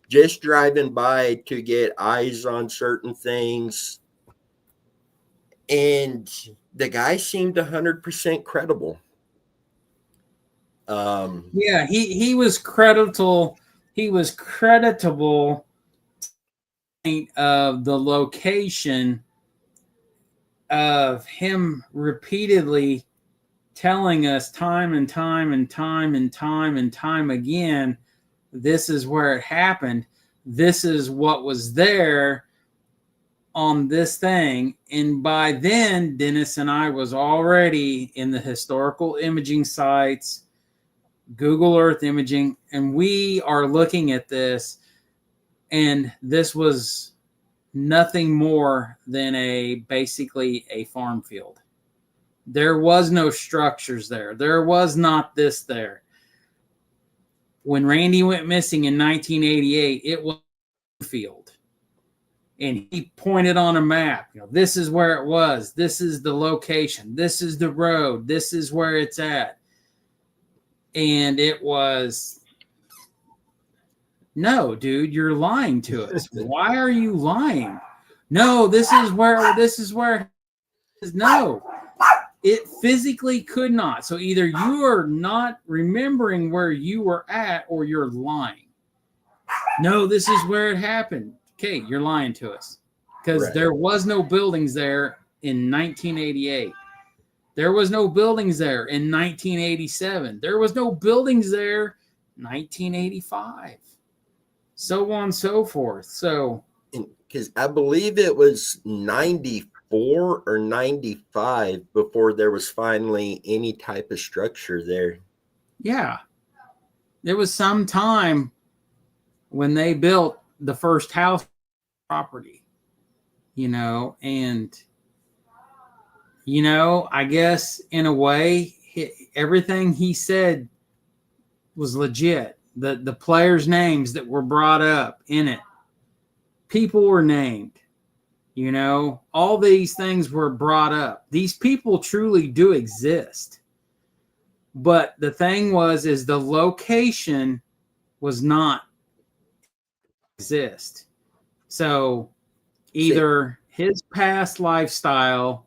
just driving by to get eyes on certain things. And the guy seemed 100% credible. Yeah, he was creditable. He was creditable of the location of him repeatedly telling us time and time and time and time and time again, this is where it happened. this is what was there on this thing. And by then, Dennis and I was already in the historical imaging sites, Google Earth imaging, and we are looking at this, and this was nothing more than basically a farm field. There was no structures there. There was not this there. When Randy went missing in 1988, it was a field. And he pointed on a map. This is where it was. This is the location. This is the road. This is where it's at. And it was, no, dude, you're lying to us. Why are you lying? No, this is where it is. No, it physically could not. So either you are not remembering where you were at or you're lying. No, this is where it happened. Okay, you're lying to us, because there was no buildings there in 1988. There was no buildings there in 1987. There was no buildings there in 1985. So on and so forth. So, because I believe it was 94 or 95 before there was finally any type of structure there. Yeah. There was some time when they built the first house property, and I guess in a way everything he said was legit. The players' names that were brought up in it, people were named, all these things were brought up. These people truly do exist. But the thing is the location was not exist. So either his past lifestyle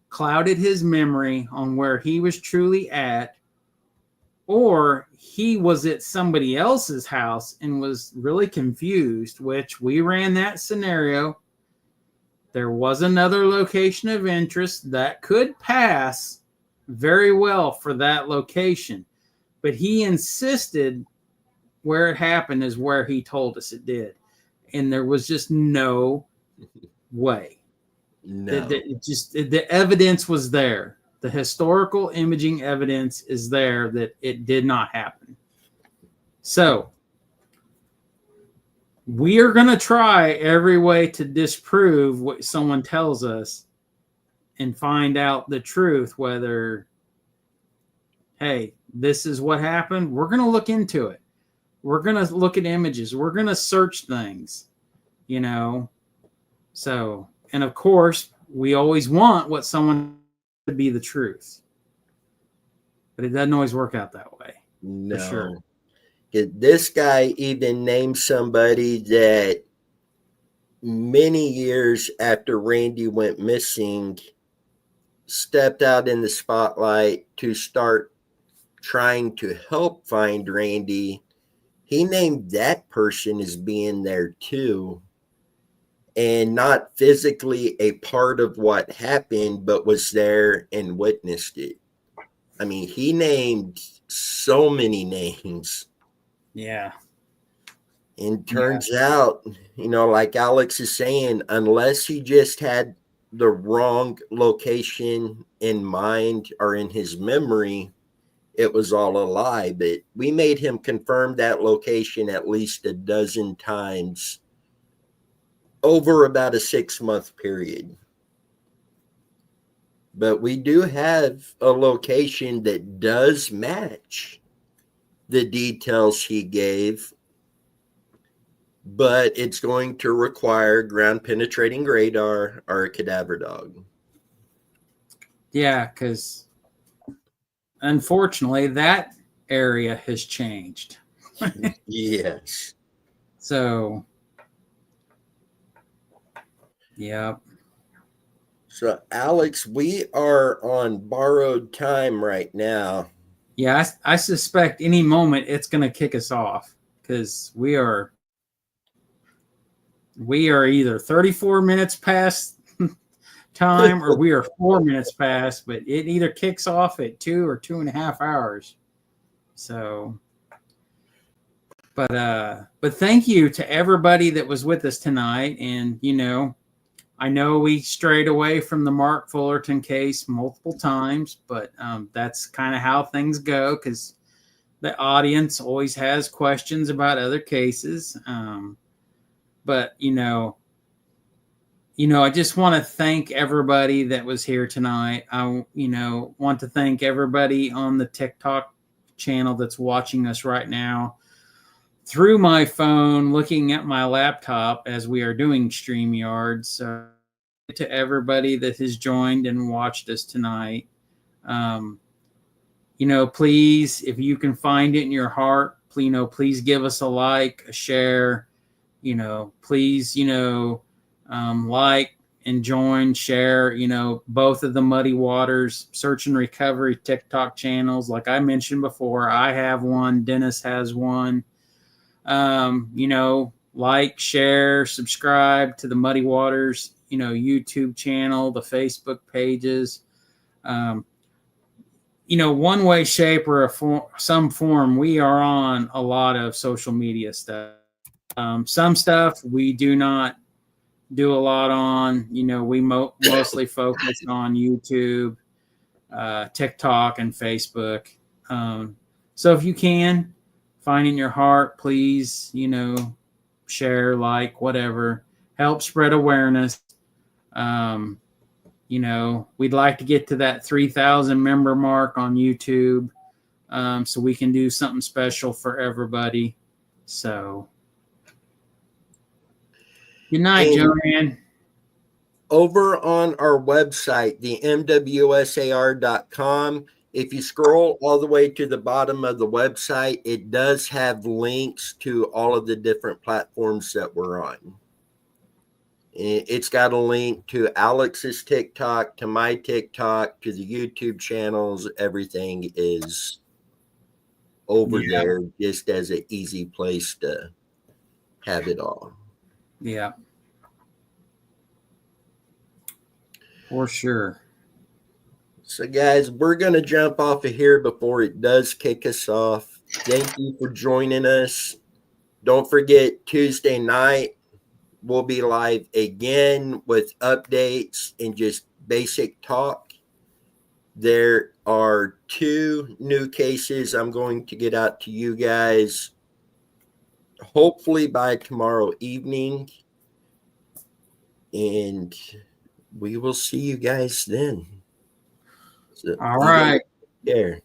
clouded his memory on where he was truly at, or he was at somebody else's house and was really confused, which we ran that scenario. There was another location of interest that could pass very well for that location, but he insisted where it happened is where he told us it did. And there was just no way. No. The evidence was there. The historical imaging evidence is there that it did not happen. So we are going to try every way to disprove what someone tells us and find out the truth, whether, hey, this is what happened. We're going to look into it. We're going to look at images. We're going to search things, So, and of course, we always want what someone to be the truth. But it doesn't always work out that way. No. For sure. This guy even named somebody that many years after Randy went missing stepped out in the spotlight to start trying to help find Randy. He named that person as being there too, and not physically a part of what happened, but was there and witnessed it. I mean, he named so many names. Yeah. And turns out, like Alex is saying, unless he just had the wrong location in mind or in his memory, it was all a lie. But we made him confirm that location at least a dozen times over about a 6-month period. But we do have a location that does match the details he gave, but it's going to require ground penetrating radar or a cadaver dog. Yeah, because unfortunately that area has changed. Yes. So, yeah. So, Alex, we are on borrowed time right now. Yeah, I suspect any moment it's going to kick us off, because we are either 34 minutes past time or we are 4 minutes past, but it either kicks off at 2 or 2.5 hours. So, But thank you to everybody that was with us tonight. And I know we strayed away from the Mark Fullerton case multiple times, but that's kind of how things go, because the audience always has questions about other cases. But I just want to thank everybody that was here tonight. I want to thank everybody on the TikTok channel that's watching us right now through my phone, looking at my laptop as we are doing StreamYard. So to everybody that has joined and watched us tonight, please, if you can find it in your heart, please give us a like, a share, please, like and join, share, both of the Muddy Waters Search and Recovery TikTok channels. Like I mentioned before, I have one, Dennis has one. Like, share, subscribe to the Muddy Waters, YouTube channel, the Facebook pages. One way, shape, or some form, we are on a lot of social media stuff. Some stuff we do not do a lot on. We mostly focus on YouTube, TikTok, and Facebook. So if you can find in your heart, please, share, like, whatever, help spread awareness. We'd like to get to that 3,000 member mark on YouTube, so we can do something special for everybody. So good night, Joanne. Over on our website, the mwsar.com, if you scroll all the way to the bottom of the website, it does have links to all of the different platforms that we're on. It's got a link to Alex's TikTok, to my TikTok, to the YouTube channels. Everything is over there, just as an easy place to have it all. Yeah. For sure. So, guys, we're going to jump off of here before it does kick us off. Thank you for joining us. Don't forget, Tuesday night, we'll be live again with updates and just basic talk. There are 2 new cases I'm going to get out to you guys, hopefully by tomorrow evening. And we will see you guys then. So, all right. There.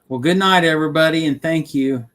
Well, good night, everybody, and thank you.